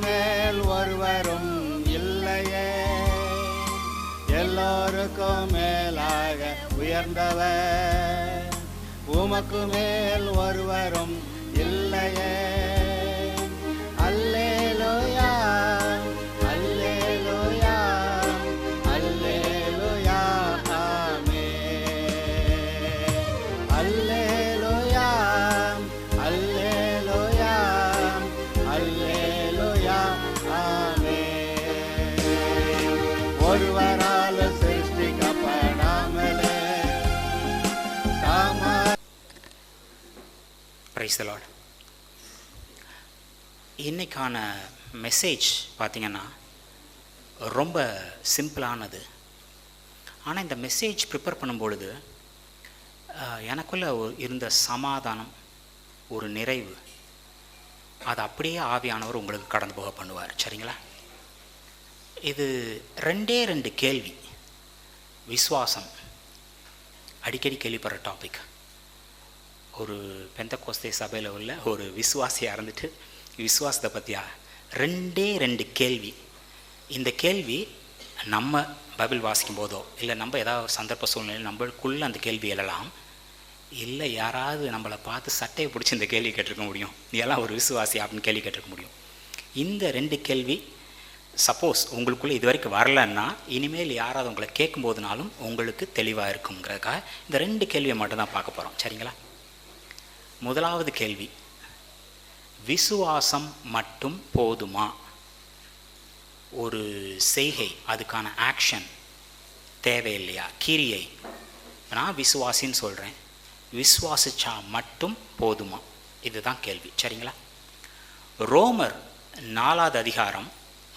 மேல் ஒருவரும் இல்லையே, எல்லோருக்கும் மேலாக உயர்ந்தவர். உமக்கு மேல் ஒருவரும் இல்லையே. அல்லேலூயா, அல்லேலூயா, அல்லேலூயா, ஆமென். அல்லேலூயா, அல்லேலூயா, அல்லேலூயா, ஆமென். ஒருவரால் சிருஷ்டிக்கப்படாமலே பிரைஸ் தி லார்ட். இன்னைக்கான மெசேஜ் பார்த்திங்கன்னா ரொம்ப சிம்பிளானது. ஆனால் இந்த மெசேஜ் ப்ரிப்பேர் பண்ணும்பொழுது எனக்குள்ளே இருந்த சமாதானம், ஒரு நிறைவு, அது அப்படியே ஆவியானவர் உங்களுக்கு கடந்து போக பண்ணுவார். சரிங்களா? இது ரெண்டு கேள்வி. விசுவாசம் அடிக்கடி கேள்விப்படுற டாபிக். ஒரு பெந்தகோஸ்தே சபையில் உள்ள ஒரு விசுவாசியாக இருந்துட்டு விசுவாசத்தை பற்றியா ரெண்டு கேள்வி. இந்த கேள்வி நம்ம பைபிள் வாசிக்கும் போதோ இல்லை நம்ம ஏதாவது சந்தர்ப்ப சூழ்நிலையில் நம்மளுக்குள்ளே அந்த கேள்வி எழலாம். இல்லை யாராவது நம்மளை பார்த்து சட்டையை பிடிச்சி இந்த கேள்வி கேட்டிருக்க முடியும், இதெல்லாம் ஒரு விசுவாசி அப்படின்னு கேள்வி கேட்டிருக்க முடியும். இந்த ரெண்டு கேள்வி சப்போஸ் உங்களுக்குள்ளே இது வரைக்கும் வரலன்னா இனிமேல் யாராவது உங்களை கேட்கும்போதுனாலும் உங்களுக்கு தெளிவாக இருக்குங்கிறதுக்காக இந்த ரெண்டு கேள்வியை மட்டும்தான் பார்க்க போகிறோம். சரிங்களா? முதலாவது கேள்வி, விசுவாசம் மட்டும் போதுமா? ஒரு செய்கை, அதுக்கான ஆக்ஷன் தேவையில்லையா? கிரியை. நான் விசுவாசின்னு சொல்கிறேன், விசுவாசிச்சா மட்டும் போதுமா? இதுதான் கேள்வி. சரிங்களா? ரோமர் 4வது அதிகாரம்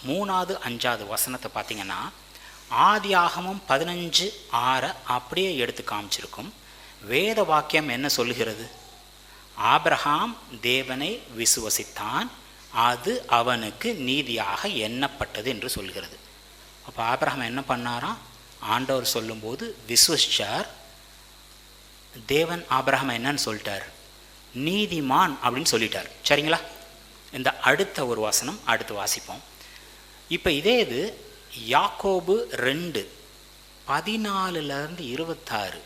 3, 5 வசனத்தை பார்த்தீங்கன்னா ஆதியாகமம் 15:6 அப்படியே எடுத்து காமிச்சிருக்கும். வேத வாக்கியம் என்ன சொல்லுகிறது? ஆபிரகாம் தேவனை விசுவசித்தான், அது அவனுக்கு நீதியாக எண்ணப்பட்டது என்று சொல்கிறது. அப்போ ஆபிரகாம் என்ன பண்ணாராம்? ஆண்டவர் சொல்லும்போது விசுவசிச்சார். தேவன் ஆபிரகாம் என்னன்னு சொல்லிட்டார்? நீதிமான் அப்படின்னு சொல்லிட்டார். சரிங்களா? இந்த அடுத்த ஒரு வசனம் அடுத்து வாசிப்போம். இப்போ இதே இது யாக்கோபு 2:14-26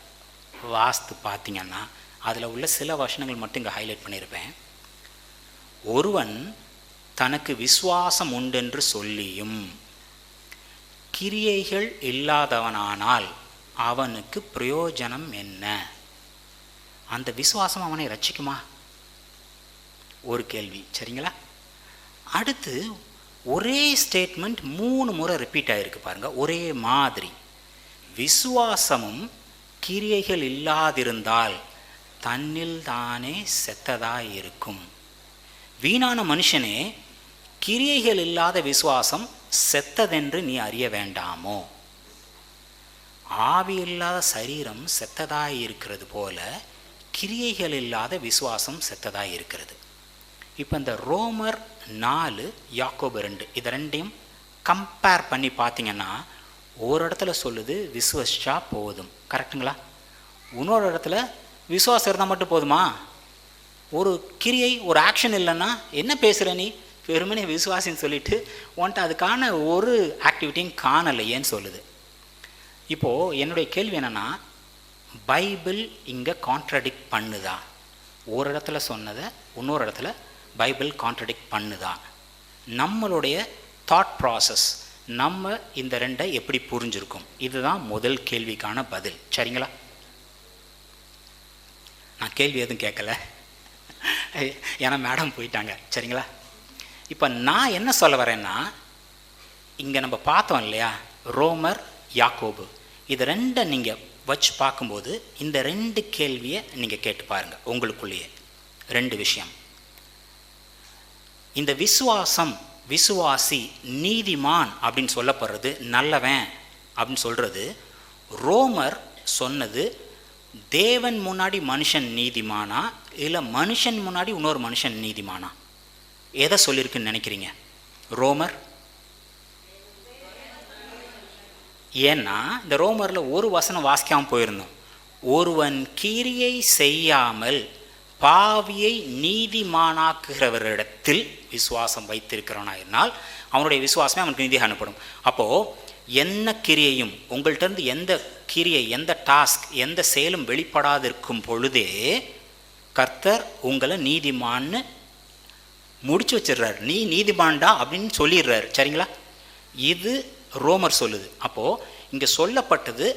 வாஸ்து பார்த்தீங்கன்னா அதில் உள்ள சில வசனங்கள் மட்டும் இங்கே ஹைலைட் பண்ணியிருப்பேன். ஒருவன் தனக்கு விசுவாசம் உண்டென்று சொல்லியும் கிரியைகள் இல்லாதவனானால் அவனுக்கு பிரயோஜனம் என்ன? அந்த விசுவாசம் அவனை ரட்சிக்குமா? ஒரு கேள்வி. சரிங்களா? அடுத்து ஒரே ஸ்டேட்மெண்ட் 3 முறை ரிப்பீட் ஆகிருக்கு பாருங்க, ஒரே மாதிரி. விசுவாசமும் கிரியைகள் இல்லாதிருந்தால் தன்னில் தானே செத்ததாய் இருக்கும். வீணான மனுஷனே, கிரியைகள் இல்லாத விசுவாசம் செத்ததென்று நீ அறிய வேண்டாமோ? ஆவி இல்லாத சரீரம் செத்ததாய் இருக்கிறது போல கிரியைகள் இல்லாத விசுவாசம் செத்ததாய் இருக்கிறது. இப்போ இந்த ரோமர் 4, யாக்கோபு 2 இது ரெண்டையும் கம்பேர் பண்ணி பார்த்தீங்கன்னா ஒரு இடத்துல சொல்லுது விசுவசிச்சா போதும். கரெக்டுங்களா? இன்னொரு இடத்துல விசுவாசம் இருந்தால் மட்டும் போதுமா? ஒரு கிரியை, ஒரு ஆக்ஷன் இல்லைன்னா என்ன பேசுகிற நீ? வெறுமனே விசுவாசின்னு சொல்லிட்டு உன்ட்டு அதுக்கான ஒரு ஆக்டிவிட்டியும் காணலையேன்னு சொல்லுது. இப்போது என்னுடைய கேள்வி என்னென்னா, பைபிள் இங்கே கான்ட்ரடிக்ட் பண்ணுதா? ஒரு இடத்துல சொன்னதை இன்னொரு இடத்துல பைபிள் கான்ட்ரடிக்ட் பண்ணுதா? நம்மளுடைய தாட் ப்ராசஸ், நம்ம இந்த ரெண்டை எப்படி புரிஞ்சிருக்கும்? இதுதான் முதல் கேள்விக்கான பதில். சரிங்களா? நான் கேள்வி எதுவும் கேட்கல, ஏன்னா மேடம் போயிட்டாங்க. சரிங்களா? இப்போ நான் என்ன சொல்ல வரேன்னா, இங்கே நம்ம பார்த்தோம் இல்லையா, ரோமர் யாக்கோபு, இது ரெண்டை நீங்கள் வச்சு பார்க்கும்போது இந்த 2 கேள்வியை நீங்கள் கேட்டு பாருங்கள் உங்களுக்குள்ளேயே. 2 விஷயம். இந்த விசுவாசம், விசுவாசி, நீதிமான் அப்படின்னு சொல்லப்படுறது, நல்லவன் அப்படின்னு சொல்கிறது, ரோமர் சொன்னது தேவன் முன்னாடி மனுஷன் நீதிமானா இல்லை மனுஷன் முன்னாடி இன்னொரு மனுஷன் நீதிமானா? எதை சொல்லியிருக்குன்னு நினைக்கிறீங்க ரோமர்? ஏன்னா இந்த ரோமரில் ஒரு வசனம் வாசிக்காமல் போயிருந்தோம். ஒருவன் கிரியை செய்யாமல் பாவியை நீதிமானாக்குகிறவரிடத்தில் விசுவாசம் வைத்திருக்கிறவனாயிருந்தால் அவனுடைய விசுவாசமே அவனுக்கு நீதியாக அனுப்படும். அப்போது என்ன கிரியையும் உங்கள்கிட்ட இருந்து எந்த கிரியை, எந்த டாஸ்க், எந்த செயலும் வெளிப்படாதிருக்கும் பொழுதே கர்த்தர் உங்களை நீதிமான்னு முடிச்சு வச்சிடுறாரு. நீ நீதிமான்டா அப்படின்னு சொல்லிடுறாரு. சரிங்களா? இது ரோமர் சொல்லுது. அப்போது இங்கே சொல்லப்பட்டது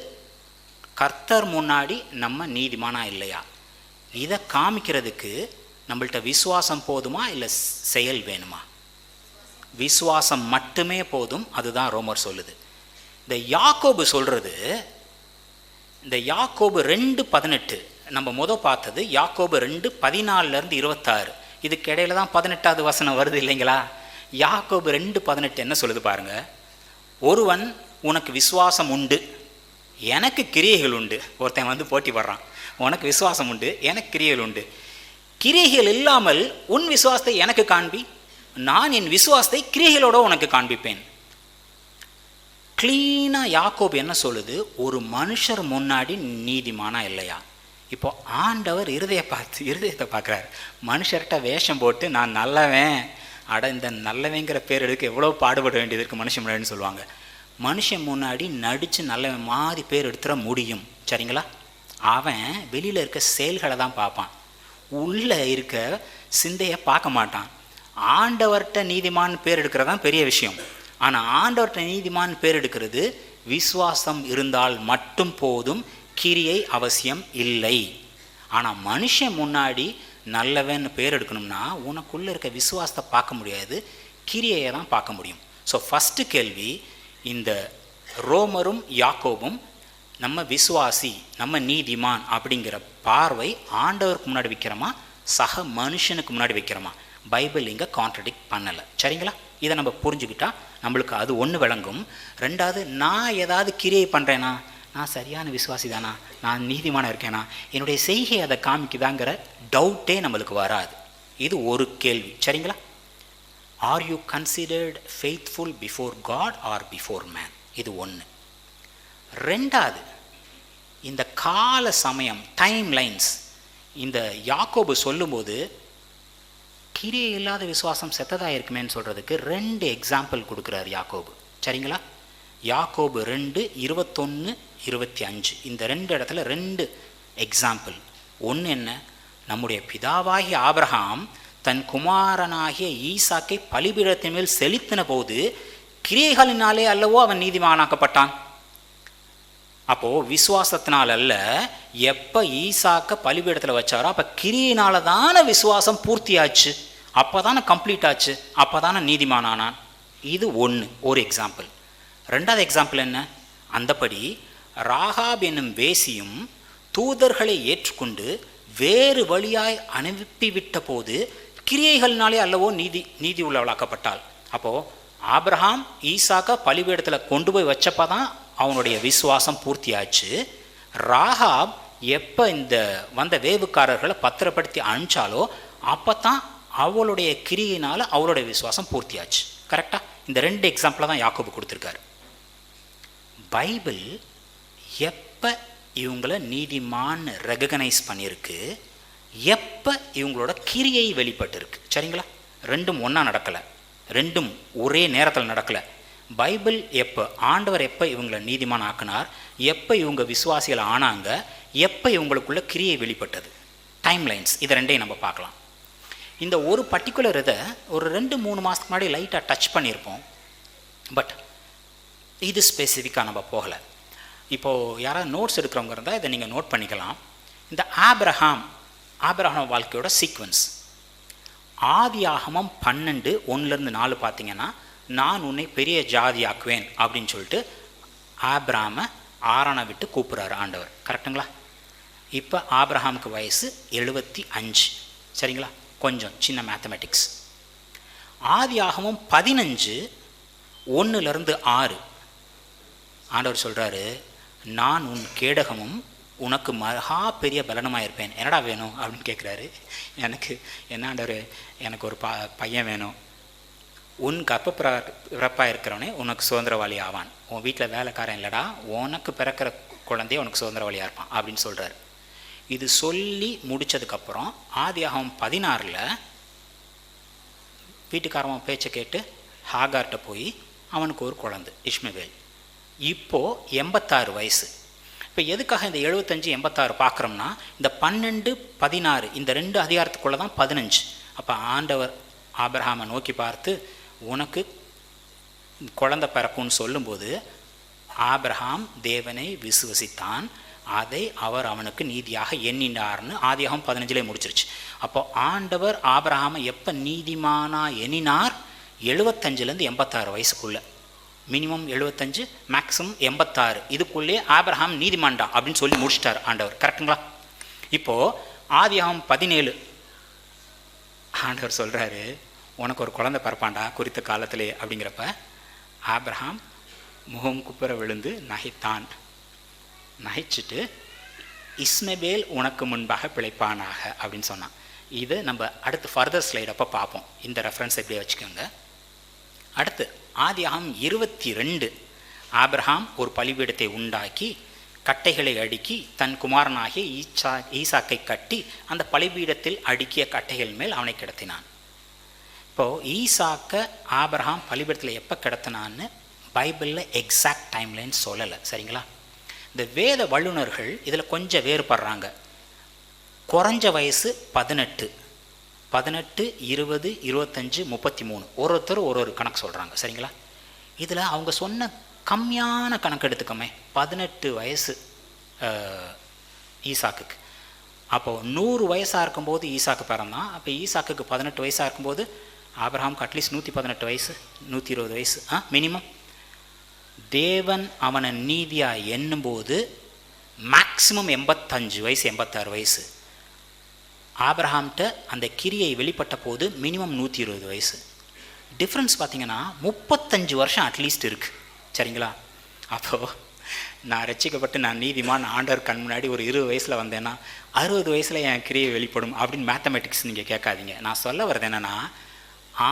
கர்த்தர் முன்னாடி நம்ம நீதிமானா இல்லையா, இதை காமிக்கிறதுக்கு நம்மள்கிட்ட விசுவாசம் போதுமா இல்லை செயல் வேணுமா? விசுவாசம் மட்டுமே போதும். அதுதான் ரோமர் சொல்லுது. இந்த யாக்கோபு சொல்கிறது, இந்த யாக்கோபு 2:18 நம்ம பார்த்தது யாக்கோபு 2:14-26. இதுக்கு இடையில தான் 18வது வசனம் வருது இல்லைங்களா? யாக்கோபு 2:18 என்ன சொல்லுது பாருங்க. ஒருவன் உனக்கு விசுவாசம் உண்டு, எனக்கு கிரியைகள் உண்டு. ஒருத்தன் போட்டி படுறான், உனக்கு விசுவாசம் உண்டு, எனக்கு கிரியைகள் உண்டு. கிரியைகள் இல்லாமல் உன் விசுவாசத்தை எனக்கு காண்பி, நான் என் விசுவாசத்தை கிரியைகளோட உனக்கு காண்பிப்பேன். கிளீனாக யாக்கோபு என்ன சொல்லுது? ஒரு மனுஷர் முன்னாடி நீதிமானா இல்லையா? இப்போ ஆண்டவர் இருதயத்தை பார்க்குறாரு. மனுஷர்கிட்ட வேஷம் போட்டு நான் நல்லவன், இந்த நல்லவங்கிற பேர் எடுக்க எவ்வளோ பாடுபட வேண்டியது இருக்குது மனுஷன் முன்னாடின்னு சொல்லுவாங்க. மனுஷன் முன்னாடி நடித்து நல்லவன் மாதிரி பேர் எடுத்துட முடியும். சரிங்களா? அவன் வெளியில் இருக்க செயல்களை தான் பார்ப்பான், உள்ளே இருக்க சிந்தையை பார்க்க மாட்டான். ஆண்டவர்கிட்ட நீதிமான் பேர் எடுக்கிறதான் பெரிய விஷயம். ஆனால் ஆண்டவர்கிட்ட நீதிமான் பேர் எடுக்கிறது விசுவாசம் இருந்தால் மட்டும் போதும், கிரியை அவசியம் இல்லை. ஆனால் மனுஷன் முன்னாடி நல்லவன் பேர் எடுக்கணும்னா உனக்குள்ளே இருக்க விசுவாசத்தை பார்க்க முடியாது, கிரியையை தான் பார்க்க முடியும். ஸோ ஃபஸ்ட்டு கேள்வி, இந்த ரோமரும் யாக்கோபும் நம்ம விசுவாசி, நம்ம நீதிமான் அப்படிங்கிற பார்வை ஆண்டவருக்கு முன்னாடி வைக்கிறோமா, சக மனுஷனுக்கு முன்னாடி வைக்கிறோமா? பைபிள் இங்கே கான்ட்ரடிக்ட் பண்ணலை. சரிங்களா? இதை நம்ம புரிஞ்சுக்கிட்டா நம்மளுக்கு அது ஒன்று விளங்கும். ரெண்டாவது, நான் ஏதாவது கிரியை பண்ணுறேன்னா, நான் சரியான விசுவாசி தானா, நான் நீதிமான இருக்கேனா, என்னுடைய செய்கை அதை காமிக்குதாங்கிற டவுட்டே நம்மளுக்கு வராது. இது ஒரு கேள்வி. சரிங்களா? Are you considered faithful before God or before man? இது ஒன்று. ரெண்டாவது, இந்த கால சமயம், டைம் லைன்ஸ், இந்த யாக்கோபு சொல்லும்போது கிரியை இல்லாத விசுவாசம் செத்ததாக இருக்குமேன்னு சொல்கிறதுக்கு 2 எக்ஸாம்பிள் கொடுக்குறாரு யாக்கோபு. சரிங்களா? யாக்கோபு 2:21-25 இந்த 2 இடத்துல 2 எக்ஸாம்பிள். ஒன்று என்ன? நம்முடைய பிதாவாகிய ஆபிரகாம் தன் குமாரனாகிய ஈசாக்கை பலிபீடத்தின் மேல் செலுத்தின போது கிரியைகளினாலே அல்லவோ அவன் நீதிமானாக்கப்பட்டான். அப்போது விசுவாசத்தினால் அல்ல, எப்போ ஈசாக்க பலிபீடத்தில் வச்சாரோ அப்போ கிரியினால தானே விசுவாசம் பூர்த்தியாச்சு, அப்போ தானே கம்ப்ளீட் ஆச்சு, அப்போ தானே நீதிமானானான். இது ஒரு எக்ஸாம்பிள். ரெண்டாவது எக்ஸாம்பிள் என்ன? அந்தபடி ராகாப் என்னும் வேசியும் தூதர்களை ஏற்றுக்கொண்டு வேறு வழியாய் அனுப்பிவிட்ட போது கிரியைகள்னாலே அல்லவோ நீதி உள்ளவளாக்கப்பட்டாள். அப்போது ஆபிரகாம் ஈசாக்க பலிபீடத்தில் கொண்டு போய் வச்சப்போ தான் அவனுடைய விசுவாசம் பூர்த்தியாச்சு. ராகாப் எப்போ இந்த வந்த வேவுக்காரர்களை பத்திரப்படுத்தி அனுப்பிச்சாலோ அப்போ தான் அவளுடைய கிரியினால் அவளுடைய விசுவாசம் பூர்த்தியாச்சு. கரெக்டாக? இந்த 2 எக்ஸாம்பிளை தான் யாக்கோபு கொடுத்துருக்காரு. பைபிள் எப்போ இவங்களை நீதிமான்னு ரெகனைஸ் பண்ணியிருக்கு, எப்போ இவங்களோட கிரியை வெளிப்பட்டுருக்கு. சரிங்களா? 2ம் ஒன்றா நடக்கலை, 2ம் ஒரே நேரத்தில் நடக்கலை. பைபிள் எப்போ, ஆண்டவர் எப்போ இவங்களை நீதிமான் ஆக்கினார், எப்போ இவங்க விசுவாசிகள் ஆனாங்க, எப்போ இவங்களுக்குள்ள கிரியை வெளிப்பட்டது, டைம் லைன்ஸ், இது 2ஐயும் நம்ம பார்க்கலாம். இந்த ஒரு பர்டிகுலர் இதை ஒரு 2-3 மாதத்துக்கு முன்னாடி லைட்டாக டச் பண்ணியிருப்போம். பட் இது ஸ்பெசிஃபிக்காக நம்ம போகலை. இப்போது யாராவது நோட்ஸ் எடுக்கிறவங்க இருந்தால் இதை நீங்கள் நோட் பண்ணிக்கலாம். இந்த ஆபிரகாம் வாழ்க்கையோட சீக்வன்ஸ், ஆதியாகமம் 12:1-4 பார்த்தீங்கன்னா, நான் உன்னை பெரிய ஜாதி ஆக்குவேன் அப்படின்னு சொல்லிட்டு ஆபிரகாமை ஆரானை விட்டு கூப்பிட்றாரு ஆண்டவர். கரெக்டுங்களா? இப்போ ஆபிரகாமுக்கு வயசு 75. சரிங்களா? கொஞ்சம் சின்ன மேத்தமெட்டிக்ஸ். ஆதியாகமம் 15:1-6 ஆண்டவர் சொல்கிறாரு, நான் உன் கேடகமும் உனக்கு மகா பெரிய பலனுமாக இருப்பேன். என்னடா வேணும் அப்படின்னு கேட்குறாரு. எனக்கு என்ன ஆண்டவர், எனக்கு ஒரு பையன் வேணும். உன் பிறப்பாக இருக்கிறவனே உனக்கு சுதந்திரவாளி ஆவான். உன் வீட்டில் வேலைக்காரன் இல்லைடா, உனக்கு பிறக்கிற குழந்தைய உனக்கு சுதந்திரவாளியாக இருப்பான் அப்படின்னு சொல்கிறார். இது சொல்லி முடித்ததுக்கப்புறம் ஆதியாகமம் 16 வீட்டுக்காரவன் பேச்சை கேட்டு ஹாகார்ட்ட போய் அவனுக்கு ஒரு குழந்தை இஸ்மவேல். இப்போது 86 வயசு. இப்போ எதுக்காக இந்த 75 86 பார்க்குறோம்னா, இந்த 12 16 இந்த 2 அதிகாரத்துக்குள்ளே தான் 15. அப்போ ஆண்டவர் ஆபிரகாமை நோக்கி பார்த்து உனக்கு குழந்தை பிறக்கும்னு சொல்லும்போது ஆபிரகாம் தேவனை விசுவசித்தான், அதை அவர் அவனுக்கு நீதியாக எண்ணினார்னு ஆதியாகமம் 15 முடிச்சிருச்சு. அப்போ ஆண்டவர் ஆபிரகாமை எப்போ நீதிமானா எண்ணினார்? 75லேருந்து 86 வயசுக்குள்ளே. மினிமம் 75, மேக்ஸிமம் 86, இதுக்குள்ளே ஆபிரகாம் நீதிமான்டா அப்படின்னு சொல்லி முடிச்சிட்டார் ஆண்டவர். கரெக்டுங்களா? இப்போது ஆதியாகமம் 17 ஆண்டவர் சொல்கிறாரு உனக்கு ஒரு குழந்தை பிறப்பாண்டா குறித்த காலத்திலே அப்படிங்கிறப்ப ஆபிரகாம் முகம் குப்புற விழுந்து நகைத்தான். நகைச்சிட்டு இஸ்மவேல் உனக்கு முன்பாக பிழைப்பானாக அப்படின்னு சொன்னான். இது நம்ம அடுத்து ஃபர்தர் ஸ்லைட் அப்போ பார்ப்போம். இந்த ரெஃபரன்ஸ் எப்படியே வச்சுக்கோங்க. அடுத்து ஆதியாகமம் 22 ஆபிரகாம் ஒரு பலிபீடத்தை உண்டாக்கி கட்டைகளை அடுக்கி தன் குமாரனாகிய ஈசாக்கை கட்டி அந்த பலிபீடத்தில் அடுக்கிய கட்டைகள் மேல் அவனை கிடத்தினான். இப்போது ஈசாக்கை ஆபிரகாம் பலிபீடத்தில் எப்போ கிடத்தினான்னு பைபிளில் எக்ஸாக்ட் டைம்லைன் சொல்லலை. சரிங்களா? இந்த வேத வல்லுநர்கள் இதில் கொஞ்சம் வேறுபடுறாங்க. குறைஞ்ச வயசு 18, 20, 25, 33 ஒருத்தர் ஒரு கணக்கு சொல்கிறாங்க. சரிங்களா? இதில் அவங்க சொன்ன கம்மியான கணக்கு எடுத்துக்கோமே, 18 வயசு ஈசாக்குக்கு. அப்போது 100 வயசாக இருக்கும்போது ஈசாக்கு பிறந்தான். அப்போ ஈசாக்குக்கு 18 வயசாக இருக்கும்போது ஆபிரகாமுக்கு அட்லீஸ்ட் 118 வயசு, 120 வயசு மினிமம். தேவன் அவனை நீதியாக எண்ணும்போது மேக்சிமம் 85 வயசு, 86 வயசு. ஆபிரகாம்கிட்ட அந்த கிரியை வெளிப்பட்ட போது மினிமம் 120 வயசு. டிஃப்ரென்ஸ் பார்த்திங்கன்னா 35 வருஷம் அட்லீஸ்ட் இருக்குது. சரிங்களா? அப்போது நான் ரட்சிக்கப்பட்டு நான் நீதிமான் ஆண்டவர் கண் முன்னாடி ஒரு 20 வயசில் வந்தேன்னா 60 வயசில் என் கிரியை வெளிப்படும் அப்படின்னு மேத்தமெட்டிக்ஸ் நீங்கள் கேட்காதீங்க. நான் சொல்ல வர்றது என்னென்னா,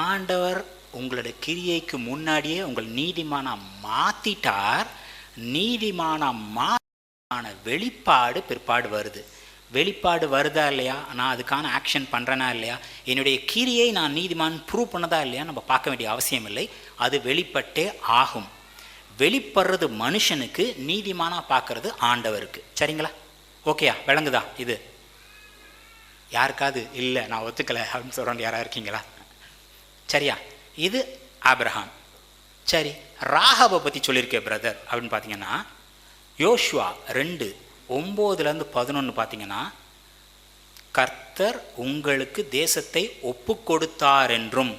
ஆண்டவர் உங்களோட கிரியைக்கு முன்னாடியே உங்கள் நீதிமானாக மாற்றிட்டார். நீதிமான வெளிப்பாடு பிற்பாடு வருது. வெளிப்பாடு வருதா இல்லையா, நான் அதுக்கான ஆக்ஷன் பண்ணுறேனா இல்லையா, என்னுடைய கிரியை நான் நீதிமான் ப்ரூவ் பண்ணதா இல்லையா நம்ம பார்க்க வேண்டிய அவசியம் இல்லை. அது வெளிப்பட்டே ஆகும். வெளிப்படுறது மனுஷனுக்கு, நீதிமானாக பார்க்கறது ஆண்டவருக்கு. சரிங்களா? ஓகேயா? விளங்குதா? இது யாருக்காவது இல்லை நான் ஒத்துக்கலை அப்படின்னு சொல்கிறோம் யாராக இருக்கீங்களா? சரியா? இது ஆபிரகாம். சரி, ராகாபை பற்றி சொல்லியிருக்கேன் பிரதர் அப்படின்னு பார்த்தீங்கன்னா, யோசுவா 2:9-11 பார்த்தீங்கன்னா, கர்த்தர் உங்களுக்கு தேசத்தை ஒப்பு கொடுத்தார் என்றும்.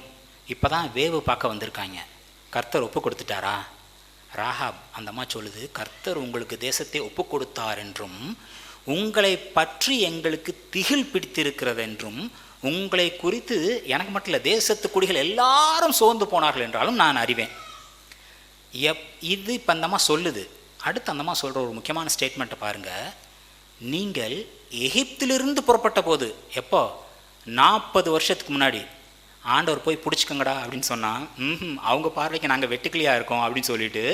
இப்போ தான் வேவு பார்க்க வந்திருக்காங்க. கர்த்தர் ஒப்பு கொடுத்துட்டாரா? ராகாப் அந்தம்மா சொல்லுது, கர்த்தர் உங்களுக்கு தேசத்தை ஒப்பு கொடுத்தார் என்றும், உங்களை பற்றி எங்களுக்கு திகில் பிடித்திருக்கிறது என்றும், உங்களை குறித்து எனக்கு மட்டும் இல்லை தேசத்து குடிகள் எல்லாரும் சோர்ந்து போனார்கள் என்றாலும் நான் அறிவேன். இது இப்போ அந்தம்மா சொல்லுது. அடுத்து அந்தம்மா சொல்கிற ஒரு முக்கியமான ஸ்டேட்மெண்ட்டை பாருங்கள். நீங்கள் எகிப்திலிருந்து புறப்பட்ட போது, எப்போ 40 வருஷத்துக்கு முன்னாடி ஆண்டவர் போய் பிடிச்சிக்கங்கடா அப்படின்னு சொன்னால், அவங்க பார்வைக்கு நாங்கள் வெட்டுக்கிளியாக இருக்கோம் அப்படின்னு சொல்லிட்டு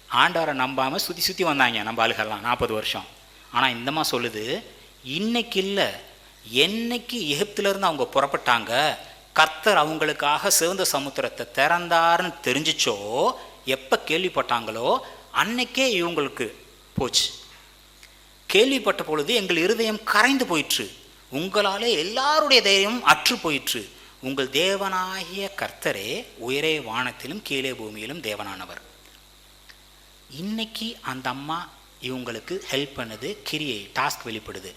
ஆண்டவரை நம்பாமல் சுற்றி வந்தாங்க நம்ம ஆளுகள்லாம் 40 வருஷம். ஆனால் இந்தம்மா சொல்லுது, இன்னைக்கு இல்லை, என்னைக்கு எகிப்திலேருந்து அவங்க புறப்பட்டாங்க, கர்த்தர் அவங்களுக்காக சிவந்த சமுத்திரத்தை திறந்தாருன்னு தெரிஞ்சிச்சோ, எப்போ கேள்விப்பட்டாங்களோ அன்னைக்கே இவங்களுக்கு போச்சு. கேள்விப்பட்ட பொழுது எங்கள் இருதயம் கரைந்து போயிற்று, உங்களாலே எல்லாருடைய தைரியமும் அற்று போயிற்று. உங்கள் தேவனாகிய கர்த்தரே உயரே வானத்திலும் கீழே பூமியிலும் தேவனானவர். இன்னைக்கு அந்த அம்மா இவங்களுக்கு ஹெல்ப் பண்ணுது, கிரியை டாஸ்க் வெளிப்படுது.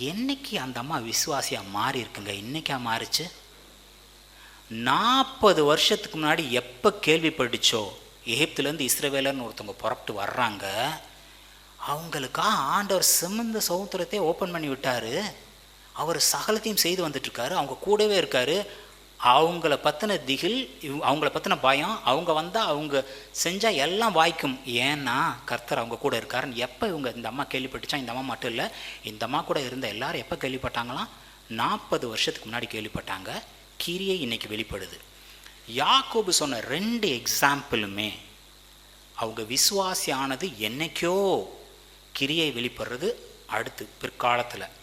என்னைக்கு அந்த அம்மா விசுவாசியாக மாறி இருக்குங்க? இன்னைக்கா மாறிச்சு? 40 வருஷத்துக்கு முன்னாடி எப்போ கேள்விப்பட்டுச்சோ, எகிப்துலேருந்து இஸ்ரவேலர்னு ஒருத்தவங்க புறப்பட்டு வர்றாங்க, அவங்களுக்காக ஆண்டவர் சிமந்த சமுத்திரத்தை ஓப்பன் பண்ணி விட்டார். அவர் சகலத்தையும் செய்து வந்துட்டுருக்காரு, அவங்க கூடவே இருக்கார். அவங்கள பற்றின திகில், அவங்கள பற்றின பயம், அவங்க வந்தால் அவங்க செஞ்சால் எல்லாம் வாய்க்கும், ஏன்னா கர்த்தர் அவங்க கூட இருக்காருன்னு எப்போ இவங்க இந்த அம்மா கேள்விப்பட்டுச்சா? இந்த அம்மா மட்டும் இல்லை, இந்த அம்மா கூட இருந்த எல்லாரும் எப்போ கேள்விப்பட்டாங்களாம்? 40 வருஷத்துக்கு முன்னாடி கேள்விப்பட்டாங்க. கிரியை இன்னைக்கு வெளிப்படுது. யாக்கோபு சொன்ன 2 எக்ஸாம்பிளுமே அவங்க விசுவாசி ஆனது என்னைக்கோ, கிரியை வெளிப்படுறது அடுத்து பிற்காலத்தில்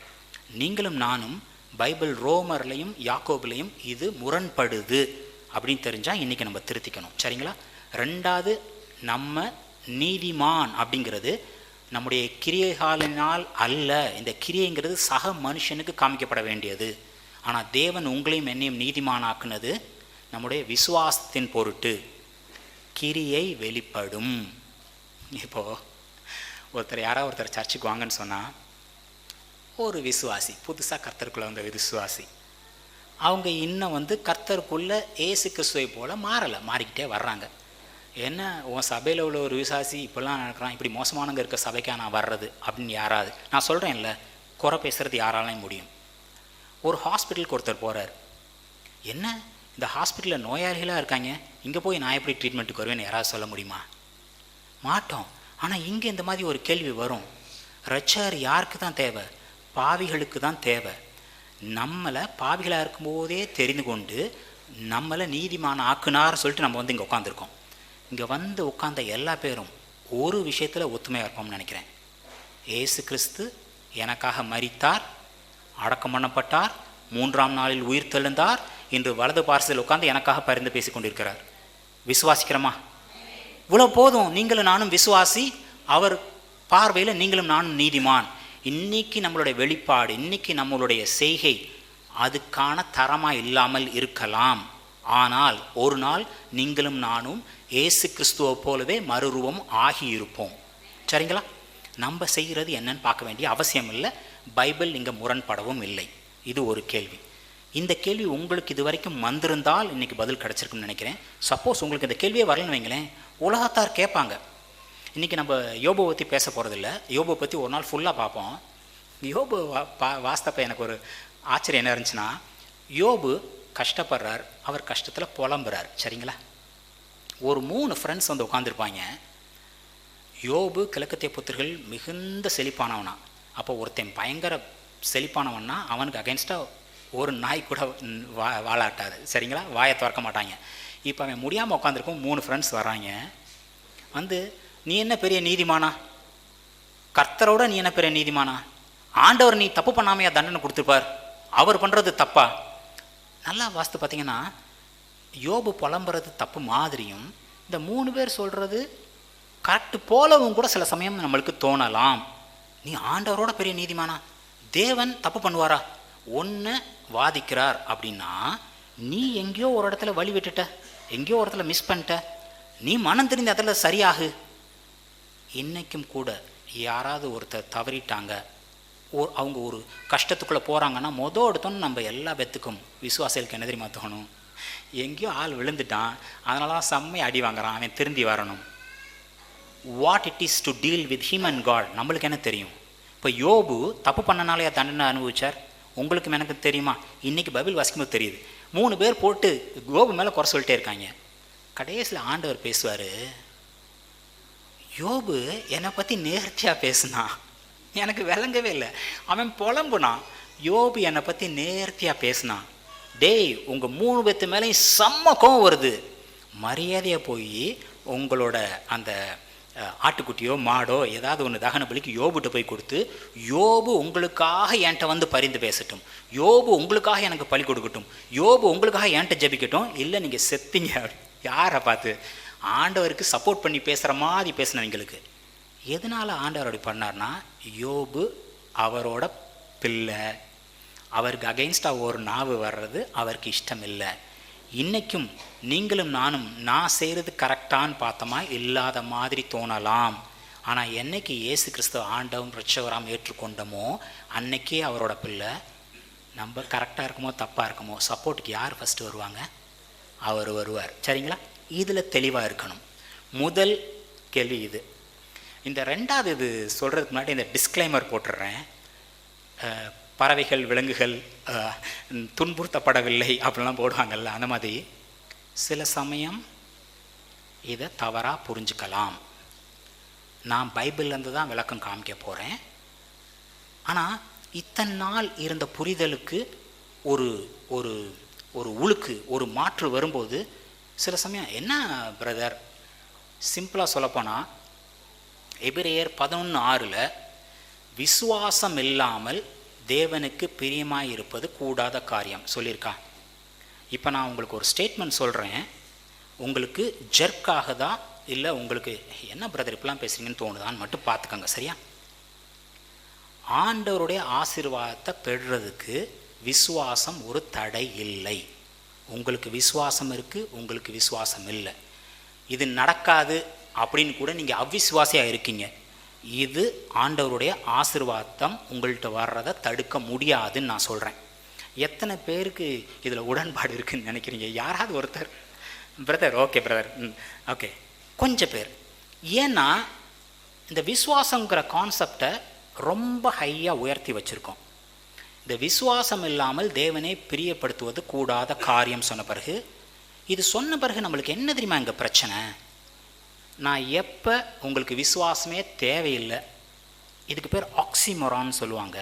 நீங்களும் நானும் பைபிள் ரோமர்லையும் யாக்கோபுலையும் இது முரண்படுது அப்படின்னு தெரிஞ்சால் இன்றைக்கி நம்ம திருத்திக்கணும். சரிங்களா? ரெண்டாவது, நம்ம நீதிமான் அப்படிங்கிறது நம்முடைய கிரியைகளினால் அல்ல. இந்த கிரியைங்கிறது சக மனுஷனுக்கு காமிக்கப்பட வேண்டியது. ஆனால் தேவன் உங்களையும் என்னையும் நீதிமானாக்குனது நம்முடைய விசுவாசத்தின் பொருட்டு. கிரியை வெளிப்படும். இப்போது யாராவது ஒருத்தர் சர்ச்சுக்கு வாங்கன்னு சொன்னால், ஒரு விசுவாசி புதுசாக கர்த்தருக்குள்ளே வந்த விசுவாசி, அவங்க இன்னும் கர்த்தருக்குள்ளே ஏசு கிறிஸ்துவை போல் மாறிக்கிட்டே வர்றாங்க. என்ன உன் சபையில் உள்ள ஒரு விசுவாசி இப்போல்லாம் நடக்கிறான், இப்படி மோசமானவங்க இருக்க சபைக்கா நான் வர்றது அப்படின்னு யாராவது, நான் சொல்கிறேன்ல, குறை பேசுகிறது யாராலையும் முடியும். ஒரு ஹாஸ்பிட்டலுக்கு ஒருத்தர் போகிறார், என்ன இந்த ஹாஸ்பிட்டலில் நோயாளிகளாக இருக்காங்க, இங்கே போய் நான் எப்படி ட்ரீட்மெண்ட்டுக்கு வருவேன்னு யாராவது சொல்ல முடியுமா? மாட்டோம். ஆனால் இங்கே இந்த மாதிரி ஒரு கேள்வி வரும், ரட்சகர் யாருக்கு தான் தேவை? பாவிகளுக்கு தான் தேவை. நம்மளை பாவிகளாக இருக்கும்போதே தெரிந்து கொண்டு நம்மளை நீதிமான ஆக்குனார் சொல்லிட்டு நம்ம இங்கே உட்காந்துருக்கோம். இங்கே உட்காந்த எல்லா பேரும் ஒரு விஷயத்தில் ஒத்துமையாக இருப்போம்னு நினைக்கிறேன். ஏசு கிறிஸ்து எனக்காக மரித்தார், அடக்கம் பண்ணப்பட்டார், 3ஆம் நாளில் உயிர் தெழுந்தார், இன்று வலது பார்சல் உட்கார்ந்து எனக்காக பரிந்து பேசி கொண்டிருக்கிறார். விசுவாசிக்கிறோமா? இவ்வளோ போதும். நீங்களும் நானும் விசுவாசி, அவர் பார்வையில் நீங்களும் நானும் நீதிமான். இன்னைக்கு நம்மளுடைய வெளிப்பாடு, இன்னைக்கு நம்மளுடைய செய்கை அதுக்கான தரமாக இல்லாமல் இருக்கலாம். ஆனால் ஒரு நாள் நீங்களும் நானும் ஏசு கிறிஸ்துவை போலவே மறுரூபம் ஆகியிருப்போம். சரிங்களா? நம்ம செய்கிறது என்னன்னு பார்க்க வேண்டிய அவசியம் இல்லை. பைபிள் இங்கே முரண்படவும் இல்லை. இது ஒரு கேள்வி. இந்த கேள்வி உங்களுக்கு இது வரைக்கும் வந்திருந்தால் இன்றைக்கி பதில் கிடச்சிருக்குன்னு நினைக்கிறேன். சப்போஸ் உங்களுக்கு இந்த கேள்வியே வரலன்னு வைங்களேன், உலகத்தார் கேட்பாங்க. இன்றைக்கி நம்ம யோபுவை பற்றி பேச போகிறதில்ல. யோபுவை பற்றி ஒரு நாள் ஃபுல்லாக பார்ப்போம். யோபு வாஸ்தப்ப எனக்கு ஒரு ஆச்சரியம் என்ன இருந்துச்சுன்னா, யோபு கஷ்டப்படுறார், அவர் கஷ்டத்தில் புலம்புறார். சரிங்களா? ஒரு 3 ஃப்ரெண்ட்ஸ் உட்காந்துருப்பாங்க. யோபு கிழக்கத்திய புத்திரர்கள் மிகுந்த செழிப்பானவனா. அப்போ ஒருத்தன் பயங்கர செழிப்பானவன்னா அவனுக்கு அகென்ஸ்டாக ஒரு நாய் கூட வாழாட்டாது. சரிங்களா? வாயை திறக்க மாட்டாங்க. இப்போ அவன் முடியாமல் உட்காந்துருக்கும். 3 ஃப்ரெண்ட்ஸ் வராங்க. நீ என்ன பெரிய நீதிமானா? கர்த்தரோட நீ என்ன பெரிய நீதிமானா? ஆண்டவர் நீ தப்பு பண்ணாமையா தண்டனை கொடுத்துருப்பார், அவர் பண்ணுறது தப்பா? நல்லா வாஸ்து பார்த்தீங்கன்னா, யோபு புலம்புறது தப்பு மாதிரியும் இந்த 3 பேர் சொல்கிறது கரெக்டு போலவும் கூட சில சமயம் நம்மளுக்கு தோணலாம். நீ ஆண்டவரோட பெரிய நீதிமானா? தேவன் தப்பு பண்ணுவாரா? ஒன்று வாதிக்கிறார் அப்படின்னா, நீ எங்கேயோ ஒரு இடத்துல வழி விட்டுட்ட, எங்கேயோ ஒரு இடத்துல மிஸ் பண்ணிட்ட, நீ மனம் தெரிந்த இடத்துல சரியாகு. இன்றைக்கும் கூட யாராவது ஒருத்தர் தவறிட்டாங்க, அவங்க ஒரு கஷ்டத்துக்குள்ளே போகிறாங்கன்னா எடுத்தோன்னு நம்ம எல்லா பேத்துக்கும் விசுவாசிகளுக்கு என்ன தெரியுமா தோணும்? எங்கேயோ ஆள் விழுந்துட்டான், அதனால தான் செம்மையை அடி வாங்குறான், அவன் திருந்தி வரணும். What it is to deal with him and God நம்மளுக்கு என்ன தெரியும்? இப்போ யோபு தப்பு பண்ணனாலே தண்டனை அனுபவிச்சார். உங்களுக்கும் எனக்கு தெரியுமா? இன்றைக்கி பைபிள் வாசிக்கும்போது தெரியுது. 3 பேர் போட்டு யோபு மேலே குறை சொல்லிட்டே இருக்காங்க. கடைசியில் ஆண்டவர் பேசுவார், யோபு என்னை பற்றி நேர்த்தியாக பேசுனான், எனக்கு விளங்கவே இல்லை. அவன் புலம்புனான். யோபு என்னை பற்றி நேர்த்தியாக பேசினான். டேய், உங்கள் 3 பேத்து மேலேயும் செம்ம கோவம் வருது, மரியாதையாக போய் உங்களோட அந்த ஆட்டுக்குட்டியோ மாடோ ஏதாவது ஒன்று தகன பலிக்கு யோபுகிட்ட போய் கொடுத்து, யோபு உங்களுக்காக என்கிட்ட பரிந்து பேசட்டும், யோபு உங்களுக்காக எனக்கு பலி கொடுக்கட்டும், யோபு உங்களுக்காக என்கிட்ட ஜெபிக்கட்டும். இல்லை நீங்கள் செத்தீங்க. யாரை பார்த்து? ஆண்டவருக்கு சப்போர்ட் பண்ணி பேசுகிற மாதிரி பேசினவங்களுக்கு. எதனால் ஆண்டவர் அப்படி பண்ணார்னா, யோபு அவரோட பிள்ளை, அவருக்கு அகெயின்ஸ்டாக ஒரு நாவு வர்றது அவருக்கு இஷ்டம் இல்லை. இன்றைக்கும் நீங்களும் நானும் நான் செய்கிறது கரெக்டான்னு பார்த்தோமா இல்லாத மாதிரி தோணலாம். ஆனால் என்னைக்கு இயேசு கிறிஸ்துவ ஆண்டவன் ரட்சகராம் ஏற்றுக்கொண்டோமோ அன்னைக்கே அவரோட பிள்ளை. நம்ம கரெக்டாக இருக்குமோ தப்பாக இருக்குமோ சப்போர்ட்டுக்கு யார் ஃபஸ்ட்டு வருவாங்க? அவர் வருவார். சரிங்களா? இதில் தெளிவாக இருக்கணும். முதல் கேள்வி இது. இந்த ரெண்டாவது இது சொல்கிறதுக்கு முன்னாடி இந்த டிஸ்க்ளைமர் போட்டுடுறேன். பறவைகள் விலங்குகள் துன்புறுத்தப்படவில்லை அப்படிலாம் போடுவாங்கல்ல, அந்த மாதிரி சில சமயம் இதை தவறாக புரிஞ்சுக்கலாம். நான் பைபிள்லேருந்து தான் விளக்கம் காமிக்க போகிறேன். ஆனால் இத்தனை நாள் இருந்த புரிதலுக்கு ஒரு ஒரு ஒரு உழுக்கு, ஒரு மாற்று வரும்போது சில சமயம் என்ன பிரதர், சிம்பிளாக சொல்லப்போனால் எபிரேயர் 11:6 விசுவாசம் இல்லாமல் தேவனுக்கு பிரியமாக இருப்பது கூடாத காரியம் சொல்லியிருக்கா. இப்போ நான் உங்களுக்கு ஒரு ஸ்டேட்மெண்ட் சொல்கிறேன், உங்களுக்கு ஜெர்க்காகுதா இல்லை உங்களுக்கு என்ன பிரதர் இப்படிலாம் பேசுகிறீங்கன்னு தோணுதான்னு மட்டும் பார்த்துக்கோங்க, சரியா? ஆண்டவருடைய ஆசீர்வாதத்தை பெறுறதுக்கு விசுவாசம் ஒரு தடை இல்லை. உங்களுக்கு விசுவாசம் இருக்குது, உங்களுக்கு விசுவாசம் இல்லை, இது நடக்காது அப்படின்னு கூட நீங்கள் அவ்விசுவாசியாக இருக்கீங்க, இது ஆண்டவருடைய ஆசீர்வாதம் உங்கள்கிட்ட வர்றதை தடுக்க முடியாதுன்னு நான் சொல்கிறேன். எத்தனை பேருக்கு இதில் உடன்பாடு இருக்குதுன்னு நினைக்கிறீங்க? யாராவது ஒருத்தர் பிரதர் ஓகே பிரதர் ஓகே கொஞ்சம் பேர். ஏன்னா இந்த விசுவாசங்கிற கான்செப்டை ரொம்ப ஹையாக உயர்த்தி வச்சுருக்கோம். இந்த விசுவாசம் இல்லாமல் தேவனை பிரியப்படுத்துவது கூடாத காரியம் சொன்ன பிறகு, இது சொன்ன பிறகு நம்மளுக்கு என்ன தெரியுமா இங்கே பிரச்சனை? நான் எப்போ உங்களுக்கு விசுவாசமே தேவையில்லை, இதுக்கு பேர் ஆக்சிமோரான்னு சொல்லுவாங்க,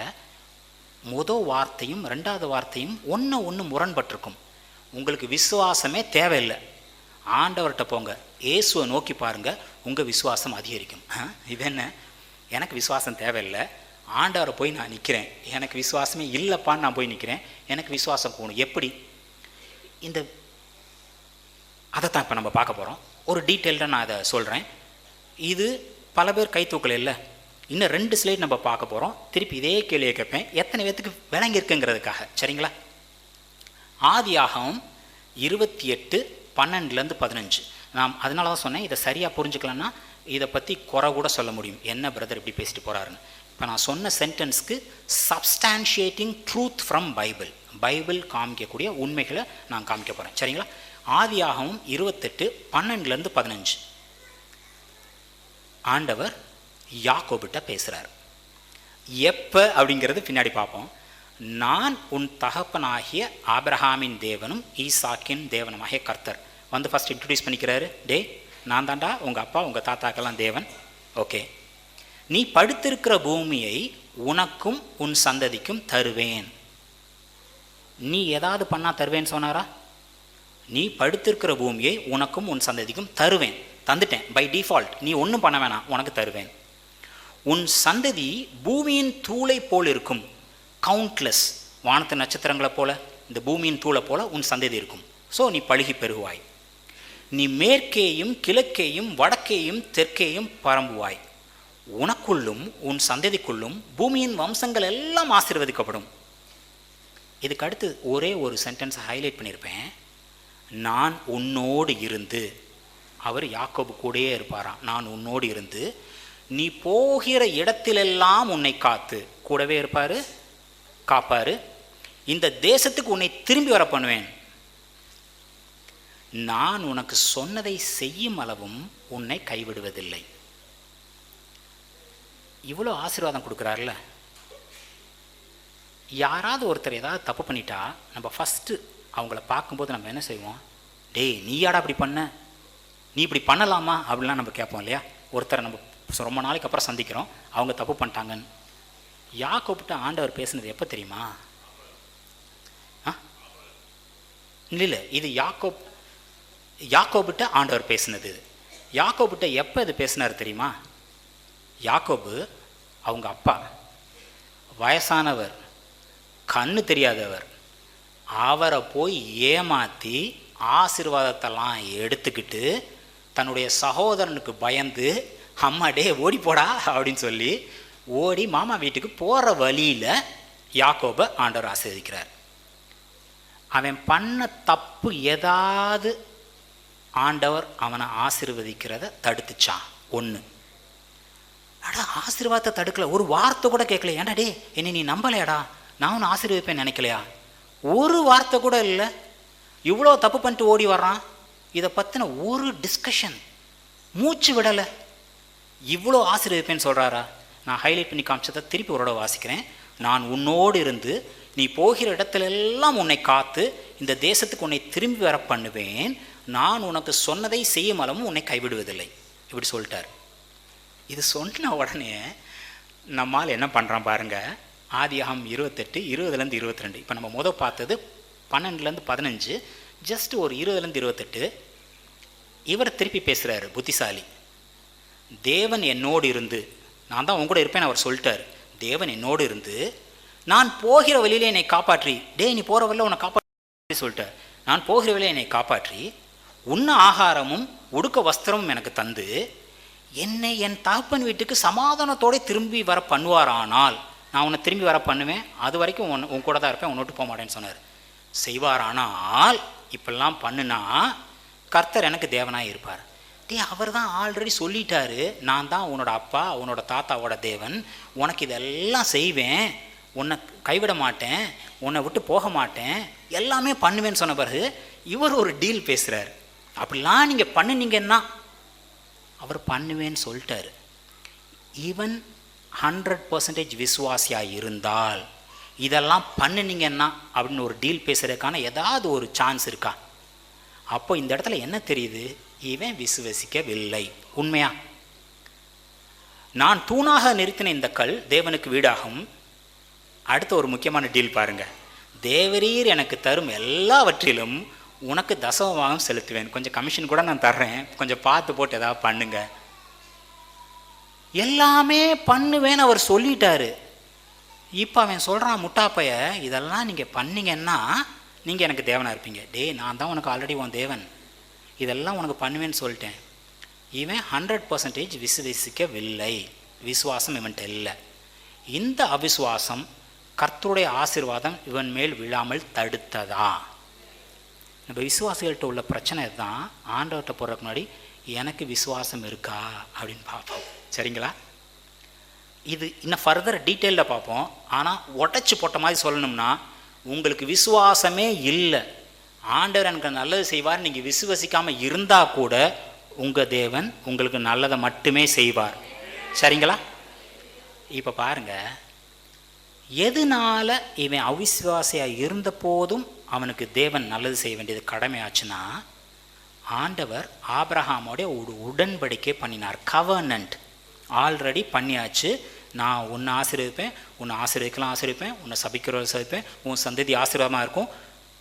முதல் வார்த்தையும் ரெண்டாவது வார்த்தையும் ஒன்று முரண்பட்டிருக்கும். உங்களுக்கு விசுவாசமே தேவையில்லை, ஆண்டவர்கிட்ட போங்க, இயேசுவை நோக்கி பாருங்கள், உங்கள் விசுவாசம் அதிகரிக்கும். இது என்ன, எனக்கு விசுவாசம் தேவையில்லை, ஆண்டவரை போய் நான் நிற்கிறேன், எனக்கு விசுவாசமே இல்லைப்பான்னு நான் போய் நிற்கிறேன், எனக்கு விசுவாசம் போகணும் எப்படி? அதைத்தான் இப்போ நம்ம பார்க்க போகிறோம். ஒரு டீட்டெயில்டாக நான் அதை சொல்கிறேன். இது பல பேர் கை தூக்கல இல்லை. இன்னும் 2 ஸ்லைட் நம்ம பார்க்க போகிறோம். திருப்பி இதே கேள்வியை கேட்பேன், எத்தனை பேத்துக்கு விளங்கியிருக்குங்கிறதுக்காக, சரிங்களா? ஆதியாகமம் 28:12-15. நான் அதனால தான் சொன்னேன், இதை சரியாக புரிஞ்சுக்கலன்னா இதை பற்றி குறை கூட சொல்ல முடியும், என்ன பிரதர் இப்படி பேசிட்டு போகிறாருன்னு. இப்போ நான் சொன்ன சென்டென்ஸ்க்கு சப்ஸ்டான்ஷியேட்டிங் ட்ரூத் ஃப்ரம் பைபிள் காமிக்கக்கூடிய உண்மைகளை நான் காமிக்க போகிறேன், சரிங்களா? ஆதியாகமம் 28:12-15. ஆண்டவர் யாக்கோபிட்ட பேசுகிறார். எப்போ அப்படிங்கிறது பின்னாடி பார்ப்போம். நான் உன் தகப்பனாகிய ஆபிரகாமின் தேவனும் ஈசாக்கின் தேவனுமாகிய கர்த்தர். வந்து ஃபஸ்ட் இன்ட்ரடியூஸ் பண்ணிக்கிறாரு. டே, நான் தாண்டா உங்கள் அப்பா உங்கள் தாத்தாக்கெல்லாம் தேவன். ஓகே, நீ படுத்திருக்கிற பூமியை உனக்கும் உன் சந்ததிக்கும் தருவேன். நீ ஏதாவது பண்ணால் தருவேன்னு சொன்னாரா? நீ படுத்திருக்கிற பூமியை உனக்கும் உன் சந்ததிக்கும் தருவேன், தந்துட்டேன் பை டிஃபால்ட், நீ ஒன்றும் பண்ண வேணாம், உனக்கு தருவேன். உன் சந்ததி பூமியின் தூளை போல் இருக்கும், கவுண்ட்லெஸ், வானத்து நட்சத்திரங்களை போல, இந்த பூமியின் தூளை போல உன் சந்ததி இருக்கும். ஸோ நீ பழுகி பெருகுவாய். நீ மேற்கேயும் கிழக்கேயும் வடக்கேயும் தெற்கேயும் பரம்புவாய். உனக்குள்ளும் உன் சந்ததிக்குள்ளும் பூமியின் வம்சங்கள் எல்லாம் ஆசீர்வதிக்கப்படும். இதுக்கு அடுத்து ஒரே ஒரு சென்டென்ஸை ஹைலைட் பண்ணியிருப்பேன். நான் உன்னோடு இருந்து, அவர் யாக்கோபு கூடயே இருப்பாராம், நான் உன்னோடு இருந்து நீ போகிற இடத்திலெல்லாம் உன்னை காத்து, கூடவே இருப்பார், காப்பார். இந்த தேசத்துக்கு உன்னை திரும்பி வர பண்ணுவேன். நான் உனக்கு சொன்னதை செய்யும் அளவும் உன்னை கைவிடுவதில்லை. இவ்வளோ ஆசீர்வாதம் கொடுக்குறாருல. யாராவது ஒருத்தர் ஏதாவது தப்பு பண்ணிட்டா நம்ம ஃபஸ்ட்டு அவங்கள பார்க்கும்போது நம்ம என்ன செய்வோம்? டேய், நீயாடா அப்படி பண்ண, நீ இப்படி பண்ணலாமா அப்படிலாம் நம்ம கேட்போம் இல்லையா? ஒருத்தரை நம்ம ரொம்ப நாளைக்கு அப்புறம் சந்திக்கிறோம், அவங்க தப்பு பண்ணிட்டாங்கன்னு. யாக்கோபிட்ட ஆண்டவர் பேசுனது எப்போ தெரியுமா? இல்லை, இது யாக்கோபிட்ட ஆண்டவர் பேசுனது. யாக்கோபிட்ட எப்போ இது பேசினார் தெரியுமா? யாக்கோபு அவங்க அப்பா வயசானவர், கண்ணு தெரியாதவர், அவரை போய் ஏமாற்றி ஆசீர்வாதத்தெல்லாம் எடுத்துக்கிட்டு தன்னுடைய சகோதரனுக்கு பயந்து, அம்மா டே ஓடி போடா அப்படின்னு சொல்லி ஓடி மாமா வீட்டுக்கு போகிற வழியில் யாக்கோபை ஆண்டவர் ஆசீர்வதிக்கிறார். அவன் பண்ண தப்பு ஏதாவது ஆண்டவர் அவனை ஆசீர்வதிக்கிறத தடுத்துச்சான். ஒன்று, அடா ஆசீர்வாதத்தை தடுக்கல, ஒரு வார்த்தை கூட கேட்கல. ஏன்டா டே, என்னை நீ நம்பலையாடா, நான் உன்னை ஆசீர்வதிப்பேன் நினைக்கலையா? ஒரு வார்த்தை கூட இல்லை. இவ்வளோ தப்பு பண்ணிட்டு ஓடி வர்றான், இதை பற்றின ஒரு டிஸ்கஷன், மூச்சு விடலை. இவ்வளோ ஆசீர்வதிப்பேன்னு சொல்கிறாரா? நான் ஹைலைட் பண்ணி காமிச்சதை திருப்பி ஒரு தடவை வாசிக்கிறேன். நான் உன்னோடு இருந்து நீ போகிற இடத்துலெல்லாம் உன்னை காத்து இந்த தேசத்துக்கு உன்னை திரும்பி வர பண்ணுவேன். நான் உனக்கு சொன்னதை செய்யும் அளவும் உன்னை கைவிடுவதில்லை. இப்படி சொல்லிட்டார். இது சொன்ன உடனே நம்மால் என்ன பண்ணுறான் பாருங்கள். ஆதியாகமம் 28:20-22. இப்போ நம்ம பார்த்தது 12-15, ஜஸ்ட் ஒரு 20-28. இவர் திருப்பி பேசுகிறாரு, புத்திசாலி. தேவன் என்னோடு இருந்து, நான் தான் உங்க கூட இருப்பேன் அவர் சொல்லிட்டார். தேவன் என்னோடு இருந்து நான் போகிற வழியிலே என்னை காப்பாற்றி, நீ போகிற வழியில் உன்னை காப்பாற்றி சொல்லிட்ட, நான் போகிற வழியில் என்னை காப்பாற்றி உண்ண ஆகாரமும் உடுக்க வஸ்திரமும் எனக்கு தந்து என்னை என் தகப்பன் வீட்டுக்கு சமாதானத்தோடு திரும்பி வர பண்ணுவாரானால் நான் உன்னை திரும்பி வர பண்ணுவேன், அது வரைக்கும் உன் கூட தான் இருப்பேன், உன்னை விட்டு போக மாட்டேன்னு சொன்னார். செய்வாரானால் இப்பெல்லாம் பண்ணுனா கர்த்தர் எனக்கு தேவனாக இருப்பார். அவர் தான் ஆல்ரெடி சொல்லிட்டாரு, நான் தான் உன்னோட அப்பா உன்னோட தாத்தாவோட தேவன், உனக்கு இதெல்லாம் செய்வேன், உன்னை கைவிட மாட்டேன், உன்னை விட்டு போக மாட்டேன், எல்லாமே பண்ணுவேன்னு சொன்ன பிறகு இவர் ஒரு டீல் பேசுகிறார். அப்படிலாம் நீங்கள் பண்ணினீங்கன்னா அவர் பண்ணுவேன்னு சொல்லிட்டாரு. ஈவன் 100% விசுவாசியாக இருந்தால் இதெல்லாம் பண்ணினீங்கன்னா அப்படின்னு ஒரு டீல் பேசுகிறதுக்கான ஏதாவது ஒரு சான்ஸ் இருக்கா? அப்போ இந்த இடத்துல என்ன தெரியுது? இவன் விசுவசிக்கவில்லை. உண்மையா? நான் தூணாக நிறுத்தின இந்த கல் தேவனுக்கு வீடாகும். அடுத்த ஒரு முக்கியமான டீல் பாருங்க. தேவரீர் எனக்கு தரும் எல்லாவற்றிலும் உனக்கு தசமபாகம் செலுத்துவேன், கொஞ்சம் கமிஷன் கூட நான் தர்றேன், கொஞ்சம் பார்த்து போட்டு ஏதாவது பண்ணுங்க. எல்லாமே பண்ணுவேன்னு அவர் சொல்லிட்டாரு. இப்போ அவன் சொல்கிறான், முட்டாப்பைய இதெல்லாம் நீங்கள் பண்ணீங்கன்னா நீங்கள் எனக்கு தேவனாக இருப்பீங்க. நான் தான் உனக்கு ஆல்ரெடி உன் தேவன், இதெல்லாம் உனக்கு பண்ணுவேன்னு சொல்லிட்டேன். இவன் 100% விசுவசிக்கவில்லை. விசுவாசம் இவன்கிட்ட இல்லை. இந்த அவிசுவாசம் கர்த்தருடைய ஆசீர்வாதம் இவன் மேல் விழாமல் தடுத்ததா? நம்ம விசுவாசிகள்கிட்ட உள்ள பிரச்சனை தான், ஆண்டவர்கிட்ட போகிறதுக்கு முன்னாடி எனக்கு விசுவாசம் இருக்கா அப்படின்னு பார்ப்போம். சரிங்களா? இது இன்னும் ஃபர்தர் டீட்டெயிலில் பார்ப்போம். ஆனால் உடச்சி போட்ட மாதிரி சொல்லணும்னா, உங்களுக்கு விசுவாசமே இல்லை, ஆண்டவர் எனக்கு நல்லது செய்வார், நீங்கள் விசுவசிக்காமல் இருந்தால் கூட உங்கள் தேவன் உங்களுக்கு நல்லதை மட்டுமே செய்வார். சரிங்களா? இப்போ பாருங்கள், எதனால இவன் அவிசுவாசியாக இருந்த போதும் அவனுக்கு தேவன் நல்லது செய்ய வேண்டியது கடமையாச்சுன்னா, ஆண்டவர் ஆபிரகாமோட ஒரு உடன்படிக்கை பண்ணினார். கவர்னன்ட் ஆல்ரெடி பண்ணியாச்சு. நான் உன்னை ஆசீர்வதிப்பேன், உன்னை ஆசீர்வதிக்கலாம் ஆசீர்வதிப்பேன், உன்னை சபிக்கிறவரை சபிப்பேன், உன் சந்ததி ஆசீர்வாதமாக இருக்கும்.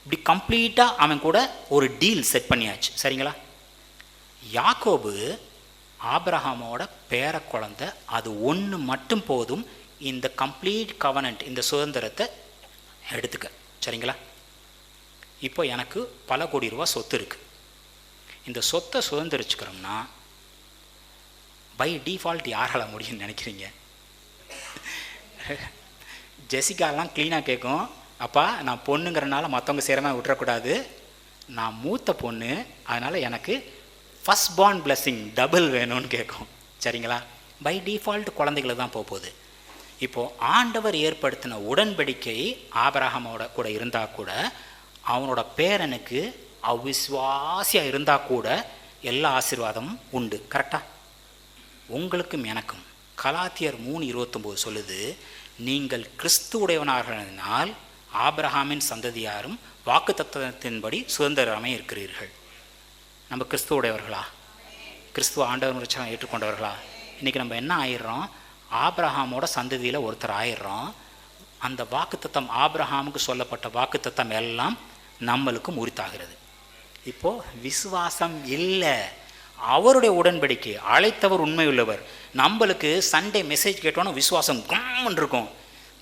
இப்படி கம்ப்ளீட்டாக அவன் கூட ஒரு டீல் செட் பண்ணியாச்சு. சரிங்களா? யாக்கோபு ஆபிரகாமோட பேர குழந்தை, அது ஒன்று மட்டும் போதும் இந்த கம்ப்ளீட் கவர்னன்ட், இந்த சுதந்திரத்தை எடுத்துக்க. சரிங்களா? இப்போ எனக்கு பல கோடி ரூபா சொத்து இருக்குது. இந்த சொத்தை சுதந்திரிச்சுக்கிறோம்னா பை டிஃபால்ட் யாரால் முடியும்னு நினைக்கிறீங்க? ஜெசிகாலாம் க்ளீனாக கேட்கும், அப்பா நான் பொண்ணுங்கிறனால மற்றவங்க சேரமா விட்டுறக்கூடாது, நான் மூத்த பொண்ணு, அதனால் எனக்கு ஃபஸ்ட் பார்ன் பிளெஸ்ஸிங் டபுள் வேணும்னு கேட்கும். சரிங்களா? பை டிஃபால்ட் குழந்தைகளை தான் போகுது. இப்போது ஆண்டவர் ஏற்படுத்தின உடன்படிக்கை ஆபிரகாமோட கூட இருந்தால் கூட, அவனோட பேரனுக்கு அவிசுவாசியாக இருந்தால் கூட எல்லா ஆசீர்வாதமும் உண்டு. கரெக்டாக? உங்களுக்கும் எனக்கும் கலாத்தியர் 3:29 சொல்லுது, நீங்கள் கிறிஸ்துவுடையவனானால் ஆபிரகாமின் சந்ததியாரும் வாக்கு தத்துவத்தின்படி சுதந்திரமே இருக்கிறீர்கள். நம்ம கிறிஸ்துவுடையவர்களா? கிறிஸ்துவ ஆண்டவர் முறைச்சாக ஏற்றுக்கொண்டவர்களா? இன்றைக்கி நம்ம என்ன ஆயிடுறோம்? ஆபிரகாமோட சந்ததியில் ஒருத்தர் ஆயிடுறோம். அந்த வாக்குத்தத்தம், ஆபிரகாமுக்கு சொல்லப்பட்ட வாக்குத்தத்தம் எல்லாம் நம்மளுக்கு உரித்தாகிறது. இப்போது விசுவாசம் இல்லை, அவருடைய உடன்படிக்கை, அழைத்தவர் உண்மை உள்ளவர். நம்மளுக்கு சண்டே மெசேஜ் கேட்டோன்னா விசுவாசம் கம்முன்னு இருக்கும்.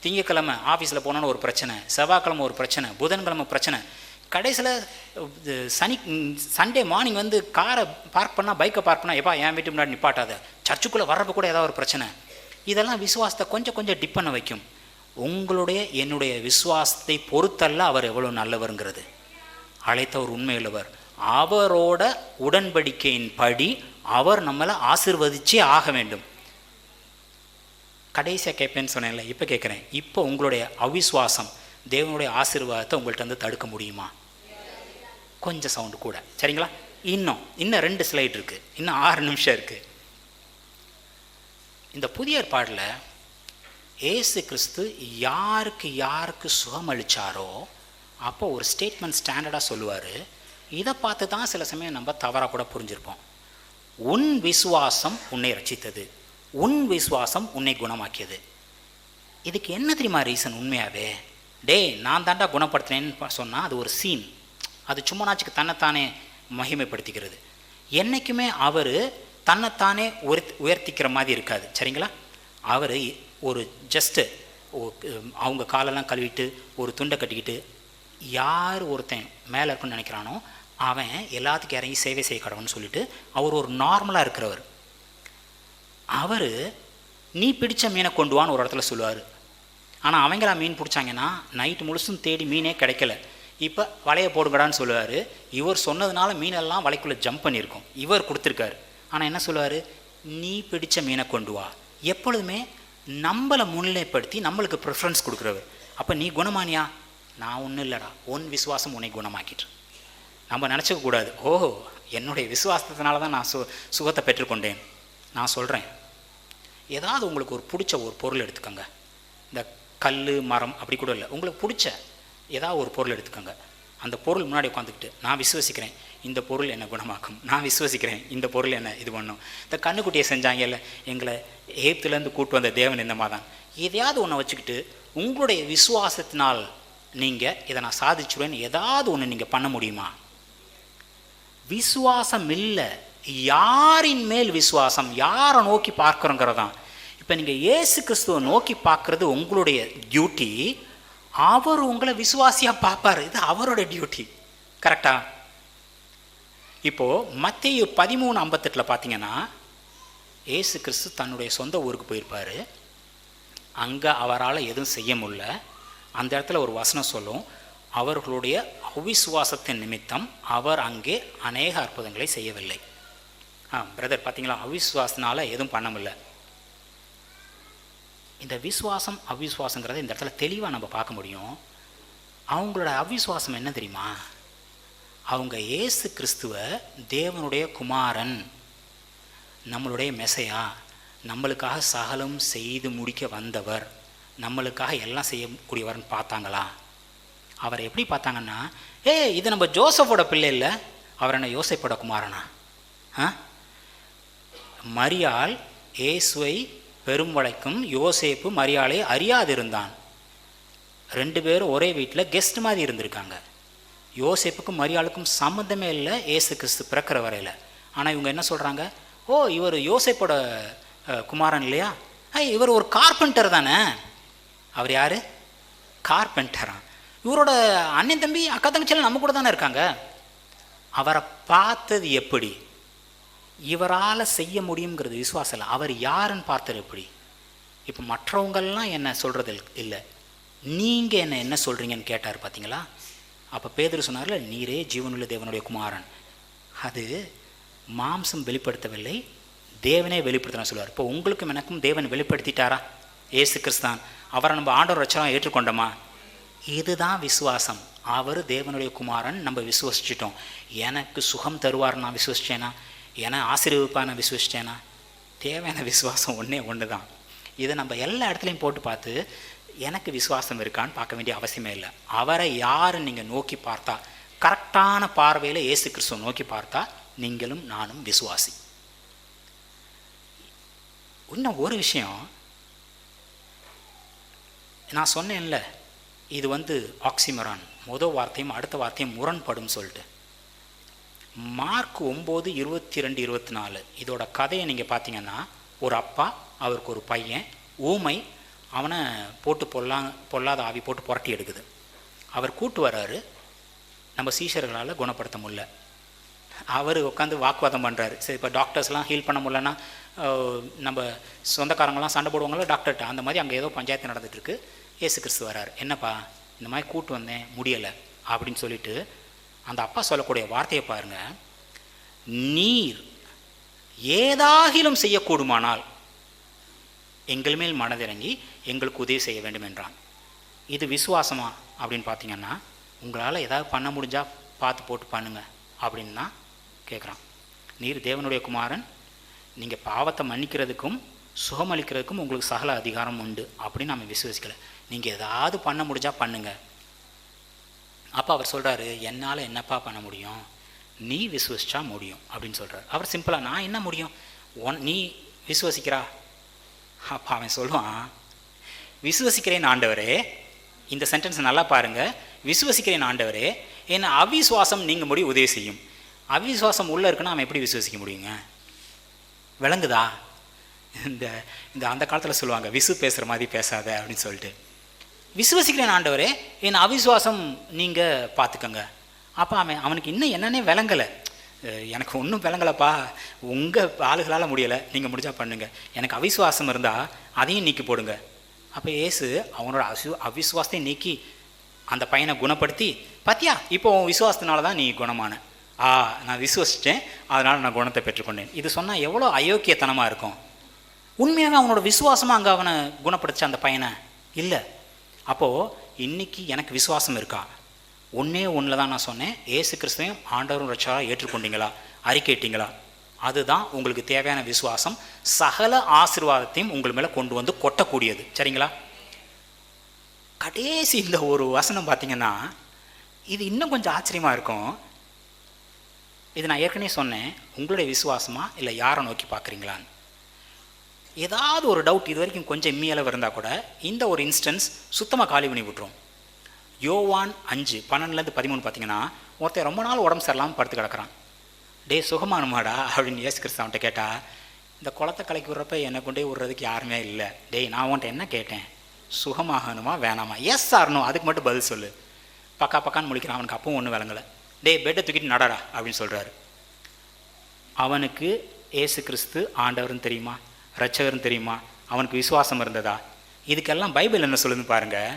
திங்கக்கிழமை ஆஃபீஸில் போனோன்னு ஒரு பிரச்சனை, செவ்வாய்க்கிழமை ஒரு பிரச்சனை, புதன்கிழமை பிரச்சனை, கடைசியில் சண்டே மார்னிங் வந்து காரை பார்க் பண்ணால், பைக்கை பார்க் பண்ணால், எப்பா என் வீட்டு முன்னாடி நிப்பாட்டாத, சர்ச்சுக்குள்ளே வர்றப்ப கூட ஏதாவது ஒரு பிரச்சனை. இதெல்லாம் விசுவாசத்தை கொஞ்சம் கொஞ்சம் டிப் பண்ண வைக்கும். உங்களுடைய என்னுடைய விசுவாசத்தை பொறுத்தல்ல அவர் எவ்வளோ நல்லவருங்கிறது. அழைத்தவர் உண்மையுள்ளவர், அவரோட உடன்படிக்கையின் படி அவர் நம்மளை ஆசீர்வதிச்சே ஆக வேண்டும். கடைசியாக கேட்பேன்னு சொன்னேன்ல, இப்போ கேட்குறேன், இப்போ உங்களுடைய அவிசுவாசம் தேவனுடைய ஆசீர்வாதத்தை உங்கள்கிட்ட வந்து தடுக்க முடியுமா? கொஞ்சம் சவுண்டு கூட. சரிங்களா? இன்னும் 2 ஸ்லைட் இருக்குது, இன்னும் 6 நிமிஷம் இருக்குது. இந்த புதிய ஏற்பாடில் ஏசு கிறிஸ்து யாருக்கு சுகம் அளித்தாரோ அப்போ ஒரு ஸ்டேட்மெண்ட் ஸ்டாண்டர்டாக சொல்லுவார். இதை பார்த்து தான் சில சமயம் நம்ம தவறாக கூட புரிஞ்சிருப்போம். உன் விசுவாசம் உன்னை ரட்சித்தது, உன் விசுவாசம் உன்னை குணமாக்கியது. இதுக்கு என்ன தெரியுமா ரீசன்? உண்மையாகவே நான் தாண்டா குணப்படுத்தினேன்னு சொன்னால் அது ஒரு சீன், அது சும்மானாச்சுக்கு தன்னைத்தானே மகிமைப்படுத்திக்கிறது. என்றைக்குமே அவர் தன்னைத்தானே உயர்த்திக்கிற மாதிரி இருக்காது. சரிங்களா? அவர் ஒரு ஜஸ்ட்டு அவங்க காலெல்லாம் கழுவிட்டு ஒரு துண்டை கட்டிக்கிட்டு யார் ஒருத்தன் மேலே இருக்குன்னு நினைக்கிறானோ அவன் எல்லாத்துக்கும் இறங்கி சேவை செய்ய கடவுன்னு சொல்லிட்டு அவர் ஒரு நார்மலாக இருக்கிறவர். அவர் நீ பிடிச்ச மீனை கொண்டு வான்னு ஒரு இடத்துல சொல்லுவார். ஆனால் அவங்களா மீன் பிடிச்சாங்கன்னா நைட்டு முழுசும் தேடி மீனே கிடைக்கல. இப்போ வலையை போடுங்கடான்னு சொல்லுவார். இவர் சொன்னதுனால மீனெல்லாம் வலைக்குள்ளே ஜம்ப் பண்ணியிருக்கோம். இவர் கொடுத்துருக்காரு. ஆனால் என்ன சொல்லுவார்? நீ பிடிச்ச மீனை கொண்டு வா. எப்பொழுதுமே நம்மளை முன்னிலைப்படுத்தி நம்மளுக்கு ப்ரிஃபரன்ஸ் கொடுக்குறவர். அப்போ நீ குணமானியா? நான் ஒன்றும் இல்லைடா, உன் விசுவாசம் உன்னை குணமாக்கிட்டு. நம்ம நினச்சிக்க கூடாது, ஓஹோ என்னுடைய விசுவாசத்தினால தான் நான் சுகத்தை பெற்றுக்கொண்டேன். நான் சொல்கிறேன், ஏதாவது உங்களுக்கு ஒரு பிடிச்ச ஒரு பொருள் எடுத்துக்கோங்க. இந்த கல் மரம் அப்படி கூட இல்லை, உங்களுக்கு பிடிச்ச ஏதாவது ஒரு பொருள் எடுத்துக்கோங்க. அந்த பொருள் முன்னாடி உட்காந்துக்கிட்டு நான் விசுவசிக்கிறேன் இந்த பொருள் என்னை குணமாக்கும், நான் விசுவசிக்கிறேன் இந்த பொருள் என்ன இது பண்ணும். இந்த கண்ணுக்குட்டியை செஞ்சாங்கல்ல, எங்களை எகிப்துலேருந்து கூட்டு வந்த தேவன் இந்த மாதிரி தான். எதையாவது ஒன்றை வச்சுக்கிட்டு உங்களுடைய விசுவாசத்தினால் நீங்கள் இதை நான் சாதிச்சுடுவேன்னு ஏதாவது ஒன்று நீங்கள் பண்ண முடியுமா? விசுவாசம் இல்லை. யாரின் மேல் விசுவாசம்? யாரை நோக்கி பார்க்குறோங்கிறதான். இப்போ நீங்கள் இயேசு கிறிஸ்துவை நோக்கி பார்க்குறது உங்களுடைய டியூட்டி. அவர் உங்களை விசுவாசியாக பார்ப்பார், இது அவரோட டியூட்டி. கரெக்டா? இப்போது மத்தேயு 13:58 பார்த்தீங்கன்னா, இயேசு கிறிஸ்து தன்னுடைய சொந்த ஊருக்கு போயிருப்பார். அங்கே அவரால் எதுவும் செய்ய முடியல. அந்த இடத்துல ஒரு வசனம் சொல்லும், அவர்களுடைய அவிசுவாசத்தின் நிமித்தம் அவர் அங்கே அநேக அற்புதங்களை செய்யவில்லை. பிரதர் பார்த்தீங்களா, அவிசுவாசத்தினால எதுவும் பண்ண முடியல. இந்த விசுவாசம் அவிசுவாசங்கிறத இந்த இடத்துல தெளிவாக நம்ம பார்க்க முடியும். அவங்களோட அவிசுவாசம் என்ன தெரியுமா? அவங்க இயேசு கிறிஸ்துவ தேவனுடைய குமாரன், நம்மளுடைய மெசையா, நம்மளுக்காக சகலம் செய்து முடிக்க வந்தவர், நம்மளுக்காக எல்லாம் செய்யக்கூடியவர்னு பார்த்தாங்களா? அவரை எப்படி பார்த்தாங்கன்னா, இது நம்ம ஜோசஃபோட பிள்ளை இல்லை, அவர் என்ன யோசேப்போட குமாரனா? மரியாள் இயேசுவை பெரும் வளைக்கும் யோசேப்பு மரியாளை அறியாதிருந்தான். 2 பேரும் ஒரே வீட்டில் கெஸ்ட் மாதிரி இருந்திருக்காங்க. யோசேப்புக்கும் மரியாளுக்கும் சம்மந்தமே இல்லை இயேசு கிறிஸ்து பிறக்கிற வரையில். ஆனால் இவங்க என்ன சொல்கிறாங்க, இவர் யோசேப்போட குமாரன் இல்லையா? இவர் ஒரு கார்பெண்டர் தானே. அவர் யார்? கார்பெண்டரா? இவரோட அண்ணன் தம்பி அக்கா தங்கச்சியெல்லாம் நம்ம கூட தானே இருக்காங்க. அவரை பார்த்தது எப்படி? இவரால் செய்ய முடியுங்கிறது விசுவாசம் இல்லை, அவர் யாருன்னு பார்த்தது எப்படி? இப்போ மற்றவங்கள்லாம் என்ன சொல்கிறது இல்லை, நீங்கள் என்ன சொல்கிறீங்கன்னு கேட்டார் பார்த்தீங்களா? அப்போ பேதுரு சொன்னார்ல, நீரே ஜீவனுள்ள தேவனுடைய குமாரன். அது மாம்சம் வெளிப்படுத்தவில்லை, தேவனே வெளிப்படுத்தினா சொல்லுவார். இப்போ உங்களுக்கும் எனக்கும் தேவன் வெளிப்படுத்திட்டாரா? இயேசு கிறிஸ்தான், அவரை நம்ம ஆண்டவர் ரட்சகராக ஏற்றுக்கொண்டோமா? இதுதான் விசுவாசம். அவர் தேவனுடைய குமாரன், நம்ம விசுவசிச்சிட்டோம். எனக்கு சுகம் தருவார் நான் விசுவசித்தேனா? ஏன்னா ஆசீர்வதிப்பார் நான் விசுவசித்தேனா? தேவையான விசுவாசம் ஒன்று தான். இதை நம்ம எல்லா இடத்துலையும் போட்டு பார்த்து எனக்கு விசுவாசம் இருக்கான்னு பார்க்க வேண்டிய அவசியமே இல்லை. அவரை யாருன்னு நீங்கள் நோக்கி பார்த்தா, கரெக்டான பார்வையில் இயேசு கிறிஸ்துவை நோக்கி பார்த்தா நீங்களும் நானும் விசுவாசி. இன்னும் ஒரு விஷயம் நான் சொன்னேன்ல, இது ஆக்சிமரான், முதல் வார்த்தையும் அடுத்த வார்த்தையும் முரண்படும் சொல்லிட்டு. மார்க் 9:22-24 இதோட கதையை நீங்கள் பார்த்தீங்கன்னா, ஒரு அப்பா, அவருக்கு ஒரு பையன் ஊமை, அவனை போட்டு பொல்லாத ஆவி போட்டு புரட்டி எடுக்குது. அவர் கூட்டு வர்றாரு, நம்ம சீஷர்களால் குணப்படுத்த முடியல. அவர் உட்காந்து வாக்குவாதம் பண்ணுறாரு. சரி, இப்போ டாக்டர்ஸ்லாம் ஹீல் பண்ண முடியலன்னா நம்ம சொந்தக்காரங்களாம் சண்டை போடுவாங்களோ டாக்டர்கிட்ட, அந்த மாதிரி அங்கே ஏதோ பஞ்சாயத்து நடந்துகிட்ருக்கு. இயேசு கிறிஸ்து வராரு, என்னப்பா இந்த மாதிரி கூட்டு வந்தேன் முடியலை அப்படின்னு சொல்லிட்டு அந்த அப்பா சொல்லக்கூடிய வார்த்தையை பாருங்க, நீர் ஏதாகிலும் செய்யக்கூடுமானால் எங்கள் மேல் மனதிறங்கி எங்களுக்கு உதவி செய்ய வேண்டும் என்றான். இது விசுவாசமா அப்படின்னு பார்த்தீங்கன்னா, உங்களால் ஏதாவது பண்ண முடிஞ்சால் பார்த்து போட்டு பண்ணுங்க அப்படின்னு தான் கேட்குறான். நீர் தேவனுடைய குமாரன், நீங்கள் பாவத்தை மன்னிக்கிறதுக்கும் சுகமளிக்கிறதுக்கும் உங்களுக்கு சகல அதிகாரம் உண்டு அப்படின்னு நம்ம விசுவசிக்கலை. நீங்கள் ஏதாவது பண்ண முடிஞ்சால் பண்ணுங்க. அப்போ அவர் சொல்கிறாரு, என்னால் என்னப்பா பண்ண முடியும், நீ விசுவசிச்சா முடியும் அப்படின்னு சொல்கிறார். அவர் சிம்பிளாக, நான் என்ன முடியும், நீ விசுவசிக்கிறா? அப்போ அவன் சொல்லுவான், விசுவசிக்கிறேன் ஆண்டவரே. இந்த சென்டென்ஸ் நல்லா பாருங்கள், விசுவசிக்கிறேன் ஆண்டவரே, என்ன அவிசுவாசம் நீங்கள் முடி உதவி செய்யும். அவிசுவாசம் உள்ளே இருக்குன்னா அவன் எப்படி விசுவசிக்க முடியுங்க? விளங்குதா? இந்த இந்த அந்த காலத்தில் சொல்லுவாங்க, விசு பேசுகிற மாதிரி பேசாத அப்படின்னு சொல்லிட்டு. விசுவசிக்கிறேன் ஆண்டவரே, என் அவிசுவாசம் நீங்கள் பார்த்துக்கோங்க. அப்போ அவனுக்கு இன்னும் என்னன்னே விளங்கலை. எனக்கு ஒன்றும் விளங்கலைப்பா, உங்கள் ஆளுகளால் முடியலை, நீங்கள் முடிஞ்சால் பண்ணுங்க, எனக்கு அவிசுவாசம் இருந்தால் அதையும் நீக்கி போடுங்க. அப்போ இயேசு அவனோட அவிசுவாசத்தையும் நீக்கி அந்த பையனை குணப்படுத்தி, பாத்தியா இப்போ உன் விசுவாசத்தினால தான் நீ குணமான, நான் விசுவசித்தேன், அதனால் நான் குணத்தை பெற்றுக்கொண்டேன். இது சொன்னால் எவ்வளோ அயோக்கியத்தனமாக இருக்கும். உண்மையாகவே அவனோட விசுவாசமாக அங்கே அவனை குணப்படுத்த அந்த பையனை இல்லை. அப்போது இன்னைக்கு எனக்கு விசுவாசம் இருக்கா? ஒன்றில் தான் நான் சொன்னேன், ஏசு கிறிஸ்துவையும் ஆண்டவரும் ரட்சகராக ஏற்றுக்கொண்டீங்களா, அறிக்கையிட்டீங்களா? அதுதான் உங்களுக்கு தேவையான விசுவாசம். சகல ஆசீர்வாதத்தையும் உங்கள் மேலே கொண்டு வந்து கொட்டக்கூடியது. சரிங்களா? கடைசி இந்த ஒரு வசனம் பார்த்தீங்கன்னா, இது இன்னும் கொஞ்சம் ஆச்சரியமாக இருக்கும். இது நான் ஏற்கனவே சொன்னேன், உங்களுடைய விசுவாசமா இல்லை யாரை நோக்கி பார்க்குறீங்களான்னு. ஏதாவது ஒரு டவுட் இது வரைக்கும் கொஞ்சம் இம்மியளவு இருந்தால் கூட இந்த ஒரு இன்ஸ்டன்ஸ் சுத்தமாக காலி பண்ணி விட்டுரும். யோவான் 5:12-13 பார்த்தீங்கன்னா, ஒருத்தர் ரொம்ப நாள் உடம்பு சரியில்லாமல் படுத்து கிடக்கிறான். டே சுகமானுமாடா அப்படின்னு இயேசு கிறிஸ்து அவன்கிட்ட கேட்டால், இந்த குளத்தை கலக்கி விட்றப்ப என்னை கொண்டே விடுறதுக்கு யாருமே இல்லை. டேய் நான் உன்ட்ட என்ன கேட்டேன், சுகமாகணுமா வேணாமா, எஸ் ஆர்னோ, அதுக்கு மட்டும் பதில் சொல்லு. பக்கான்னு முழிக்கிறான். அவனுக்கு அப்பவும் ஒன்றும் விளங்கலை. டே பெட்டை தூக்கிட்டு நடடா அப்படின்னு சொல்கிறாரு. அவனுக்கு ஏசு கிறிஸ்து ஆண்டவர்னு தெரியுமா, ரட்சகர்னு தெரியுமா, அவனுக்கு விசுவாசம் இருந்ததா? இதுக்கெல்லாம் பைபிள் என்ன சொல்லுன்னு பாருங்கள்.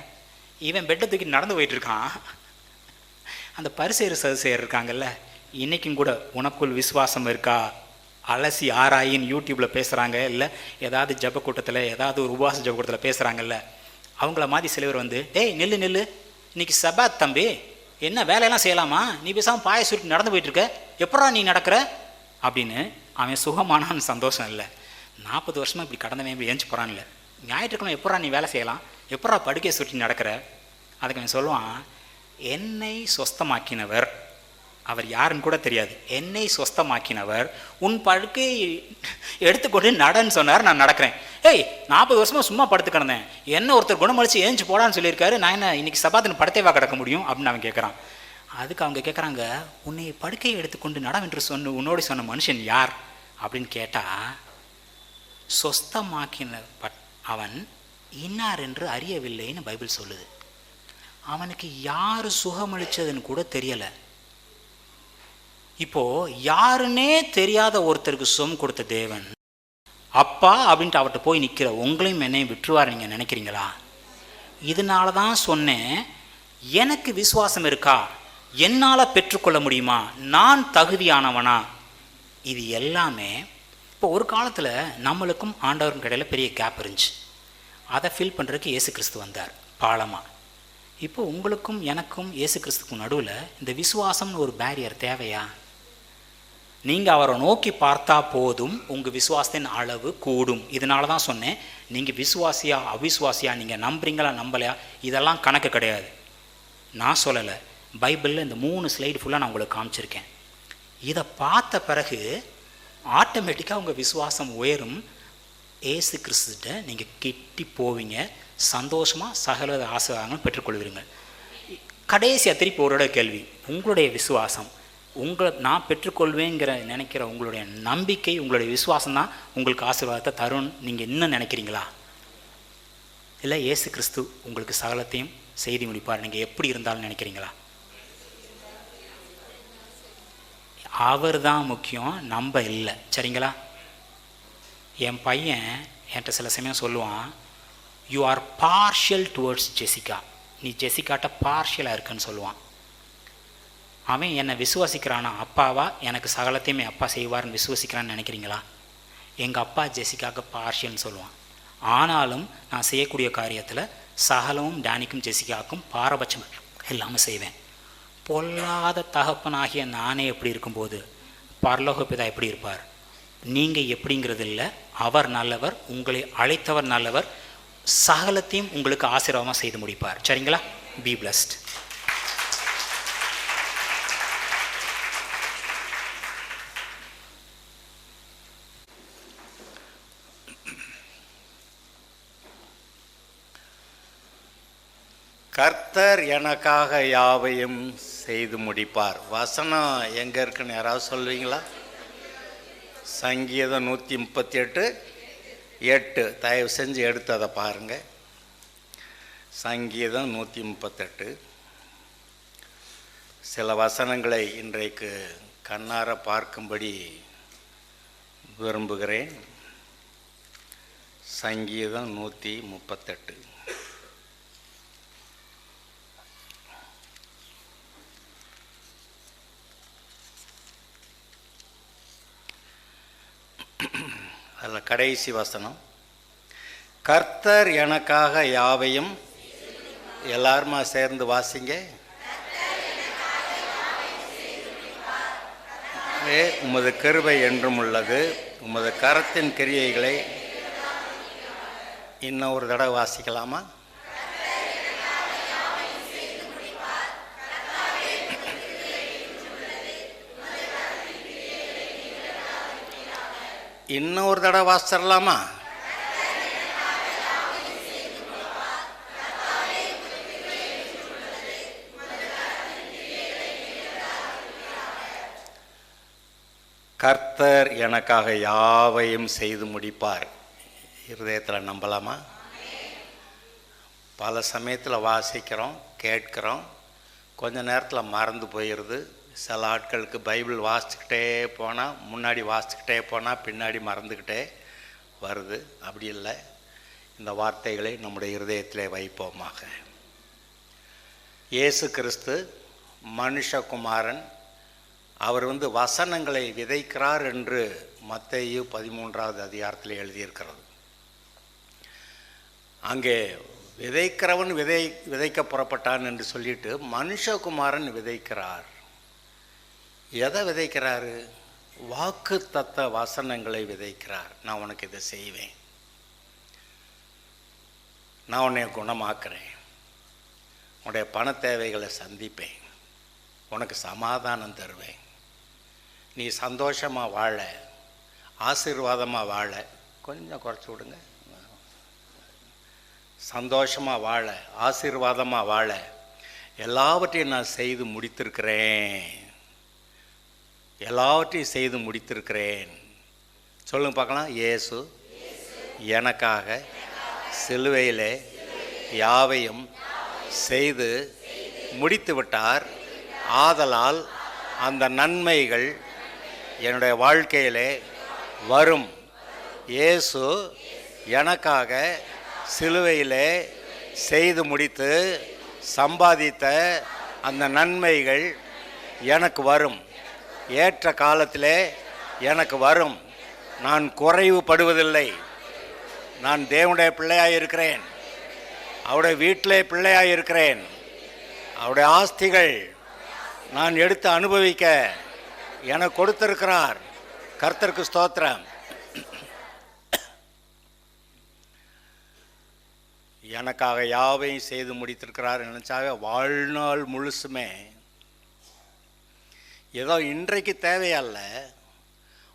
இவன் பெட்டை தூக்கி நடந்து போயிட்டுருக்கான். அந்த பரிசேயர் சதுசேயர் இருக்காங்கல்ல, இன்றைக்கும் கூட உனக்குள் விசுவாசம் இருக்கா அலசி ஆராயின்னு யூடியூப்பில் பேசுகிறாங்க, இல்லை ஏதாவது ஜப கூட்டத்தில் ஏதாவது ஒரு உபவாச ஜப கூட்டத்தில் பேசுகிறாங்கல்ல, அவங்கள மாதிரி சிலவர் வந்து, டேய் நில்லு இன்னைக்கு சபாத் தம்பி, என்ன வேலையெல்லாம் செய்யலாமா, நீ பேசாமல் பாய சுருட்டி நடந்து போயிட்டுருக்க, எப்படா நீ நடக்கிற அப்படின்னு. அவன் சுகமானான்னு சந்தோஷம் இல்லை, 40 வருஷமாக இப்படி கடந்தவன் இப்படி ஏஞ்சி போகிறான் இல்லை, ஞாயிற்றுக்கிழமை எப்படா நீ வேலை செய்யலாம், எப்படா படுக்கையை சுருட்டி நடக்கிற. அதுக்கு அவன் சொல்லுவான், என்னை சொஸ்தமாக்கினவர், அவர் யாருன்னு கூட தெரியாது, என்னை சொஸ்தமாக்கினவர் உன் படுக்கை எடுத்துக்கொண்டு நடன்னு சொன்னார், நான் நடக்கிறேன். 40 வருஷமாக சும்மா படுத்து கிடந்தேன், என்ன ஒருத்தர் குணமளிச்சு ஏஞ்சி போடான்னு சொல்லியிருக்காரு, நான் என்ன இன்னைக்கு சபாத்துன்னு படுத்தேவா கிடக்க முடியும் அப்படின்னு அவன் கேட்குறான். அதுக்கு அவங்க கேட்குறாங்க, உன்னை படுக்கையை எடுத்துக்கொண்டு நடவென்று உன்னோடு சொன்ன மனுஷன் யார் அப்படின்னு கேட்டால், சொஸ்தமாக்கின அவன் இன்னார் என்று அறியவில்லைன்னு பைபிள் சொல்லுது. அவனுக்கு யார் சுகமளிச்சதுன்னு கூட தெரியலை. இப்போ யாருன்னே தெரியாத ஒருத்தருக்கு சுகம் கொடுத்த தேவன் அப்பா அப்படின்ட்டு அவர்கிட்ட போய் நிற்கிற உங்களையும் என்னையும் விட்டுருவார் நீங்கள் நினைக்கிறீங்களா? இதனால தான் சொன்னேன், எனக்கு விசுவாசம் இருக்கா, என்னால் பெற்றுக்கொள்ள முடியுமா, நான் தகுதியானவனா, இது எல்லாமே. இப்போ ஒரு காலத்தில் நம்மளுக்கும் ஆண்டவரும் கடையில் பெரிய கேப் இருந்துச்சு, அதை ஃபில் பண்ணுறதுக்கு இயேசு கிறிஸ்து வந்தார் பாலமாக. இப்போ உங்களுக்கும் எனக்கும் இயேசு கிறிஸ்துக்கும் நடுவில் இந்த விசுவாசம்னு ஒரு பேரியர் தேவையா? நீங்கள் அவரை நோக்கி பார்த்தா போதும், உங்கள் விசுவாசத்தின் அளவு கூடும். இதனால தான் சொன்னேன், நீங்கள் விசுவாசியா அவிசுவாசியா, நீங்கள் நம்புறீங்களா நம்பலையா, இதெல்லாம் கணக்கு கிடையாது. நான் சொல்லலை, பைபிளில் இந்த 3 ஸ்லைடு ஃபுல்லாக நான் உங்களுக்கு காமிச்சிருக்கேன். இதை பார்த்த பிறகு ஆட்டோமேட்டிக்காக உங்கள் விசுவாசம் உயரும். ஏசு கிறிஸ்துட்ட நீங்கள் கிட்டி போவீங்க, சந்தோஷமாக சகல ஆசீர்வாதங்கள் பெற்றுக்கொள்வீங்க. கடைசியாக திருப்பி ஒரு கேள்வி, உங்களுடைய விசுவாசம், நான் பெற்றுக்கொள்வேங்கிற நினைக்கிற உங்களுடைய நம்பிக்கை, உங்களுடைய விசுவாசம் தான் உங்களுக்கு ஆசீர்வாதத்தை தரும் நீங்கள் இன்னும் நினைக்கிறீங்களா? இல்லை ஏசு கிறிஸ்து உங்களுக்கு சகலத்தையும் செய்தி முடிப்பார் நீங்கள் எப்படி இருந்தாலும் நினைக்கிறீங்களா? அவர் தான் முக்கியம், நம்ப இல்லை. சரிங்களா? என் பையன் என்கிட்ட சில சமயம் சொல்லுவான், you are partial towards Jessica, நீ ஜெசிகாட்ட பார்ஷியலாக இருக்குன்னு சொல்லுவான். அவன் என்னை விசுவாசிக்கிறானா, அப்பாவா எனக்கு சகலத்தையுமே அப்பா செய்வார்னு விசுவாசிக்கிறான்னு நினைக்கிறீங்களா? எங்கள் அப்பா ஜெசிகாவுக்கு பார்ஷியல்னு சொல்லுவான். ஆனாலும் நான் செய்யக்கூடிய காரியத்தில் சகலமும் டேனிக்கும் ஜெசிகாவுக்கும் பாரபட்சம் இல்லாமல் செய்வேன். பொல்லாத தகப்பனாகிய நானே எப்படி இருக்கும்போது பரலோக பிதா எப்படி இருப்பார்? நீங்கள் எப்படிங்கிறது இல்லை, அவர் நல்லவர், உங்களை அழைத்தவர் நல்லவர், சகலத்தையும் உங்களுக்கு ஆசீர்வாதமாக செய்து முடிப்பார். சரிங்களா? Be blessed. கர்த்தர் எனக்காக யாவையும் செய்து முடிப்பார். வசனம் எங்கே இருக்குன்னு யாராவது சொல்வீங்களா? சங்கீதம் 138 8 தயவு செஞ்சு எடுத்து அதை பாருங்கள். சங்கீதம் 138. சில வசனங்களை இன்றைக்கு கண்ணார பார்க்கும்படி விரும்புகிறேன். சங்கீதம் 138. அதில் கடைசி வசனம், கர்த்தர் எனக்காக யாவையும், எல்லாருமா சேர்ந்து வாசிங்க. உமது கிருபை என்றும் உள்ளது, உமது கரத்தின் கிரியைகளை. இன்னும் ஒரு தடவை வாசிக்கலாமா? இன்னும் ஒரு தடவை வாசிச்சிடலாமா? கர்த்தர் எனக்காக யாவையும் செய்து முடிப்பார். இருதயத்தில் நம்பலாமா? பல சமயத்தில் வாசிக்கிறோம், கேட்குறோம், கொஞ்ச நேரத்தில் மறந்து போயிடுது. சில ஆட்களுக்கு பைபிள் வாசிச்சுக்கிட்டே போனால், முன்னாடி வாசிச்சுக்கிட்டே போனால் பின்னாடி மறந்துக்கிட்டே வருது. அப்படி இல்லை. இந்த வார்த்தைகளை நம்முடைய இருதயத்திலே வைப்போமாக. இயேசு கிறிஸ்து மனுஷகுமாரன். அவர் வசனங்களை விதைக்கிறார் என்று மத்தேயு 13வது அதிகாரத்தில் எழுதியிருக்கிறது. அங்கே விதைக்கிறவன் விதைக்க புறப்பட்டான் என்று சொல்லிட்டு மனுஷகுமாரன் விதைக்கிறார். எதை விதைக்கிறாரு? வாக்கு தத்த வசனங்களை விதைக்கிறார். நான் உனக்கு இதை செய்வேன், நான் உன்னை குணமாக்குறேன், உன்னுடைய பண தேவைகளை சந்திப்பேன், உனக்கு சமாதானம் தருவேன், நீ சந்தோஷமாக வாழ, ஆசீர்வாதமாக வாழ. கொஞ்சம் குறைச்சி விடுங்க. சந்தோஷமாக வாழ, ஆசீர்வாதமாக வாழ எல்லாவற்றையும் நான் செய்து முடித்திருக்கிறேன், எல்லாவற்றையும் செய்து முடித்திருக்கிறேன். சொல்லுங்க பார்க்கலாம். இயேசு எனக்காக சிலுவையிலே யாவையும் செய்து முடித்து விட்டார். ஆதலால் அந்த நன்மைகள் என்னுடைய வாழ்க்கையிலே வரும். இயேசு எனக்காக சிலுவையிலே செய்து முடித்து சம்பாதித்த அந்த நன்மைகள் எனக்கு வரும். ஏற்ற காலத்திலே எனக்கு வரும். நான் குறைவுபடுவதில்லை. நான் தேவனுடைய பிள்ளையாக இருக்கிறேன், அவருடைய வீட்டிலே பிள்ளையாக இருக்கிறேன். அவருடைய ஆஸ்திகள் நான் எடுத்து அனுபவிக்க எனக்கு கொடுத்திருக்கிறார். கர்த்தருக்கு ஸ்தோத்திரம். எனக்காக யாவையும் செய்து முடித்திருக்கிறார் நினச்சாவே வாழ்நாள் முழுசுமே ஏதோ இன்றைக்கு தேவையல்ல,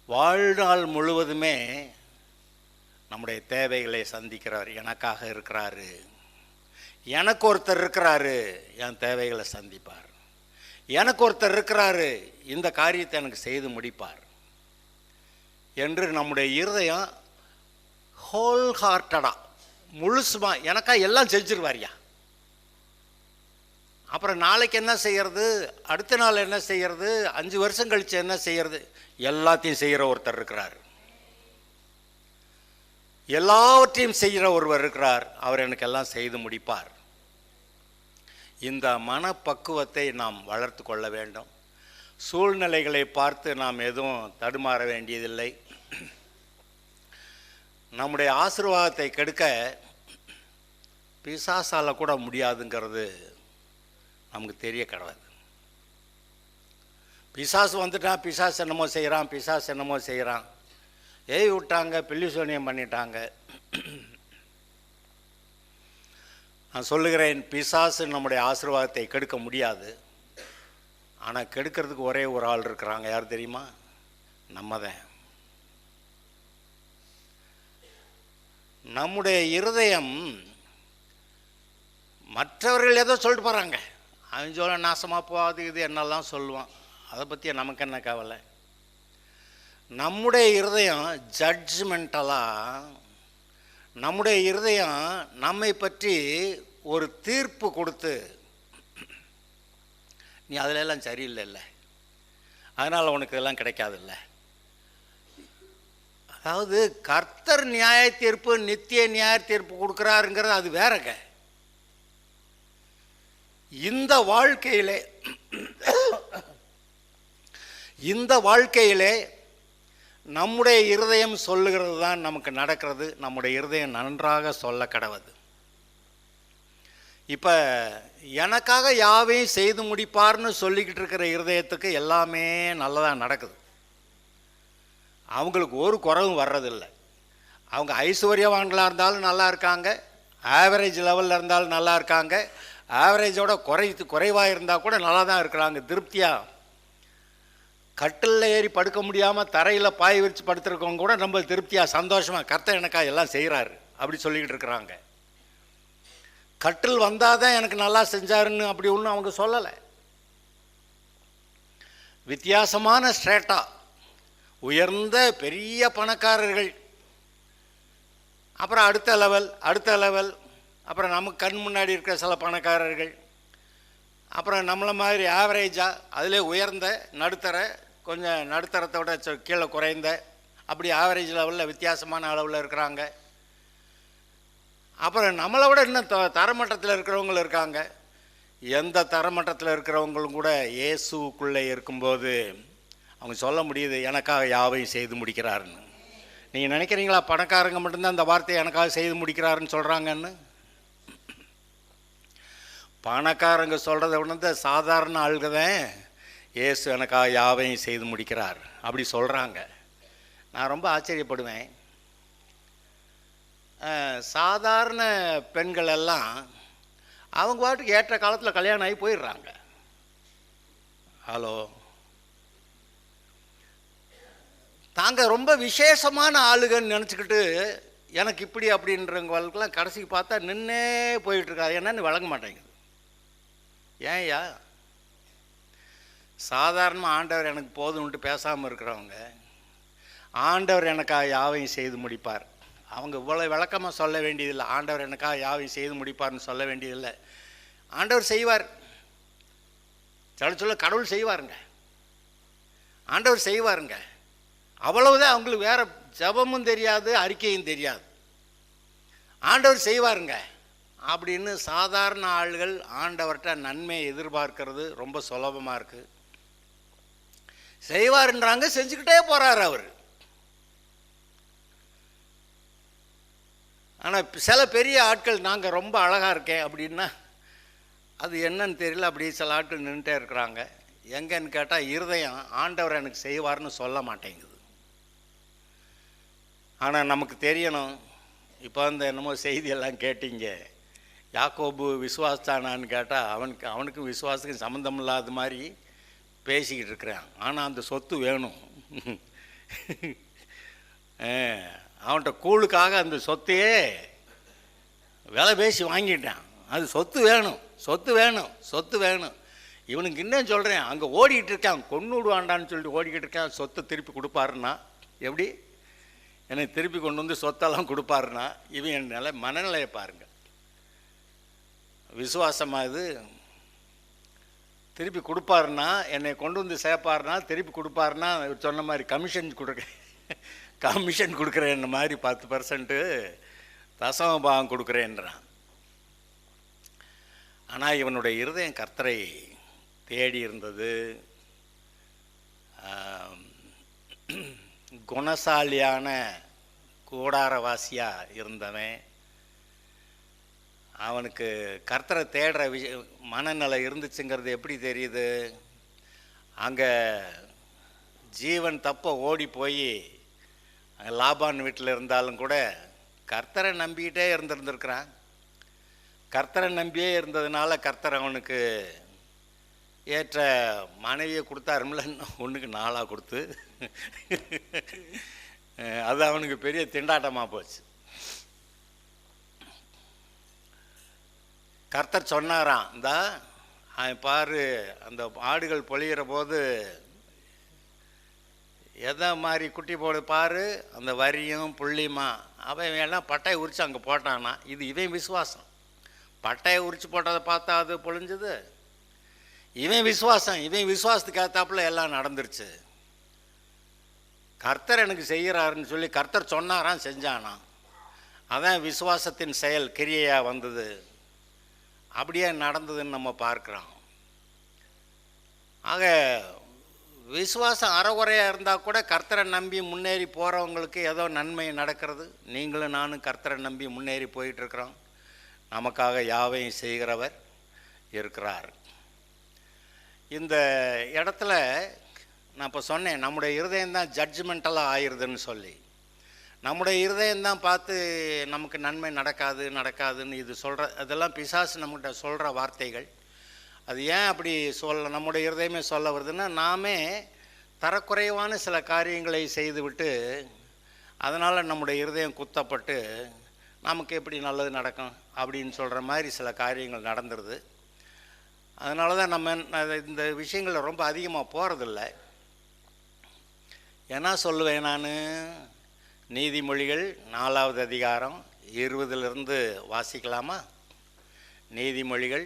வாழ்நாள் முழுவதுமே நம்முடைய தேவைகளை சந்திக்கிறார். எனக்காக இருக்கிறாரு. எனக்கு ஒருத்தர் இருக்கிறாரு, என் தேவைகளை சந்திப்பார். எனக்கு ஒருத்தர் இருக்கிறாரு, இந்த காரியத்தை எனக்கு செய்து முடிப்பார் என்று நம்முடைய இருதயம் ஹோல் ஹார்ட்டடாக முழுசுமா எனக்கா எல்லாம் செஞ்சிருவாரியா. அப்புறம் நாளைக்கு என்ன செய்யறது, அடுத்த நாள் என்ன செய்யறது, 5 வருஷம் கழிச்சு என்ன செய்யறது, எல்லாத்தையும் செய்கிற ஒருத்தர் இருக்கிறார். எல்லாவற்றையும் செய்கிற ஒருவர் இருக்கிறார். அவர் எனக்கு எல்லாம் செய்து முடிப்பார். இந்த மனப்பக்குவத்தை நாம் வளர்த்து கொள்ள வேண்டும். சூழ்நிலைகளை பார்த்து நாம் எதுவும் தடுமாற வேண்டியதில்லை. நம்முடைய ஆசீர்வாதத்தை கெடுக்க பிசாசால கூட முடியாதுங்கிறது நமக்கு தெரிய கிடையாது. பிசாசு வந்துட்டான், பிசாசு என்னமோ செய்கிறான், பிசாசு என்னமோ செய்கிறான், ஏய் விட்டாங்க, பில்லி சோனியம் பண்ணிட்டாங்க. நான் சொல்லுகிறேன், பிசாசு நம்முடைய ஆசீர்வாதத்தை கெடுக்க முடியாது. ஆனால் கெடுக்கிறதுக்கு ஒரே ஒரு ஆள் இருக்கிறாங்க. யார் தெரியுமா? நம்ம தான். நம்முடைய இருதயம் மற்றவர்கள் ஏதோ சொல்லிட்டு போகிறாங்க, அவன் சொல்ல நாசமாக போகாது இது என்னெல்லாம் சொல்லுவான், அதை பற்றி நமக்கு என்ன கவலை? நம்முடைய இருதயம் ஜட்ஜ்மெண்டலாக நம்முடைய இருதயம் நம்மை பற்றி ஒரு தீர்ப்பு கொடுத்து, நீ அதிலெல்லாம் சரியில்லைல்ல, அதனால் உனக்கு இதெல்லாம் கிடைக்காதுல்ல. அதாவது கர்த்தர் நியாய தீர்ப்பு, நித்திய நியாய தீர்ப்பு கொடுக்குறாருங்கிறது அது வேறங்க. இந்த வாழ்க்கையிலே நம்முடைய இருதயம் சொல்லுகிறது தான் நமக்கு நடக்கிறது. நம்முடைய இருதயம் நன்றாக சொல்ல கடவுது. இப்போ எனக்காக யாவையும் செய்து முடிப்பார்னு சொல்லிக்கிட்டு இருக்கிற இருதயத்துக்கு எல்லாமே நல்லதாக நடக்குது. அவங்களுக்கு ஒரு குறவும் வர்றதில்லை. அவங்க ஐஸ்வர்யவான்களாக இருந்தாலும் நல்லா இருக்காங்க, ஆவரேஜ் லெவலில் இருந்தாலும் நல்லா இருக்காங்க, ஆவரேஜோட குறைவாக இருந்தால் கூட நல்லா தான் இருக்கிறாங்க திருப்தியாக. கட்டிலில் ஏறி படுக்க முடியாமல் தரையில் பாய் விரித்து படுத்துருக்கவங்க கூட ரொம்ப திருப்தியாக சந்தோஷமாக கர்த்தர் எனக்கா எல்லாம் செய்கிறாரு அப்படி சொல்லிக்கிட்டு இருக்கிறாங்க. கட்டில் வந்தால் தான் எனக்கு நல்லா செஞ்சாருன்னு அப்படி ஒன்றும் அவங்க சொல்லலை. வித்தியாசமான ஸ்ட்ரேட்டா, உயர்ந்த பெரிய பணக்காரர்கள், அப்புறம் அடுத்த லெவல், அப்புறம் நமக்கு கண் முன்னாடி இருக்கிற சில பணக்காரர்கள், அப்புறம் நம்மளை மாதிரி ஆவரேஜாக அதிலே உயர்ந்த நடுத்தர, கொஞ்சம் நடுத்தரத்தோட கீழே குறைந்த, அப்படி ஆவரேஜ் லெவலில் வித்தியாசமான அளவில் இருக்கிறாங்க. அப்புறம் நம்மளை விட இன்னும் தரமட்டத்தில் இருக்கிறவங்களும் இருக்காங்க. எந்த தரமட்டத்தில் இருக்கிறவங்களும் கூட இயேசுக்குள்ளே இருக்கும்போது அவங்க சொல்ல முடியுது, எனக்காக யாவையும் செய்து முடிக்கிறாருன்னு. நீங்கள் நினைக்கிறீங்களா பணக்காரங்க மட்டும்தான் அந்த வார்த்தையை எனக்காக செய்து முடிக்கிறாருன்னு சொல்கிறாங்கன்னு? பணக்காரங்க சொல்கிறத விட சாதாரண ஆளுக தான் இயேசு எனக்காக யாவையும் செய்து முடிக்கிறார் அப்படி சொல்கிறாங்க. நான் ரொம்ப ஆச்சரியப்படுவேன். சாதாரண பெண்கள் எல்லாம் அவங்க பாட்டுக்கு ஏற்ற காலத்தில் கல்யாணம் ஆகி போயிடுறாங்க. ஹலோ, தாங்க ரொம்ப விசேஷமான ஆளுகன்னு நினச்சிக்கிட்டு எனக்கு இப்படி அப்படின்றவங்களுக்கெல்லாம் கடைசிக்கு பார்த்தா நின்னே போயிட்டுருக்காது. என்னன்னு வழங்க மாட்டேங்குது. ஏன்யா? சாதாரணமாக ஆண்டவர் எனக்கு போதும்ன்ட்டு பேசாமல் இருக்கிறவங்க ஆண்டவர் எனக்காக யாவையும் செய்து முடிப்பார். அவங்க இவ்வளோ விளக்கமாக சொல்ல வேண்டியதில்லை. ஆண்டவர் எனக்காக யாவையும் செய்து முடிப்பார்னு சொல்ல வேண்டியதில்லை. ஆண்டவர் செய்வார். சொல்ல கடவுள் செய்வாருங்க, ஆண்டவர் செய்வாருங்க. அவ்வளவுதான். அவங்களுக்கு வேறு ஜபமும் தெரியாது, அறிக்கையும் தெரியாது. ஆண்டவர் செய்வாருங்க அப்படின்னு சாதாரண ஆள்கள் ஆண்டவர்கிட்ட நன்மையை எதிர்பார்க்கறது ரொம்ப சுலபமாக இருக்குது. செய்வாருன்றாங்க, செஞ்சுக்கிட்டே போகிறார் அவர். ஆனால் சில பெரிய ஆட்கள் நாங்கள் ரொம்ப அழகாக இருக்கேன் அப்படின்னா அது என்னன்னு தெரியல, அப்படி சில ஆட்கள் நின்றுட்டே இருக்கிறாங்க. எங்கன்னு கேட்டால் இருதயம் ஆண்டவர் எனக்கு செய்வார்னு சொல்ல மாட்டேங்குது. ஆனால் நமக்கு தெரியணும். இப்போ அந்த என்னமோ செய்தியெல்லாம் கேட்டீங்க, யாக்கோபு விசுவாசத்தானான்னு கேட்டால் அவனுக்கு விசுவாசத்துக்கு சம்மந்தம் இல்லாத மாதிரி பேசிக்கிட்டு இருக்கிறான். ஆனால் அந்த சொத்து வேணும். அவன்கிட்ட கூழுக்காக அந்த சொத்தையே விலை பேசி வாங்கிட்டான். அது சொத்து வேணும், சொத்து வேணும், சொத்து வேணும். இவனுக்கு இன்னும் சொல்கிறேன், அங்கே ஓடிக்கிட்டு இருக்கான், கொண்டு விடுவான்டான்னு சொல்லிட்டு ஓடிக்கிட்டு இருக்கான். சொத்தை திருப்பி கொடுப்பாருன்னா எப்படி? எனக்கு திருப்பி கொண்டு வந்து சொத்தெல்லாம் கொடுப்பாருன்னா இவன் என் மனநிலையை பாருங்க. விசுவாசமாக இது திருப்பி கொடுப்பாருன்னா, என்னை கொண்டு வந்து சேர்ப்பாருன்னா, திருப்பி கொடுப்பாருன்னா சொன்ன மாதிரி கமிஷன் கொடுக்குறேன் மாதிரி 10% தசம பாகம் கொடுக்குறேன்றான். ஆனால் இவனுடைய இருதயம் கர்த்தரை தேடி இருந்தது. குணசாலியான கூடாரவாசியாக இருந்தவன். அவனுக்கு கர்த்தரை தேடுற மனநிலை இருந்துச்சுங்கிறது எப்படி தெரியுது? அங்கே ஜீவன் தப்ப ஓடி போய் லாபான் வீட்டில் இருந்தாலும் கூட கர்த்தரை நம்பிக்கிட்டே இருந்திருக்கிறான். கர்த்தரை நம்பியே இருந்ததுனால கர்த்தர் அவனுக்கு ஏற்ற மனைவியை கொடுத்தாருமில்ல, 1க்கு 4 கொடுத்து அது அவனுக்கு பெரிய திண்டாட்டமாக போச்சு. கர்த்தர் சொன்னாராம், இந்தா பாரு, அந்த ஆடுகள் பொழிகிற போது எதை மாதிரி குட்டி போடு பாரு, அந்த வரியும் புள்ளியுமா அவன் எல்லாம் பட்டையை உரித்து அங்கே போட்டான்னா இது இவன் விசுவாசம். பட்டையை உரித்து போட்டதை பார்த்தா அது பொழிஞ்சது. இவன் விசுவாசத்துக்கு ஏற்றாப்புல எல்லாம் நடந்துருச்சு. கர்த்தர் எனக்கு செய்கிறாருன்னு சொல்லி கர்த்தர் சொன்னாராம், செஞ்சானா. அதான் விசுவாசத்தின் செயல் கிரியையாக வந்தது. அப்படியே நடந்ததுன்னு நம்ம பார்க்குறோம். ஆக விசுவாசம் அறகுறையாக இருந்தால் கூட கர்த்தரை நம்பி முன்னேறி போகிறவங்களுக்கு ஏதோ நன்மை நடக்கிறது. நீங்களும் நானும் கர்த்தரை நம்பி முன்னேறி போயிட்டுருக்குறோம். நமக்காக யாவையும் செய்கிறவர் இருக்கிறார். இந்த இடத்துல நான் இப்போ சொன்னேன், நம்முடைய இருதயம்தான் ஜட்ஜ்மெண்டலாக ஆயிடுதுன்னு சொல்லி. நம்முடைய இருதயம்தான் பார்த்து நமக்கு நன்மை நடக்காதுன்னு இது அதெல்லாம் பிசாசு நம்மகிட்ட சொல்கிற வார்த்தைகள். அது ஏன் அப்படி நம்முடைய இருதயமே சொல்ல வருதுன்னா, நாமே தரக்குறைவான சில காரியங்களை செய்துவிட்டு அதனால் நம்முடைய இருதயம் குத்தப்பட்டு நமக்கு எப்படி நல்லது நடக்கும் அப்படின்னு சொல்கிற மாதிரி சில காரியங்கள் நடந்துருது. அதனால தான் நம்ம இந்த விஷயங்களில் ரொம்ப அதிகமாக போகிறதில்ல. என்ன சொல்லுவேன் நான், நீதிமொழிகள் 4வது அதிகாரம் 20 வாசிக்கலாமா? நீதிமொழிகள்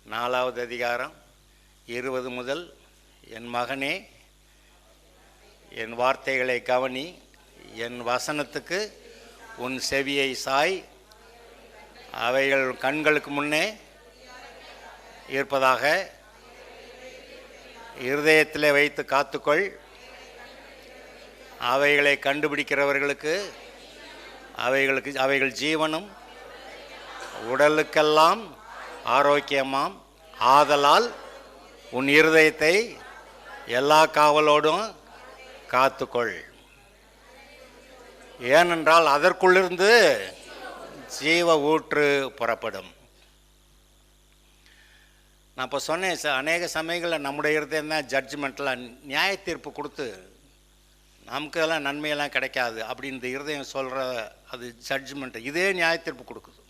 4வது அதிகாரம் 20 முதல், என் மகனே என் வார்த்தைகளை கவனி, என் வசனத்துக்கு உன் செவியை சாய், அவைகள் கண்களுக்கு முன்னே இருப்பதாக இருதயத்திலே வைத்து காத்துக்கொள். அவைகளை கண்டுபிடிக்கிறவர்களுக்கு அவைகள் ஜீவனும் உடலுக்கெல்லாம் ஆரோக்கியமாம். ஆதலால் உன் இருதயத்தை எல்லா காவலோடும் காத்துக்கொள். ஏனென்றால் அதற்குள்ளிருந்து ஜீவ ஊற்று புறப்படும். நான் இப்போ சொன்னேன், அநேக சமயங்களில் நம்முடைய இருதயம் தான் ஜட்ஜ்மெண்ட்டில் நியாய தீர்ப்பு கொடுத்து நமக்கு எல்லாம் நன்மையெல்லாம் கிடைக்காது அப்படின்னு இந்த இருதயம் சொல்கிற அது ஜட்ஜ்மெண்ட்டு. இதே நியாய தீர்ப்பு கொடுக்குது.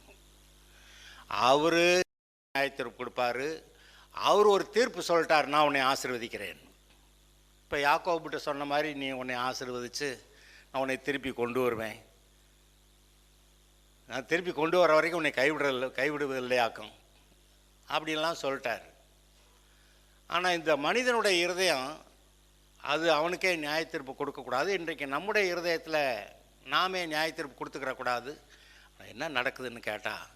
அவர் நியாய தீர்ப்பு கொடுப்பார். அவர் ஒரு தீர்ப்பு சொல்லிட்டார், நான் உன்னை ஆசீர்வதிக்கிறேன். இப்போ யாக்கோபுட்ட சொன்ன மாதிரி, நீ உன்னை ஆசீர்வதித்து நான் உன்னை திருப்பி கொண்டு வருவேன், நான் திருப்பி கொண்டு வர வரைக்கும் உன்னை கைவிடுவதில்லையாக்கும் அப்படின்லாம் சொல்லிட்டார். ஆனால் இந்த மனிதனுடைய இருதயம் அது அவனுக்கே நியாய தீர்ப்பு கொடுக்கக்கூடாது. இன்றைக்கு நம்முடைய இருதயத்தில் நாமே நியாய தீர்ப்பு கொடுத்துக்கிறக்கூடாது. என்ன நடக்குதுன்னு கேட்டால்,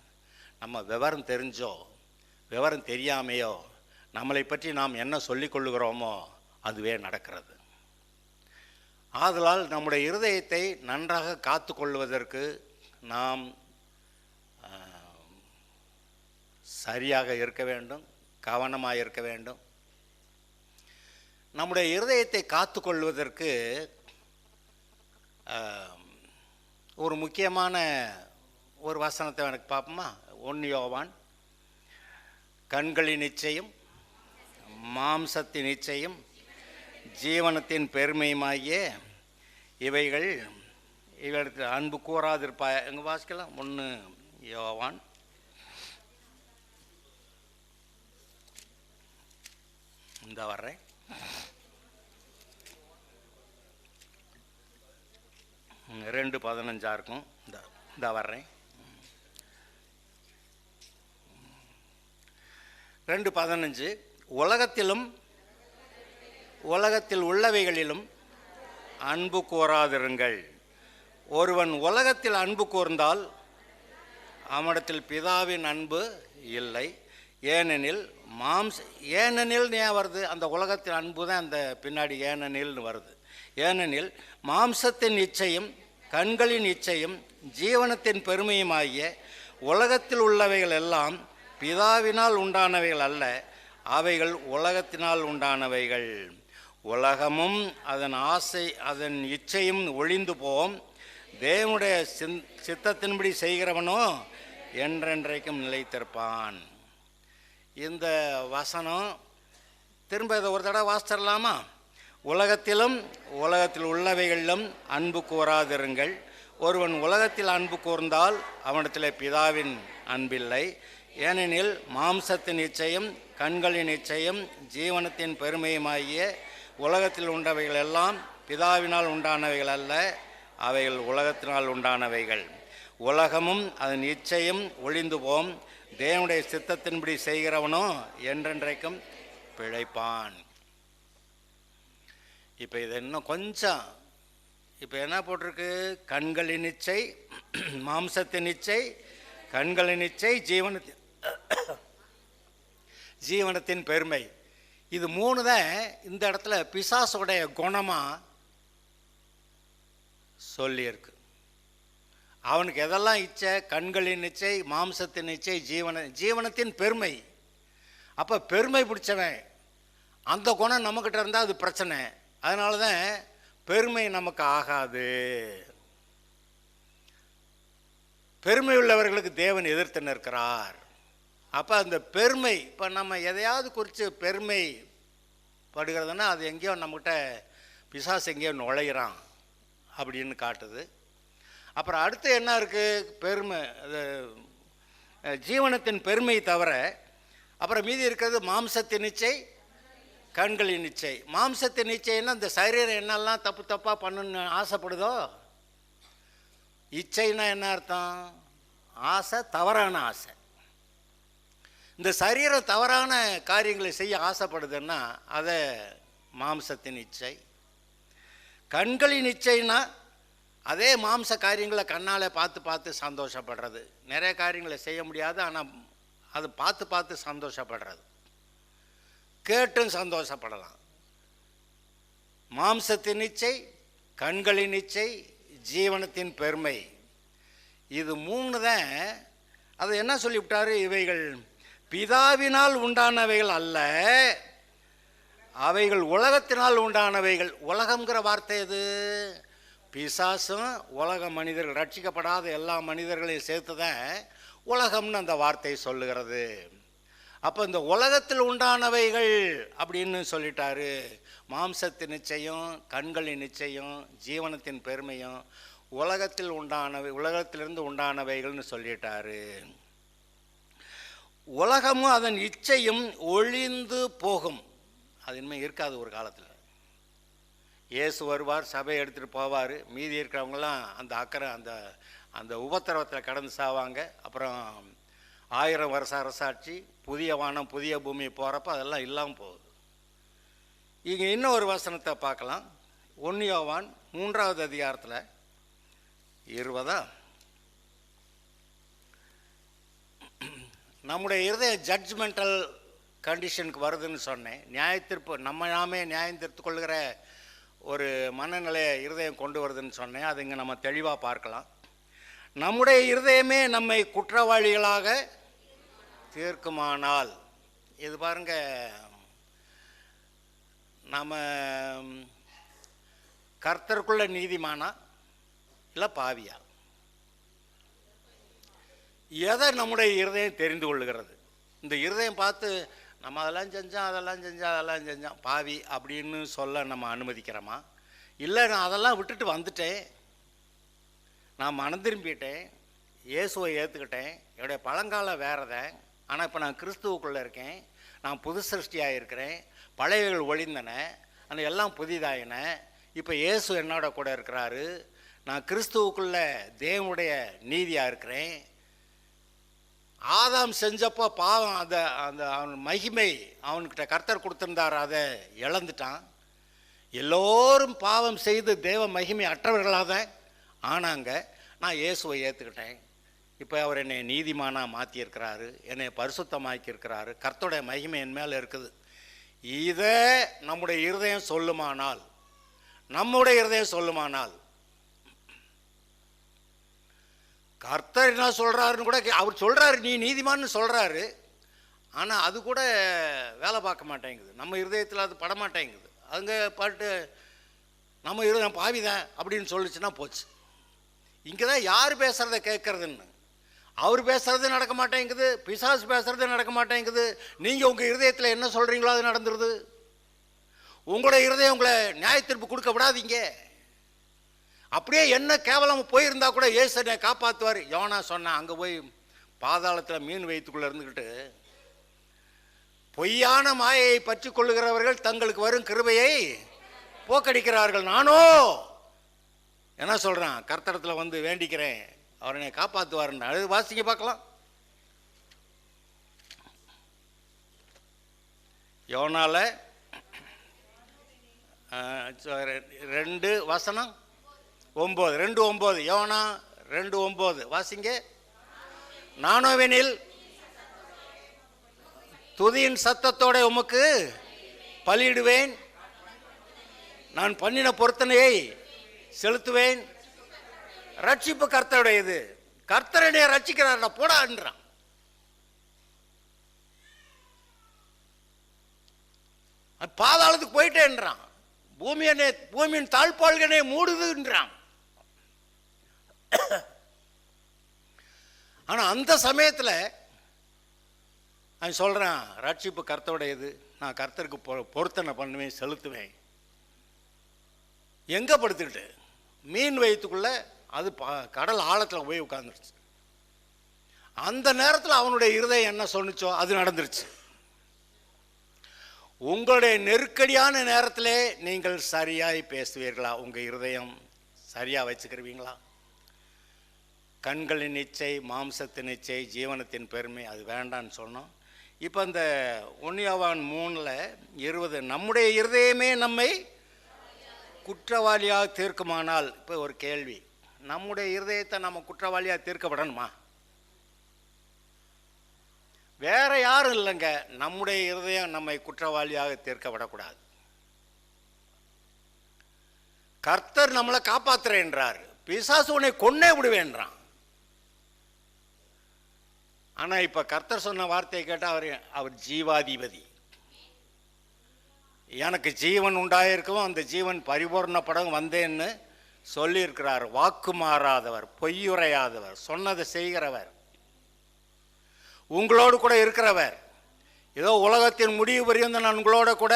நம்ம விவரம் தெரிஞ்சோ விவரம் தெரியாமையோ நம்மளை பற்றி நாம் என்ன சொல்லிக்கொள்ளுகிறோமோ அதுவே நடக்கிறது. ஆதலால் நம்முடைய இருதயத்தை நன்றாக காத்து கொள்வதற்கு நாம் சரியாக இருக்க வேண்டும், கவனமாக இருக்க வேண்டும். நம்முடைய இருதயத்தை காத்து கொள்வதற்கு ஒரு முக்கியமான ஒரு வசனத்தை எனக்கு பார்ப்போமா? 1 யோவான், கண்களின் நிச்சயம், மாம்சத்தின் நிச்சயம், ஜீவனத்தின் பெருமையுமாகிய இவைகளுக்கு அன்பு கூறாதிருப்பா. எங்கே வாசிக்கலாம்? 1 யோவான் இந்த வர்றேன். 2:15 இருக்கும். இந்த வர்றேன். 2:15 உலகத்தில் உள்ளவைகளிலும் அன்பு கூறாதிருங்கள். ஒருவன் உலகத்தில் அன்பு கூர்ந்தால் அவனிடத்தில் பிதாவின் அன்பு இல்லை. ஏனெனில் ஏன் வருது? அந்த உலகத்தின் அன்பு தான் அந்த பின்னாடி ஏனெனில்னு வருது. ஏனெனில் மாம்சத்தின் இச்சையும் கண்களின் இச்சையும் ஜீவனத்தின் பெருமையுமாகிய உலகத்தில் உள்ளவைகள் எல்லாம் பிதாவினால் உண்டானவைகள் அல்ல, அவைகள் உலகத்தினால் உண்டானவைகள். உலகமும் அதன் ஆசை அதன் இச்சையும் ஒழிந்து போம். தேவனுடைய சித்தத்தின்படி செய்கிறவனோ என்றென்றைக்கும் நிலைத்திருப்பான். இந்த வசனம் திரும்ப இதை ஒரு தடவை வாசிச்சிடலாமா? உலகத்தில் உள்ளவைகளிலும் அன்பு கூறாதிருங்கள். ஒருவன் உலகத்தில் அன்பு கூர்ந்தால் அவனிடத்தில் பிதாவின் அன்பில்லை. ஏனெனில் மாம்சத்தின் இச்சையும் கண்களின் இச்சையும் ஜீவனத்தின் பெருமையுமாகிய உலகத்தில் உண்டவைகள் எல்லாம் பிதாவினால் உண்டானவைகள் அல்ல, அவைகள் உலகத்தினால் உண்டானவைகள். உலகமும் அதன் இச்சையும் ஒழிந்து போம். தேவனுடைய சித்தத்தின்படி செய்கிறவனோ என்றென்றைக்கும் பிழைப்பான். இப்போ இது இன்னும் கொஞ்சம், இப்போ என்ன போட்டிருக்கு? கண்களின் இச்சை, மாம்சத்தின் இச்சை, கண்களின் இச்சை, ஜீவனத்தின் பெருமை. இது மூணு தான் இந்த இடத்துல பிசாசுடைய குணமாக சொல்லியிருக்கு. அவனுக்கு எதெல்லாம் இச்சை? கண்களின் இச்சை, மாம்சத்தின் இச்சை, ஜீவனத்தின் பெருமை. அப்போ பெருமை பிடிச்சவன், அந்த குணம் நம்மக்கிட்ட இருந்தால் அது பிரச்சனை. அதனால தான் பெருமை நமக்கு ஆகாது. பெருமை உள்ளவர்களுக்கு தேவன் எதிர்த்து நிற்கிறார். அப்போ அந்த பெருமை, இப்போ நம்ம எதையாவது குறித்து பெருமை படுகிறதுனா அது எங்கேயோ நம்மகிட்ட பிசாசு எங்கேயோ நுழையிறான் அப்படின்னு காட்டுது. அப்புறம் அடுத்து என்ன இருக்குது? பெருமை, அது ஜீவனத்தின் பெருமை தவிர அப்புறம் மீதி இருக்கிறது மாம்சத்தின் இச்சை, கண்களின் இச்சை. மாம்சத்தின் இச்சைன்னா இந்த சரீரம் என்னெல்லாம் தப்பு தப்பாக பண்ணணுன்னு ஆசைப்படுதோ. இச்சைன்னா என்ன அர்த்தம்? ஆசை, தவறான ஆசை. இந்த சரீரம் தவறான காரியங்களை செய்ய ஆசைப்படுதுன்னா அதை மாம்சத்தின் இச்சை. கண்களின் இச்சைன்னா அதே மாம்ச காரியங்களை கண்ணால் பார்த்து பார்த்து சந்தோஷப்படுறது. நிறைய காரியங்களை செய்ய முடியாது, ஆனால் அது பார்த்து பார்த்து சந்தோஷப்படுறது. கேட்டும் சந்தோஷப்படலாம். மாம்சத்தின் இச்சை, கண்களின் இச்சை, ஜீவனத்தின் பெருமை. இது மூணு தான். அது என்ன சொல்லிவிட்டாரு? இவைகள் பிதாவினால் உண்டானவைகள் அல்ல, அவைகள் உலகத்தினால் உண்டானவைகள். உலகம்ங்கிற வார்த்தை எது? பிசாசும் உலக மனிதர்கள், ரட்சிக்கப்படாத எல்லா மனிதர்களையும் சேர்த்து தான் உலகம்னு அந்த வார்த்தை சொல்லுகிறது. அப்போ இந்த உலகத்தில் உண்டானவைகள் அப்படின்னு சொல்லிட்டாரு. மாம்சத்தின் நிச்சயம், கண்களின் நிச்சயம், ஜீவனத்தின் பெருமையும் உலகத்தில் உண்டானவை, உலகத்திலிருந்து உண்டானவைகள்னு சொல்லிட்டாரு. உலகமும் அதன் இச்சையும் ஒழிந்து போகும். அது இனிமேல் இருக்காது ஒரு காலத்தில். இயேசு வருவார், சபையை எடுத்துகிட்டு போவார். மீதி இருக்கிறவங்களாம் அந்த அக்கறை, அந்த அந்த உபத்திரவத்தில் கடந்து சாவாங்க. அப்புறம் 1000 வருஷ அரசாட்சி, புதிய வானம் புதிய பூமி போகிறப்ப அதெல்லாம் இல்லாமல் போகுது. இங்கே இன்னொரு வசனத்தை பார்க்கலாம். 1 யோவான் 3வது அதிகாரத்தில் 20. நம்முடைய இருதய ஜட்ஜ்மெண்டல் கண்டிஷனுக்கு வருதுன்னு சொன்னேன். நியாயத்தீர்ப்பு, நம்ம நாமே நியாயம் தீர்த்து கொள்கிற ஒரு மனநிலையை இருதயம் கொண்டு வருதுன்னு சொன்னேன். அது இங்கே நம்ம தெளிவாக பார்க்கலாம். நம்முடைய இருதயமே நம்மை குற்றவாளிகளாக தீர்க்குமானால், இது பாருங்க, நம்ம கர்த்தருக்குள்ள நீதிமானா இல்லை பாவியா? எதை நம்முடைய இருதயம் தெரிந்து கொள்ளுகிறது? இந்த இருதயம் பார்த்து நம்ம அதெல்லாம் செஞ்சோம் பாவி அப்படின்னு சொல்ல நம்ம அனுமதிக்கிறோமா? இல்லை, நான் அதெல்லாம் விட்டுட்டு வந்துட்டேன், நான் மனம் திரும்பிட்டேன், இயேசுவை ஏற்றுக்கிட்டேன், என்னுடைய பழங்கால வேறதை, ஆனால் இப்போ நான் கிறிஸ்துவுக்குள்ளே இருக்கேன், நான் புது சிருஷ்டியாக இருக்கிறேன், பழையவைகள் ஒழிந்தன, ஆனால் எல்லாம் புதிதாயின, இப்போ இயேசு என்னோட கூட இருக்கிறாரு, நான் கிறிஸ்துவுக்குள்ளே தேவனுடைய நீதியாக இருக்கிறேன். ஆதாம் செஞ்சப்போ பாவம், அந்த அந்த அவன் மகிமை அவன்கிட்ட கர்த்தர் கொடுத்துருந்தார், அதை இழந்துட்டான். எல்லோரும் பாவம் செய்து தேவ மகிமை அற்றவர்களாக தான் ஆனாங்க. நான் இயேசுவை ஏற்றுக்கிட்டேன். இப்போ அவர் என்னை நீதிமானாக மாற்றியிருக்கிறாரு, என்னை பரிசுத்தமாக்கியிருக்கிறாரு, கர்த்தருடைய மகிமை என் மேலே இருக்குது. இதை நம்முடைய இருதயம் சொல்லுமானால், கர்த்தர் என்ன சொல்கிறாருன்னு கூட அவர் சொல்கிறாரு, நீ நீதிமான்னு சொல்கிறாரு, ஆனால் அது கூட வேலை பார்க்க மாட்டேங்குது. நம்ம இருதயத்தில் அது பட மாட்டேங்குது. அங்கே பாட்டு நம்ம இருதயம் பாவிதான் அப்படின்னு சொல்லிச்சுன்னா போச்சு. இங்கே தான் யார் பேசுகிறத கேட்குறதுன்னு. அவர் பேசுகிறது நடக்க மாட்டேங்குது, பிசாசு பேசுகிறது நடக்க மாட்டேங்குது. நீங்கள் உங்கள் இருதயத்தில் என்ன சொல்கிறீங்களோ அது நடந்துருது. உங்களுடைய இருதயம் உங்களை நியாயத்தீர்ப்பு கொடுக்க விடாதீங்க. அப்படியே என்ன கேவலம் போயிருந்தா கூட இயேசு என்னை காப்பாற்றுவார். யோனா சொன்னேன், அங்கே போய் பாதாளத்தில் மீன் வயிற்றுக்குள்ளே இருந்துக்கிட்டு பொய்யான மாயையை பற்றி கொள்ளுகிறவர்கள் தங்களுக்கு வரும் கிருபையை போக்கடிக்கிறார்கள். நானோ என்ன சொல்கிறான்? கர்த்தரத்தில் வந்து வேண்டிக்கிறேன், அவர் என்னை காப்பாற்றுவாருன்னு. அது வாசிங்க பார்க்கலாம். யோனால 2:9, 2:9, யோனா 2:9 வாசிங்க. நானோவெனில் துதியின் சத்தத்தோட உமக்கு பலியிடுவேன், நான் பண்ணின பொருத்தனையை செலுத்துவேன். ரட்சிப்பு கர்த்தருடையது, கர்த்தருடைய ரட்சிக்கிறார் போடான்றான். பாதாளத்துக்கு போயிட்டேன்றான், பூமியின் தாழ்பாள்கனே மூடுதுன்றான். ஆனா அந்த சமயத்தில் அவன் சொல்றான், ரட்சிப்பு கர்த்தருடையது, நான் கர்த்தருக்கு பொருத்தனை பண்ணுவேன், செலுத்துவேன். எங்க படுத்துக்கிட்டு? மீன் வயிற்றுக்குள்ள, அது கடல் ஆழத்தில் போய் உட்கார்ந்துருச்சு. அந்த நேரத்தில் அவனுடைய இருதயம் என்ன சொன்னிச்சோ அது நடந்துருச்சு. உங்களுடைய நெருக்கடியான நேரத்திலே நீங்கள் சரியாய் பேசுவீர்களா? உங்கள் இருதயம் சரியாக வச்சுக்கிருவீங்களா? கண்களின் இச்சை, மாம்சத்தின் இச்சை, ஜீவனத்தின் பெருமை, அது வேண்டான்னு சொன்னோம். இப்போ இந்த 1 யோவான் 3:20, நம்முடைய இருதயமே நம்மை குற்றவாளியாக தீர்க்குமானால். இப்போ ஒரு கேள்வி, நம்முடைய இருதயத்தை நம்ம குற்றவாளியாக தீர்க்கப்படணுமா? வேற யாரும் இல்லைங்க, நம்முடைய இருதயம் நம்மை குற்றவாளியாக தீர்க்கப்படக்கூடாது. கர்த்தர் நம்மளை காப்பாற்றுறேன்றார், பிசாசு உன்னை கொன்னே விடுவேன்றான். ஆனால் இப்போ கர்த்தர் சொன்ன வார்த்தையை கேட்டால் அவர் ஜீவாதிபதி. எனக்கு ஜீவன் உண்டாயிருக்கவும் அந்த ஜீவன் பரிபூர்ணப்படவும் வந்தேன்னு சொல்லியிருக்கிறார். வாக்கு மாறாதவர், பொய்யுரையாதவர், சொன்னதை செய்கிறவர், உங்களோடு கூட இருக்கிறவர், ஏதோ உலகத்தின் முடிவு வரையும் நான் உங்களோட கூட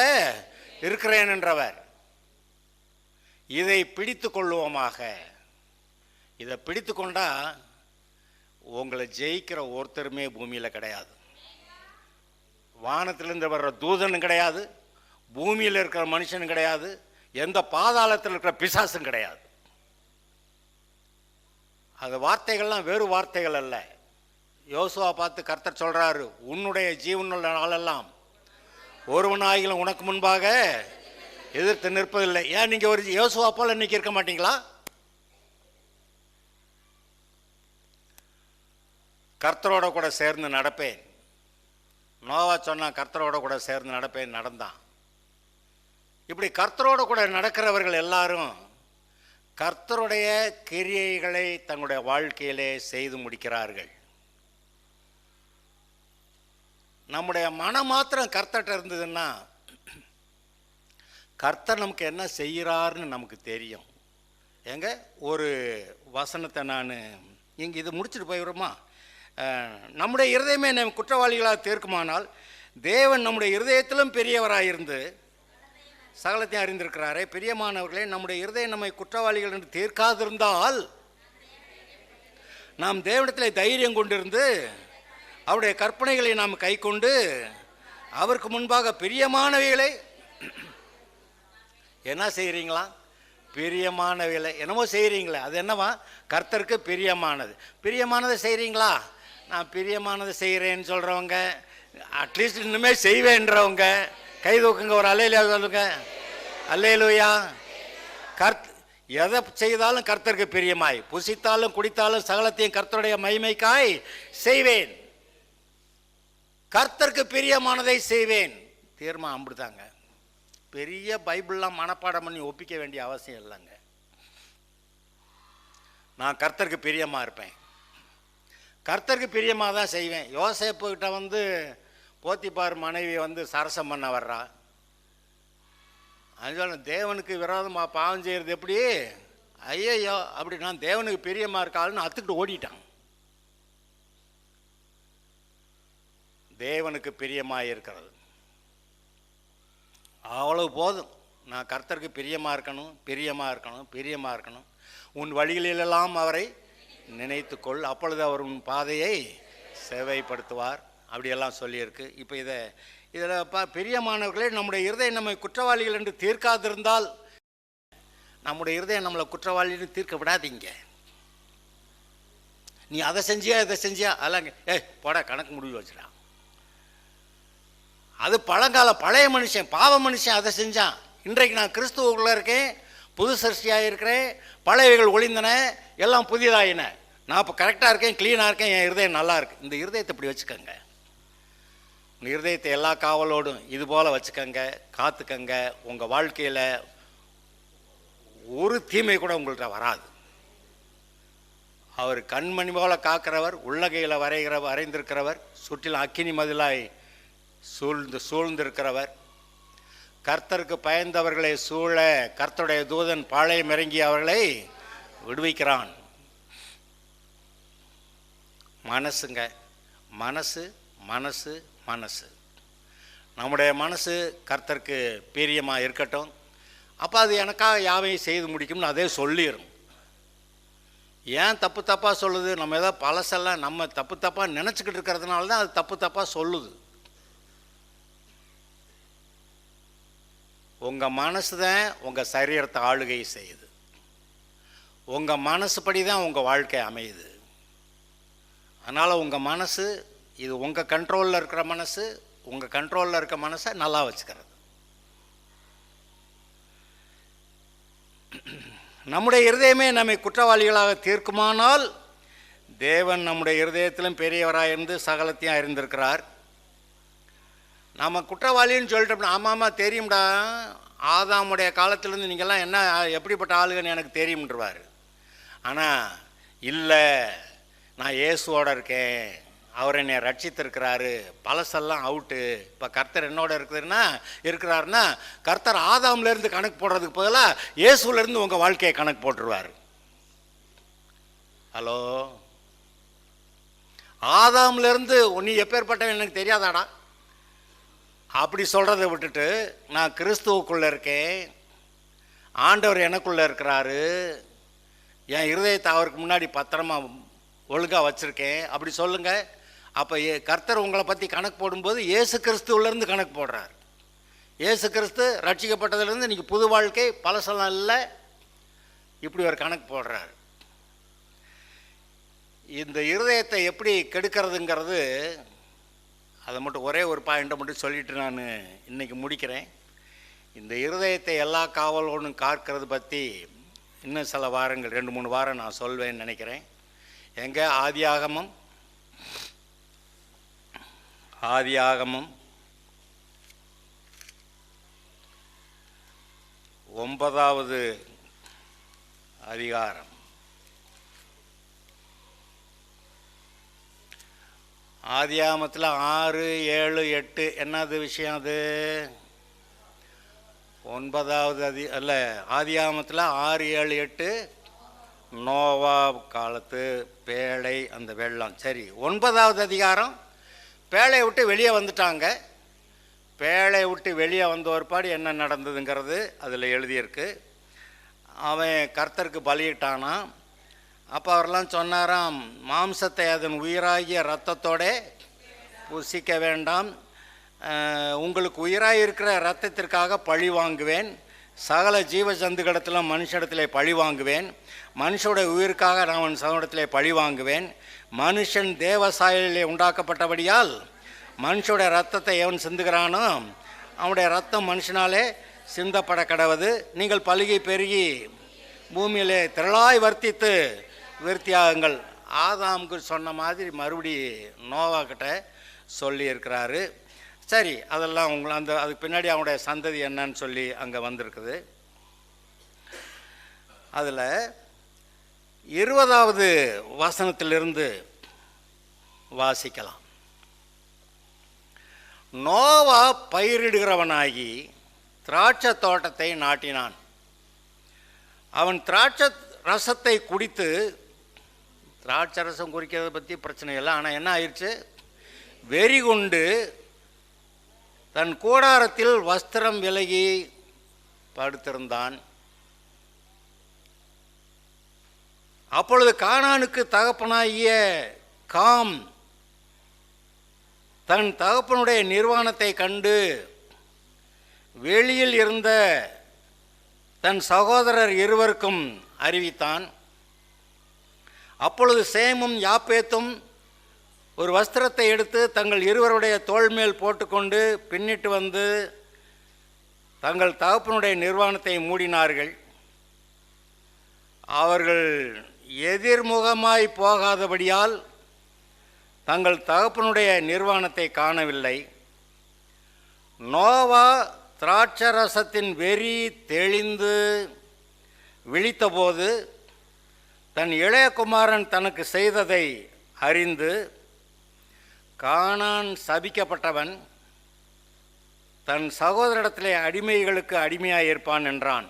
இருக்கிறேன் என்றவர். இதை பிடித்து கொள்வோமாக. இதை பிடித்து கொண்டா உங்களை ஜெயிக்கிற ஒருத்தருமே பூமியில் கிடையாது. வானத்திலிருந்து வர்ற தூதனும் கிடையாது, பூமியில் இருக்கிற மனுஷனும் கிடையாது, எந்த பாதாளத்தில் இருக்கிற பிசாசும் கிடையாது. அது வார்த்தைகள்லாம் வேறு வார்த்தைகள் அல்ல. யோசுவா பார்த்து கர்த்தர் சொல்றாரு, உன்னுடைய ஜீவனுள்ள நாளெல்லாம் ஒருவனாகிலும் உனக்கு முன்பாக எதிர்த்து நிற்பதில்லை. ஏன் நீங்க ஒரு யோசுவா போல இன்னைக்கு இருக்க மாட்டீங்களா? கர்த்தரோட கூட சேர்ந்து நடப்பேன். நோவா சொன்னா கர்த்தரோட கூட சேர்ந்து நடப்பேன், நடந்தான். இப்படி கர்த்தரோட கூட நடக்கிறவர்கள் எல்லாரும் கர்த்தருடைய கிரியைகளை தங்களுடைய வாழ்க்கையிலே செய்து முடிக்கிறார்கள். நம்முடைய மனம் மாத்திரம் கர்த்தர்கிட்ட இருந்ததுன்னா கர்த்தர் நமக்கு என்ன செய்கிறார்னு நமக்கு தெரியும். ஏங்க ஒரு வசனத்தை நான் இங்கே இது முடிச்சுட்டு போயிடுமா? நம்முடைய இருதயமே நம்ம குற்றவாளிகளாக தீர்க்குமானால் தேவன் நம்முடைய இருதயத்திலும் பெரியவராயிருந்து சகலத்தையும் அறிந்திருக்கிறாரே. பிரியமானவர்களே, நம்முடைய இருதயம் நம்மை குற்றவாளிகள் என்று தீர்க்காதிருந்தால் நாம் தேவனிடத்தில் தைரியம் கொண்டிருந்து அவருடைய கற்பனைகளை நாம் கை கொண்டு அவருக்கு முன்பாக பிரியமானவைகளை என்ன செய்கிறீங்களா? பிரியமானவைகளை என்னமோ செய்கிறீங்களே, அது என்னவா? கர்த்தருக்கு பிரியமானது. பிரியமானதை செய்கிறீங்களா? நான் பிரியமானதை செய்கிறேன்னு சொல்கிறவங்க, அட்லீஸ்ட் இன்னுமே செய்வேன்றவங்க கை தூக்குங்க, ஒரு அல்லேலூயா சொல்லுங்க. அல்லேலூயா. எதை செய்தாலும் கர்த்தருக்கு பிரியமாய், புசித்தாலும் குடித்தாலும் சகலத்தையும் கர்த்தருடைய மகிமைக்காய் செய்வேன், கர்த்தருக்கு பிரியமானதை செய்வேன். தீர்மானம் அப்படிதாங்க. பெரிய பைபிள்லாம் மனப்பாடம் பண்ணி ஒப்பிக்க வேண்டிய அவசியம் இல்லைங்க. நான் கர்த்தருக்கு பிரியமாக இருப்பேன், கர்த்தருக்கு பிரியமாக தான் செய்வேன். யோசேப்புக்கிட்ட வந்து போத்திபார் மனைவி வந்து சரசம் பண்ண வர்றா. அது தேவனுக்கு விரோதமாக பாவம் செய்கிறது எப்படி? ஐயோ, அப்படி நான் தேவனுக்கு பிரியமாக இருக்காள்னு அத்துக்கிட்டு ஓடிட்டான். தேவனுக்கு பிரியமாக இருக்கிறது அவ்வளவு போதும். நான் கர்த்தருக்கு பிரியமாக இருக்கணும், பிரியமாக இருக்கணும், பிரியமாக இருக்கணும். உன் வழிகளிலெல்லாம் அவரை நினைத்துக்கொள், அப்பொழுது அவர் உன் பாதையை செவைப்படுத்துவார், அப்படியெல்லாம் சொல்லியிருக்கு. இப்போ இதில் பிரியமானவர்களே, நம்முடைய இருதயம் நம்மை குற்றவாளிகள் என்று தீர்க்காதிருந்தால் நம்முடைய இருதயம் நம்மளை குற்றவாளின்னு தீர்க்க விடாதீங்க. நீ அதை செஞ்சியா இதை செஞ்சியா அதெல்லாம் போட கணக்கு முடிவு வச்சுடா. அது பழைய மனுஷன், பாவ மனுஷன் அதை செஞ்சான். இன்றைக்கு நான் கிறிஸ்துவுக்குள்ளே இருக்கேன், புது சிருஷ்டியாக இருக்கிறேன், பழையவைகள் ஒளிந்தன, எல்லாம் புதியதாயின. நான் இப்போ கரெக்டாக இருக்கேன், க்ளீனாக இருக்கேன், என் இருதயம் நல்லா இருக்குது. இந்த இருதயத்தை இப்படி வச்சுக்கோங்க. இந்த இருதயத்தை எல்லா காவலோடும் இது போல் வச்சுக்கோங்க, காத்துக்கங்க. உங்கள் வாழ்க்கையில் ஒரு தீமை கூட உங்கள்கிட்ட வராது. அவர் கண்மணி போல காக்கிறவர், உள்ளகையில் வரைந்திருக்கிறவர், சுற்றிலும் அக்கினி மதிலாய் சூழ்ந்திருக்கிறவர், கர்த்தருக்கு பயந்தவர்களை சூழ கர்த்தருடைய தூதன் பாளையம் இறங்கி அவர்களை விடுவிக்கிறான். மனசுங்க, மனசு மனசு மனசு நம்முடைய மனசு கர்த்தருக்கு பிரியமாக இருக்கட்டும். அப்போ அது எனக்காக யாவையும் செய்து முடிக்கும்னு அதே சொல்லிடும். ஏன் தப்பு தப்பாக சொல்லுது? நம்ம ஏதோ பழசெல்லாம் நம்ம தப்பு தப்பாக நினச்சிக்கிட்டு இருக்கிறதுனால தான் அது தப்பு தப்பாக சொல்லுது. உங்கள் மனசு தான் உங்கள் சரீரத்தை ஆளுகை செய்யுது. உங்கள் மனசுப்படி தான் உங்கள் வாழ்க்கை அமையுது. அதனால் உங்கள் மனசு, இது உங்கள் கண்ட்ரோலில் இருக்கிற மனசு, உங்கள் கண்ட்ரோலில் இருக்க மனசை நல்லா வச்சுக்கிறது. நம்முடைய இருதயமே நம்மை குற்றவாளிகளாக தீர்க்குமானால் தேவன் நம்முடைய இருதயத்திலும் பெரியவராக இருந்து சகலத்தையும் அறிந்திருக்கிறார். நம்ம குற்றவாளின்னு சொல்லிட்டோம்னா, ஆமாம்மா தெரியும்டா, ஆதாமுடைய காலத்திலேருந்து நீங்கள்லாம் என்ன எப்படிப்பட்ட ஆளுகன்னு எனக்கு தெரியும்ன்றவார். ஆனால் இல்லை, நான் இயேசுவோடு இருக்கேன், அவர் என்னை ரட்சித்திருக்கிறாரு, பழசெல்லாம் அவுட்டு, இப்போ கர்த்தர் என்னோட இருக்கிறாருன்னா கர்த்தர் ஆதாம்லேருந்து கணக்கு போடுறதுக்கு பதிலாக இயேசுலேருந்து உங்கள் வாழ்க்கையை கணக்கு போட்டுருவார். ஹலோ, ஆதாம்லேருந்து நீ எப்பேற்பட்டவன் எனக்கு தெரியாதாடா அப்படி சொல்கிறத விட்டுட்டு, நான் கிறிஸ்துவுக்குள்ளே இருக்கேன், ஆண்டவர் எனக்குள்ளே இருக்கிறாரு, என் இருதயத்தை அவருக்கு முன்னாடி பத்திரமா ஒழுங்காக வச்சுருக்கேன் அப்படி சொல்லுங்கள். அப்போ கர்த்தர் உங்களை பற்றி கணக்கு போடும்போது இயேசு கிறிஸ்துவிலேருந்து கணக்கு போடுறார். இயேசு கிறிஸ்து ரட்சிக்கப்பட்டதுலேருந்து இன்றைக்கி புது வாழ்க்கை, பழசெல்லாம் இல்லை, இப்படி ஒரு கணக்கு போடுறார். இந்த இருதயத்தை எப்படி கெடுக்கிறதுங்கிறது, அதை மட்டும் ஒரே ஒரு பாயிண்ட்டை மட்டும் சொல்லிவிட்டு நான் இன்றைக்கி முடிக்கிறேன். இந்த இருதயத்தை எல்லா காவலோடும் காக்கிறது பற்றி இன்னும் சில வாரங்கள், 2-3 வாரம் நான் சொல்வேன்னு நினைக்கிறேன். எங்கே? ஆதியாகமம் 9வது அதிகாரம். ஆதியாகமத்தில் 6, 7, 8 என்னது விஷயம்? அது 9வது ஆதியாகமத்தில் 6, 7, 8 நோவா காலத்து பேழை, அந்த வெள்ளம். சரி, 9வது அதிகாரம் பேழையை விட்டு வெளியே வந்துட்டாங்க. பேழை விட்டு வெளியே வந்த ஒருபாடு என்ன நடந்ததுங்கிறது அதில் எழுதியிருக்கு. அவன் கர்த்தருக்கு பலியிட்டானா. அப்போ அவரெல்லாம் சொன்னாராம், மாம்சத்தை அதன் உயிராகிய இரத்தத்தோடு புசிக்க வேண்டாம், உங்களுக்கு உயிராக இருக்கிற இரத்தத்திற்காக பழி வாங்குவேன், சகல ஜீவ ஜந்துகளிடத்திலும் மனுஷனிடத்திலே பழி வாங்குவேன், மனுஷனுடைய உயிருக்காக நான் அவன் சகோடத்திலே பழி வாங்குவேன், மனுஷன் தேவசாயிலே உண்டாக்கப்பட்டபடியால் மனுஷனுடைய ரத்தத்தை எவன் சிந்துகிறானோ அவனுடைய ரத்தம் மனுஷனாலே சிந்தப்பட கடவது, நீங்கள் பலுகி பெருகி பூமியிலே திரளாய் வர்த்தித்து விருத்தியாகுங்கள். ஆதாமுக்கு சொன்ன மாதிரி மறுபடி நோவா கிட்ட சொல்லியிருக்கிறாரு. சரி, அதெல்லாம் அதுக்கு பின்னாடி அவனுடைய சந்ததி என்னன்னு சொல்லி அங்கே வந்திருக்குது. அதில் 20வது வசனத்திலிருந்து வாசிக்கலாம். நோவா பயிரிடுகிறவனாகி திராட்சை தோட்டத்தை நாட்டினான். அவன் திராட்சை ரசத்தை குடித்து, திராட்சை ரசம் குடிக்கிறத பற்றி பிரச்சனை இல்லை, ஆனால் என்ன ஆயிடுச்சு, வெறி கொண்டு தன் கூடாரத்தில் வஸ்திரம் விலகி படுத்திருந்தான். அப்பொழுது கானானுக்கு தகப்பனாகிய காம் தன் தகப்பனுடைய நிர்வாணத்தை கண்டு வெளியில் இருந்த தன் சகோதரர் இருவருக்கும் அறிவித்தான். அப்பொழுது சேமும் யாப்பேத்தும் ஒரு வஸ்திரத்தை எடுத்து தங்கள் இருவருடைய தோள் மேல் போட்டுக்கொண்டு பின்னிட்டு வந்து தங்கள் தகப்பனுடைய நிர்வாணத்தை மூடினார்கள். அவர்கள் எதிர்முகமாய் போகாதபடியால் தங்கள் தகப்பனுடைய நிர்வாணத்தை காணவில்லை. நோவா திராட்சரசத்தின் வெறி தெளிந்து விழித்தபோது தன் இளைய குமாரன் தனக்கு செய்ததை அறிந்து, கானான் சபிக்கப்பட்டவன், தன் சகோதரிடத்திலே அடிமைகளுக்கு அடிமையாயிருப்பான் என்றான்.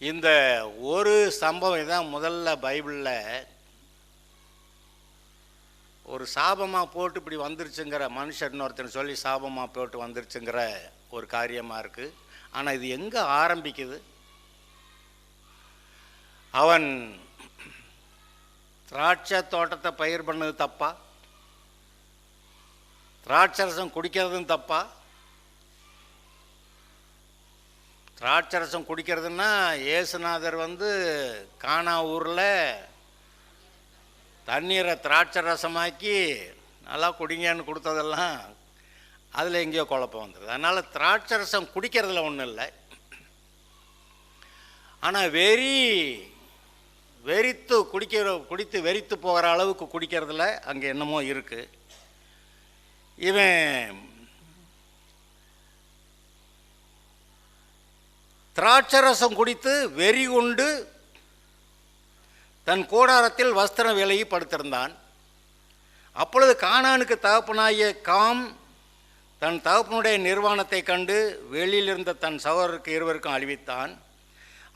இந்த ஒரு சம்பவம் தான் முதல்ல பைபிளில் ஒரு சாபமாக போட்டு இப்படி வந்துருச்சுங்கிற, மனுஷன் ஒருத்தன் சொல்லி சாபமாக போட்டு வந்துருச்சுங்கிற ஒரு காரியமாக இருக்குது. ஆனால் இது எங்கே ஆரம்பிக்குது? அவன் திராட்சை தோட்டத்தை பயிர் பண்ணது தப்பா? திராட்சரசம் குடிக்கிறதும் தப்பா? திராட்சரசம் குடிக்கிறதுன்னா இயேசுநாதர் கானா ஊரில் தண்ணீரை திராட்சை ரசமாக்கி நல்லா குடிங்கன்னு கொடுத்ததெல்லாம் அதில் எங்கேயோ குழப்பம் வந்துடுது. அதனால் திராட்சை ரசம் குடிக்கிறதுல ஒன்றும் இல்லை. ஆனால் குடித்து வெறித்து போகிற அளவுக்கு குடிக்கிறதுல அங்கே என்னமோ இருக்குது. இவன் திராட்சரசம் குடித்து வெறி கொண்டு தன் கூடாரத்தில் வஸ்திர விலகி படுத்திருந்தான். அப்பொழுது கானானுக்கு தகப்பனாகிய காம் தன் தகப்பனுடைய நிர்வாணத்தை கண்டு வெளியிலிருந்த தன் சகோதரருக்கு இருவருக்கும் அறிவித்தான்.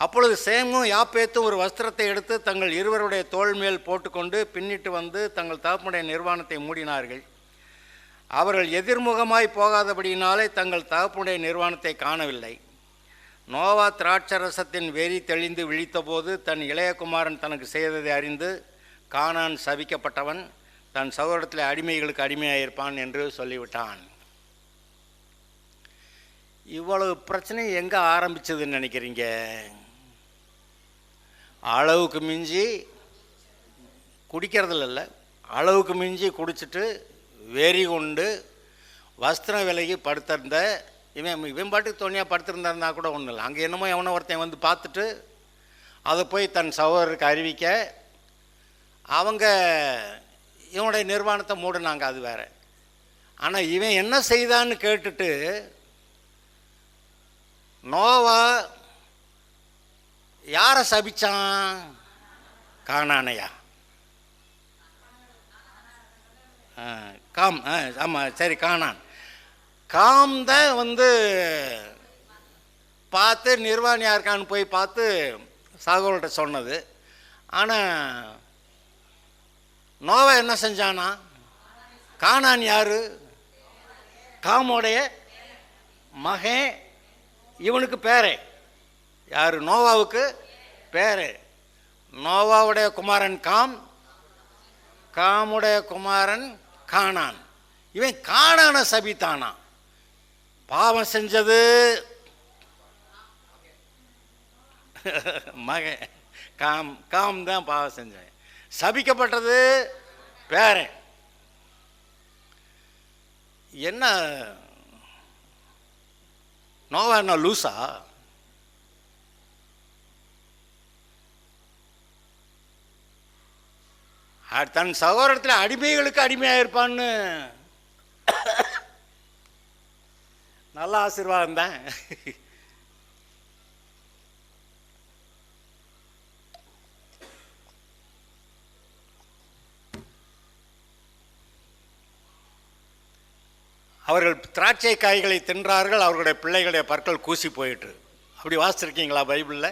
அப்பொழுது சேமும் யாப்பேத்தும் ஒரு வஸ்திரத்தை எடுத்து தங்கள் இருவருடைய தோள் மேல் போட்டுக்கொண்டு பின்னிட்டு வந்து தங்கள் தகப்பனுடைய நிர்வாணத்தை மூடினார்கள். அவர்கள் எதிர்முகமாய் போகாதபடியினாலே தங்கள் தகப்பனுடைய நிர்வாணத்தை காணவில்லை. நோவா திராட்சரசத்தின் வெறி தெளிந்து விழித்தபோது தன் இளையகுமாரன் தனக்கு செய்ததை அறிந்து, கானான் சபிக்கப்பட்டவன், தன் சகோதரத்தில் அடிமைகளுக்கு அடிமையாயிருப்பான் என்று சொல்லிவிட்டான். இவ்வளவு பிரச்சனை எங்கே ஆரம்பிச்சதுன்னு நினைக்கிறீங்க? அளவுக்கு மிஞ்சி குடிக்கிறதுல இல்லை, அளவுக்கு மிஞ்சி குடிச்சிட்டு வெறி கொண்டு வஸ்திரம் விலகி படுத்திருந்த இவன் பாட்டுக்கு தோணியாக படுத்திருந்தாருந்தா கூட ஒன்றும் இல்லை. அங்கே என்னமோ எவனோ ஒருத்தன் பார்த்துட்டு அதை போய் தன் சகோதரருக்கு அறிவிக்க அவங்க இவனுடைய நிர்வாணத்தை மூடினாங்க, அது வேற. ஆனால் இவன் என்ன செய்தான்னு கேட்டுட்டு நோவா யாரை சபிச்சான்? கானானையா? காம், ஆமாம், சரி, கானான். காம் தான் பார்த்து நிர்வாணியாக இருக்கான்னு போய் பார்த்து சகோதரர்கிட்ட சொன்னது. ஆனால் நோவா என்ன செஞ்சானா? கானான் யாரு? காமோடைய மகன், இவனுக்கு பேரே யார்? நோவாவுக்கு பேரே. நோவாவுடைய குமாரன் காம், காமுடைய குமாரன் கானான். இவன் கானான சபித்தானா? பாவம் செஞ்சது மகன் காம், காம் தான் பாவம் செஞ்சவன். சபிக்கப்பட்டது பேரன். என்ன நோவா என்ன லூசா? தன் சகோதரத்தில் அடிமைகளுக்கு அடிமையாக இருப்பான்னு நல்ல ஆசீர்வாதம் தான். அவர்கள் திராட்சை காய்களை தின்றார்கள், அவர்களுடைய பிள்ளைகளுடைய பற்கள் கூசி போயிட்டு. அப்படி வாசிச்சிருக்கீங்களா பைபிளில்?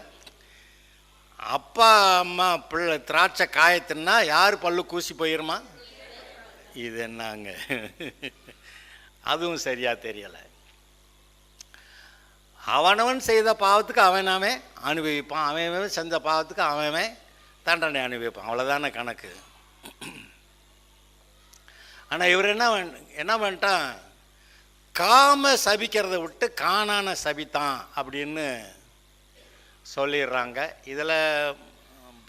அப்பா அம்மா பிள்ளை திராட்சை காயத்தின்னா யார் பல்லு கூசி போயிருமா? இது என்னங்க, அதுவும் சரியாக தெரியலை. அவனவன் செய்த பாவத்துக்கு அவனவே அனுபவிப்பான், அவன் செஞ்ச பாவத்துக்கு அவன் தண்டனை அனுபவிப்பான், அவ்வளோதானே கணக்கு. ஆனால் இவர் என்ன பண்ணிட்டான்? காம சபிக்கிறத விட்டு காணான சபித்தான் அப்படின்னு சொல்லிடுறாங்க. இதில்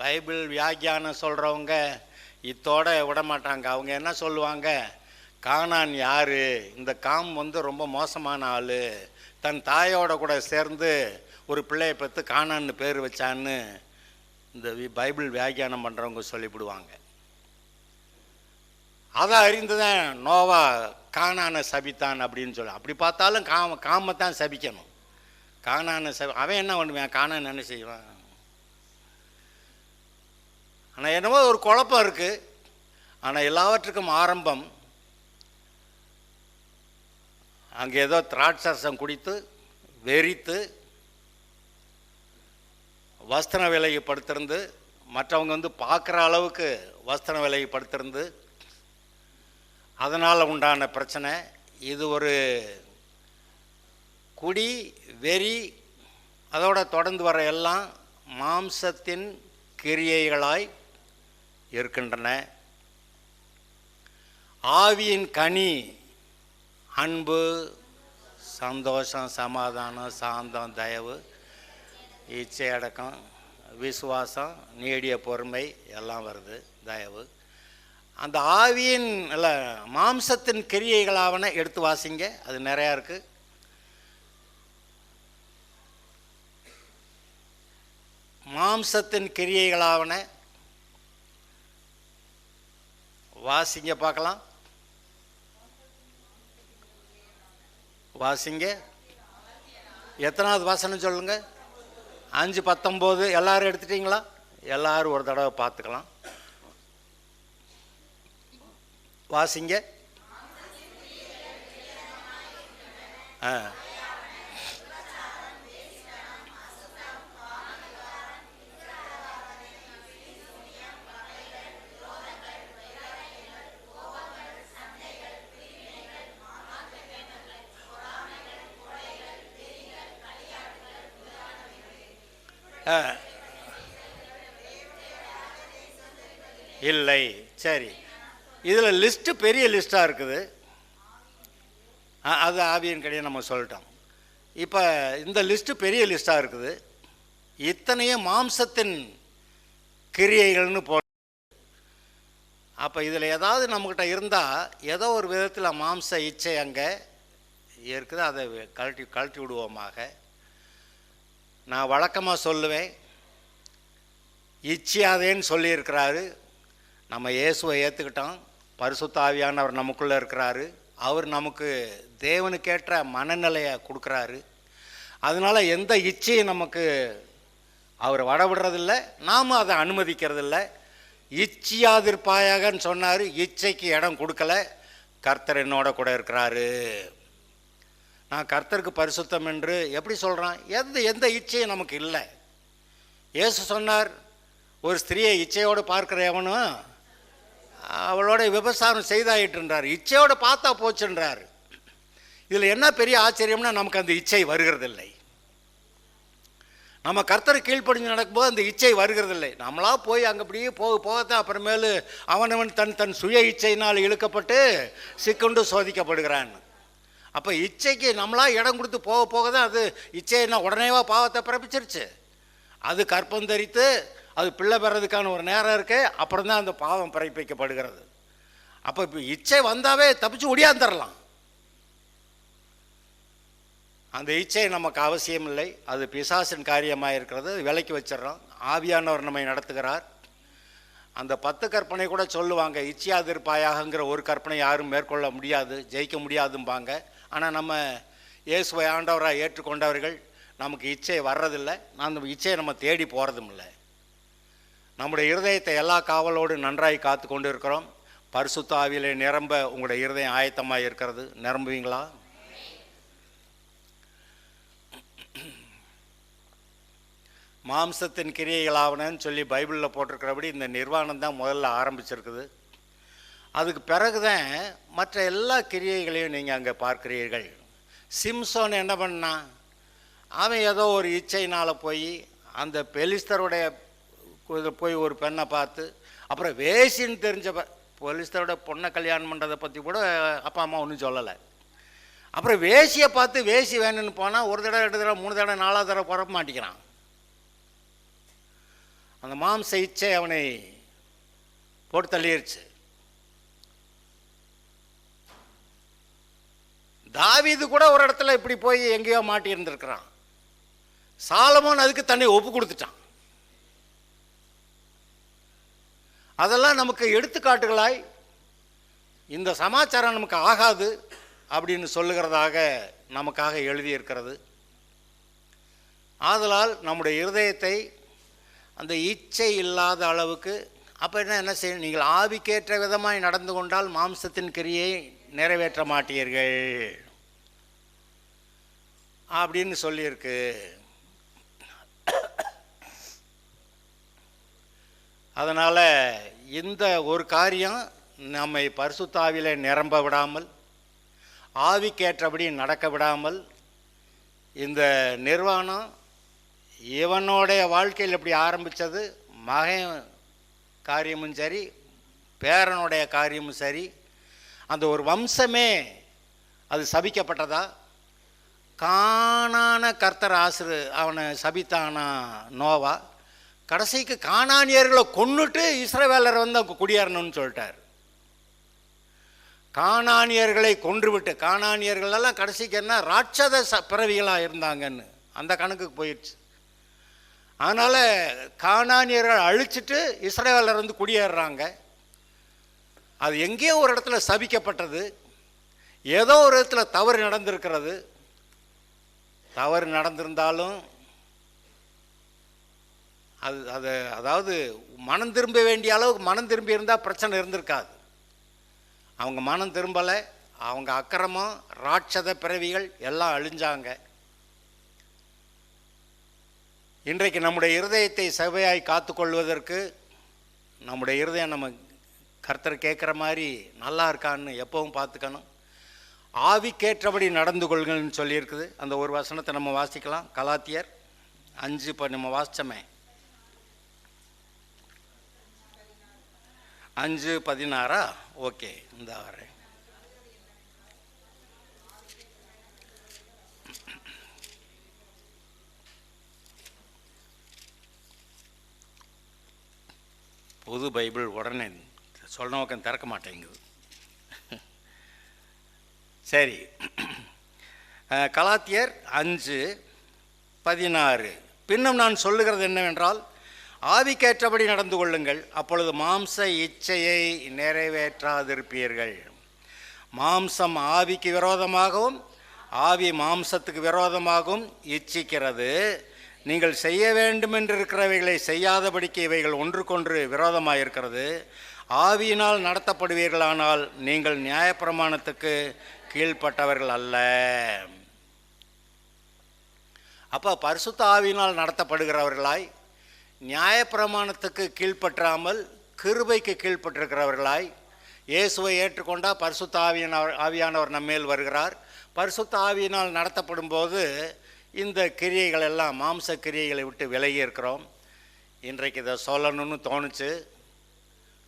பைபிள் வியாக்கியானம் சொல்கிறவங்க இத்தோட விட மாட்டாங்க. அவங்க என்ன சொல்லுவாங்க, கானான் யார், இந்த காம் ரொம்ப மோசமான ஆள், தன் தாயோட கூட சேர்ந்து ஒரு பிள்ளையை பெற்று கானான்னு பேர் வச்சான்னு இந்த பைபிள் வியாக்கியானம் பண்ணுறவங்க சொல்லிவிடுவாங்க. அதை அறிந்துதான் நோவா கானான சபித்தான் அப்படின்னு சொல்லி. அப்படி பார்த்தாலும் காமத்தான் சபிக்கணும். கானான அவன் என்ன பண்ணுவான், கானான் என்ன செய்வான்? ஆனால் என்னவோ ஒரு குழப்பம் இருக்குது. ஆனால் எல்லாவற்றுக்கும் ஆரம்பம் அங்கே ஏதோ திராட்சரசம் குடித்து வெறித்து வஸ்திரம் விலையை படுத்திருந்து, மற்றவங்க பார்க்குற அளவுக்கு வஸ்திரம் விலையை படுத்திருந்து, அதனால் உண்டான பிரச்சனை. இது ஒரு குடி வெறி, அதோட தொடர்ந்து வர எல்லாம் மாம்சத்தின் கிரியைகளாய் இருக்கின்றன. ஆவியின் கனி அன்பு, சந்தோஷம், சமாதானம், சாந்தம், தயவு, இச்சை அடக்கம், விசுவாசம், நீடிய பொறுமை எல்லாம் வருது. தயவு அந்த ஆவியின் இல்லை மாம்சத்தின் கிரியைகளாவன எடுத்து வாசிங்க, அது நிறையா இருக்குது. மாம்சத்தின் கிரியைகளாவன வாசிங்க பார்க்கலாம். வாசிங்க. எத்தனாவது வாசனம் சொல்லுங்க? 5:19. எல்லாரும் எடுத்துட்டீங்களா? எல்லாரும் ஒரு தடவை பார்த்துக்கலாம். வாசிங்க. இல்லை. சரி, இதில் லிஸ்ட்டு பெரிய லிஸ்ட்டாக இருக்குது. அது ஆவியின் கடையை நம்ம சொல்லிட்டோம். இப்போ இந்த லிஸ்ட்டு பெரிய லிஸ்ட்டாக இருக்குது. இத்தனையும் மாம்சத்தின் கிரியைகள்னு அப்போ இதில் ஏதாவது நம்மக்கிட்ட இருந்தால் ஏதோ ஒரு விதத்தில் மாம்ச இச்சை அங்கே இருக்குது, அதை கழட்டி விடுவோமாக. நான் வழக்கமாக சொல்லுவேன், இச்சியாதேன்னு சொல்லியிருக்கிறாரு. நம்ம இயேசுவை ஏற்றுக்கிட்டோம், பரிசுத்த ஆவியானவர் நமக்குள்ளே இருக்கிறாரு, அவர் நமக்கு தேவனுக்கேற்ற மனநிலையை கொடுக்குறாரு. அதனால் எந்த இச்சையும் நமக்கு அவர் வடவிடுறதில்ல, நாம் அதை அனுமதிக்கிறதில்ல. இச்சியாதிருப்பாயாகன்னு சொன்னார், இச்சைக்கு இடம் கொடுக்கல. கர்த்தர் என்னோட கூட இருக்கிறாரு. நான் கர்த்தருக்கு பரிசுத்தம் என்று எப்படி சொல்கிறான்? எந்த இச்சையும் நமக்கு இல்லை. இயேசு சொன்னார், ஒரு ஸ்திரியை இச்சையோடு பார்க்குற எவனும் அவளோட விபசாரம் செய்தாயிட்டுன்றார். இச்சையோடு பார்த்தா போச்சுன்றார். இதில் என்ன பெரிய ஆச்சரியம்னா, நமக்கு அந்த இச்சை வருகிறதில்லை. நம்ம கர்த்தரை கீழ்ப்படிஞ்சு நடக்கும்போது அந்த இச்சை வருகிறதில்லை. நம்மளா போய் அங்கே அப்படியே போகத்தான் அப்புறமேலு அவனவன் தன் சுய இச்சையினால் இழுக்கப்பட்டு சிக்குண்டு சோதிக்கப்படுகிறான். அப்போ இச்சைக்கு நம்மளா இடம் கொடுத்து போக தான் அது இச்சைன்னா உடனேவா பாவத்தை பிறப்பிச்சிருச்சு. அது கற்பம் தரித்து அது பிள்ளை பெறதுக்கான ஒரு நேரம் இருக்கு, அப்புறம் தான் அந்த பாவம் பிறப்பிக்கப்படுகிறது. அப்போ இப்போ இச்சை வந்தாவே தப்பிச்சு ஒடியாந்துடலாம். அந்த இச்சை நமக்கு அவசியம் இல்லை, அது பிசாசின் காரியமாக இருக்கிறது. விலைக்கு வச்சிடறோம். ஆவியானவர் நம்மை நடத்துகிறார். அந்த 10 கற்பனை கூட சொல்லுவாங்க, இச்சையாதிருப்பாயாகங்கிற ஒரு கற்பனை யாரும் மேற்கொள்ள முடியாது, ஜெயிக்க முடியாதும்பாங்க. ஆனால் நம்ம இயேசுவை ஆண்டவராக ஏற்றுக்கொண்டவர்கள் நமக்கு இச்சை வர்றதில்லை, அந்த இச்சையை நம்ம தேடி போகிறதும் இல்லை. நம்முடைய இருதயத்தை எல்லா காவலோடு நன்றாய் காத்து கொண்டு இருக்கிறோம். பரிசுத்த ஆவியிலே நிரம்ப உங்களுடைய இருதயம் ஆயத்தமாக இருக்கிறது. நிரம்புவீங்களா? மாம்சத்தின் கிரியைகளாவனன்னு சொல்லி பைபிளில் போட்டிருக்கிறபடி இந்த நிர்வாணம் தான் முதல்ல ஆரம்பிச்சிருக்குது. அதுக்கு பிறகு தான் மற்ற எல்லா கிரியைகளையும் நீங்கள் அங்கே பார்க்கிறீர்கள். சிம்சோன் என்ன பண்ணான்? அவன் ஏதோ ஒரு இச்சையினால் போய் அந்த பெலிஸ்தருடைய போய் ஒரு பெண்ணை பார்த்து, அப்புறம் வேசின்னு தெரிஞ்ச பெலிஸ்தரோட பொண்ணை கல்யாணம் பண்ணுறதை பற்றி கூட அப்பா அம்மா ஒன்றும் சொல்லலை. அப்புறம் வேசியை பார்த்து வேசி வேணும்னு போனால் ஒரு தடவை 2 தடவை 3 தடவை 4வது தடவை குறப்ப மாட்டிக்கிறான். அந்த மாம்ச இச்சை அவனை போட்டு தள்ளிடுச்சு. தாவீது கூட ஒரு இடத்துல இப்படி போய் எங்கேயோ மாட்டி இருந்திருக்கிறான். சாலமோன் அதுக்கு தன்னை ஒப்பு கொடுத்துட்டான். அதெல்லாம் நமக்கு எடுத்துக்காட்டுகளாய் இந்த சமாச்சாரம் நமக்கு ஆகாது அப்படின்னு சொல்லுகிறதாக நமக்காக எழுதியிருக்கிறது. ஆதலால் நம்முடைய இருதயத்தை அந்த இச்சை இல்லாத அளவுக்கு, அப்போ என்ன செய்யணும்? நீங்கள் ஆவிக்கேற்ற விதமாய் நடந்து கொண்டால் மாம்சத்தின் கிரியை நிறைவேற்ற மாட்டீர்கள் அப்படின்னு சொல்லியிருக்கு. அதனால் இந்த ஒரு காரியம் நம்மை பரிசுத்த ஆவியிலே நிரம்ப விடாமல், ஆவிக்கேற்றபடி நடக்க விடாமல், இந்த நிர்வாணம் இவனுடைய வாழ்க்கையில் எப்படி ஆரம்பித்தது, மகன் காரியமும் சரி பேரனுடைய காரியமும் சரி, அந்த ஒரு வம்சமே அது சபிக்கப்பட்டதா? கானான கர்த்தர் அவனை சபித்தானா நோவா? கடைசிக்கு கானானியர்களை கொன்னுட்டு இஸ்ரவேலரை வந்து அவங்க குடியேறணும்னு சொல்லிட்டார். கானானியர்களை கொன்றுவிட்டு, கானானியர்களெல்லாம் கடைசிக்கு என்ன ராட்சத பிறவிகளாக இருந்தாங்கன்னு அந்த கணக்குக்கு போயிடுச்சு. அதனால் கானானியர்கள் அழிச்சிட்டு இஸ்ரவேலர் வந்து குடியேறுறாங்க. அது எங்கேயோ ஒரு இடத்துல சபிக்கப்பட்டது, ஏதோ ஒரு இடத்துல தவறு நடந்திருக்கிறது. தவறு நடந்திருந்தாலும் அதாவது மனம் திரும்ப வேண்டிய அளவுக்கு மனம் திரும்பி இருந்தால் பிரச்சனை இருந்திருக்காது. அவங்க மனம் திரும்பலை, அவங்க அக்கிரமம் ராட்சத பிறவிகள் எல்லாம் அழிஞ்சாங்க. இன்றைக்கு நம்முடைய இருதயத்தை செவ்வையாய் காத்துக்கொள்வதற்கு நம்முடைய இருதயம் நம்ம கர்த்தர் கேட்குற மாதிரி நல்லா இருக்கான்னு எப்பவும் பார்த்துக்கணும். ஆவிக்கேற்றபடி நடந்து கொள்கள்னு சொல்லியிருக்குது. அந்த ஒரு வசனத்தை நம்ம வாசிக்கலாம். கலாத்தியர் 5 இப்போ நம்ம வாசித்தோமே, 5:16. ஓகே, இந்த வரேன். புது பைபிள் உடனே சொல்ல நோக்கம் திறக்க மாட்டேங்குது. சரி, கலாத்தியர் 5:16. பின்னும் நான் சொல்லுகிறது என்னவென்றால், ஆவிக்கேற்றபடி நடந்து கொள்ளுங்கள், அப்பொழுது மாம்ச இச்சையை நிறைவேற்றாதிருப்பீர்கள். மாம்சம் ஆவிக்கு விரோதமாகவும் ஆவி மாம்சத்துக்கு விரோதமாகவும் இச்சிக்கிறது. நீங்கள் செய்ய வேண்டும் என்று இருக்கிறவைகளை செய்யாதபடிக்கு இவைகள் ஒன்றுக்கொன்று விரோதமாக இருக்கிறது. ஆவியினால் நடத்தப்படுவீர்களானால் நீங்கள் நியாயப்பிரமாணத்துக்கு கீழ்ப்பட்டவர்கள் அல்ல. அப்போ பரிசுத்த ஆவியினால் நடத்தப்படுகிறவர்களாய், நியாயப்பிரமாணத்துக்கு கீழ்ப்பற்றாமல் கிருபைக்கு கீழ்ப்பட்டிருக்கிறவர்களாய், இயேசுவை ஏற்றுக்கொண்டால் பரிசுத்த ஆவியானவர் நம்மேல் வருகிறார். பரிசுத்த ஆவியினால் நடத்தப்படும் போது இந்த கிரியைகள் எல்லாம் மாம்ச கிரியைகளை விட்டு விலகி இருக்கிறோம். இன்றைக்கு இதை சொல்லணும்னு தோணுச்சு,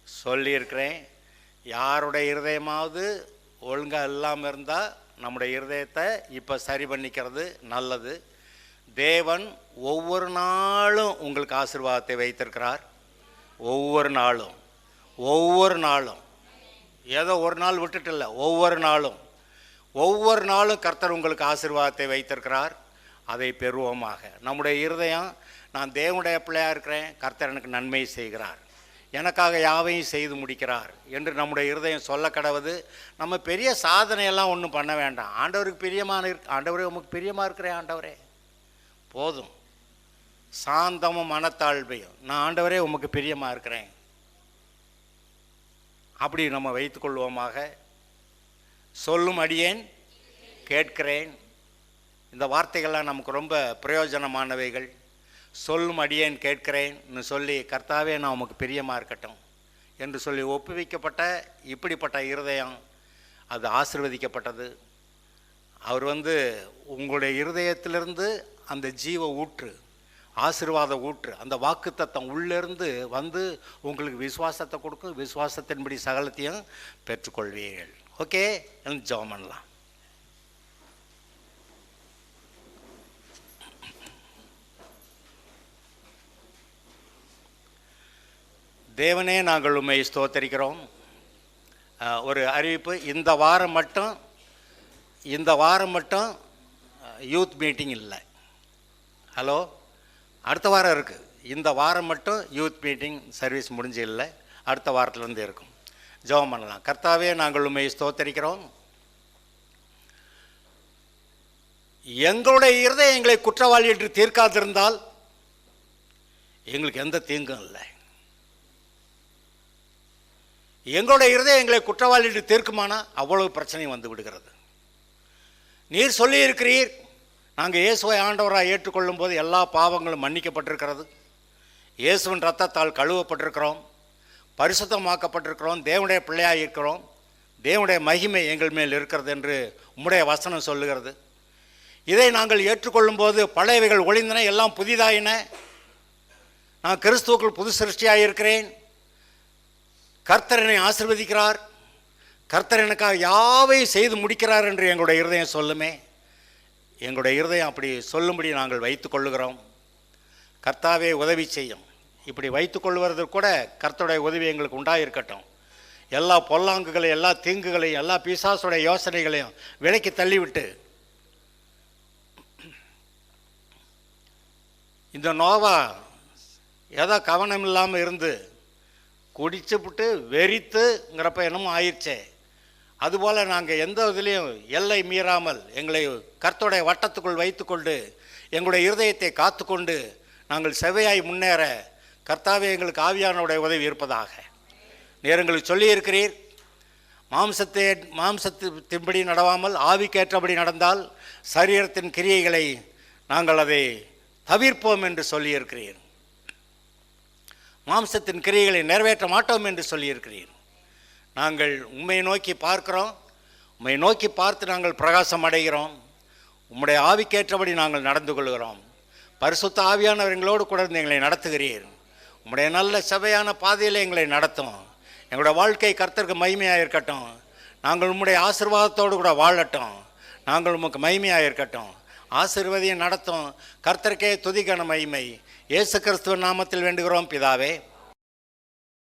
சொல்லியிருக்கிறேன். யாருடைய இருதயமாவது ஒழுங்காக இல்லாமல் இருந்தால் நம்முடைய இருதயத்தை இப்போ சரி பண்ணிக்கிறது நல்லது. தேவன் ஒவ்வொரு நாளும் உங்களுக்கு ஆசீர்வாதத்தை வைத்திருக்கிறார். ஒவ்வொரு நாளும் ஏதோ ஒரு நாள் விட்டுட்டு இல்லை, ஒவ்வொரு நாளும் கர்த்தர் உங்களுக்கு ஆசீர்வாதத்தை வைத்திருக்கிறார். அதை பெறுவோமாக. நம்முடைய இருதயம், நான் தேவனுடைய பிள்ளையாக இருக்கிறேன், கர்த்தர் எனக்கு நன்மை செய்கிறார், எனக்காக யாவையும் செய்து முடிக்கிறார் என்று நம்முடைய இருதயம் சொல்ல கடவுது. நம்ம பெரிய சாதனையெல்லாம் ஒன்றும் பண்ண வேண்டாம். ஆண்டவருக்கு ஆண்டவரே உமக்கு பிரியமாக இருக்கிறேன் ஆண்டவரே போதும். சாந்தமும் மனத்தாழ்மையும், நான் ஆண்டவரே உமக்கு பிரியமாக இருக்கிறேன், அப்படி நம்ம வைத்துக்கொள்வோமாக. சொல்லும் அடியேன் கேட்கிறேன். இந்த வார்த்தைகள்லாம் நமக்கு ரொம்ப பிரயோஜனமானவைகள். சொல்லும் அடியேன் கேட்கிறேன்னு சொல்லி, கர்த்தாவே நான் உமக்கு பிரியமாக இருக்கட்டும் என்று சொல்லி ஒப்புவிக்கப்பட்ட இப்படிப்பட்ட இருதயம் அது ஆசீர்வதிக்கப்பட்டது. அவர் உங்களுடைய இருதயத்திலிருந்து அந்த ஜீவ ஊற்று, ஆசீர்வாத ஊற்று, அந்த வாக்குத்தத்தம் உள்ளிருந்து உங்களுக்கு விசுவாசத்தை கொடுக்கும். விசுவாசத்தின்படி சகலத்தையும் பெற்றுக்கொள்வீர்கள். ஓகே, ஜெபம் பண்ணலாம். தேவனே நாங்கள் உம்மை ஸ்தோத்தரிக்கிறோம். ஒரு அறிவிப்பு, இந்த வாரம் மட்டும் யூத் மீட்டிங் இல்லை. ஹலோ, அடுத்த வாரம் இருக்குது. இந்த வாரம் மட்டும் யூத் மீட்டிங் சர்வீஸ் முடிஞ்சு இல்லை, அடுத்த வாரத்துலேருந்து இருக்கும். ஜெபம் பண்ணலாம். கர்த்தாவே, நாங்கள் உம்மை ஸ்தோத்தரிக்கிறோம். எங்களுடைய இருதயம் எங்களை குற்றவாளி என்று தீர்க்காதிருந்தால் எங்களுக்கு எந்த தீங்கும் இல்லை. எங்களுடைய இருதயம் எங்களை குற்றவாளி என்று தீர்க்குமானா அவ்வளவு பிரச்சனையும் வந்து விடுகிறது. நீர் சொல்லியிருக்கிறீர், நாங்கள் இயேசுவை ஆண்டவராக ஏற்றுக்கொள்ளும் போது எல்லா பாவங்களும் மன்னிக்கப்பட்டிருக்கிறது, இயேசுவின் ரத்தத்தால் கழுவப்பட்டிருக்கிறோம், பரிசுத்தமாக்கப்பட்டிருக்கிறோம், தேவனுடைய பிள்ளையாக இருக்கிறோம், தேவனுடைய மகிமை எங்கள் மேல் இருக்கிறது என்று உம்முடைய வசனம் சொல்லுகிறது. இதை நாங்கள் ஏற்றுக்கொள்ளும் போது பழையவைகள் ஒளிந்தன, எல்லாம் புதிதாயின. நான் கிறிஸ்துவுக்குள் புது சிருஷ்டியாக இருக்கிறேன். கர்த்தர் என்னை ஆசீர்வதிக்கிறார், கர்த்தர் எனக்காக யாவையும் செய்து முடிக்கிறார் என்று எங்களுடைய இருதயம் சொல்லுமே. எங்களுடைய இருதயம் அப்படி சொல்லும்படி நாங்கள் வைத்து கொள்ளுகிறோம். கர்த்தாவே உதவி செய்யும். இப்படி வைத்து கொள்வதற்கு கூட கர்த்தருடைய உதவி எங்களுக்கு உண்டாயிருக்கட்டும். எல்லா பொல்லாங்குகளையும், எல்லா தீங்குகளையும், எல்லா பிசாசுடைய யோசனைகளையும் விலைக்கு தள்ளிவிட்டு இந்த நோவா ஏதோ கவனம் இல்லாமல் இருந்து குடிச்சுவிட்டு வெறித்துங்கிறப்ப என்னமோ ஆயிடுச்சே, அதுபோல் நாங்கள் எந்த இதுலேயும் எல்லை மீறாமல் எங்களை கர்த்தருடைய வட்டத்துக்குள் வைத்துக்கொண்டு எங்களுடைய இருதயத்தை காத்துக்கொண்டு நாங்கள் செவ்வையாய் முன்னேற கர்த்தாவே எங்களுக்கு ஆவியானவருடைய உதவி இருப்பதாக. நீர் எங்களுக்கு சொல்லியிருக்கிறீர், மாம்சத்தின்படி நடவாமல் ஆவிக்கேற்றபடி நடந்தால் சரீரத்தின் கிரியைகளை நாங்கள் அதை தவிர்ப்போம் என்று சொல்லியிருக்கிறீர். மாம்சத்தின் கிரியைகளை நிறைவேற்ற மாட்டோம் என்று சொல்லியிருக்கிறீர். நாங்கள் உம்மை நோக்கி பார்க்கிறோம், உம்மை நோக்கி பார்த்து நாங்கள் பிரகாசம் அடைகிறோம். உம்முடைய ஆவிக்கேற்றபடி நாங்கள் நடந்து கொள்கிறோம். பரிசுத்த ஆவியானவர் எங்களோடு கூட இருந்து எங்களை நடத்துகிறீர். உம்முடைய நல்ல சபையான பாதையில் எங்களை நடத்தும். எங்களுடைய வாழ்க்கை கர்த்தருக்கு மகிமையாக இருக்கட்டும். நாங்கள் உம்முடைய ஆசீர்வாதத்தோடு கூட வாழட்டும். நாங்கள் உமக்கு மகிமையாக இருக்கட்டும். ஆசீர்வதியை நடத்தும். கர்த்தருக்கே துதிக்கான மகிமை. இயேசு கிறிஸ்துவின் நாமத்தில் வேண்டுகிறோம் பிதாவே.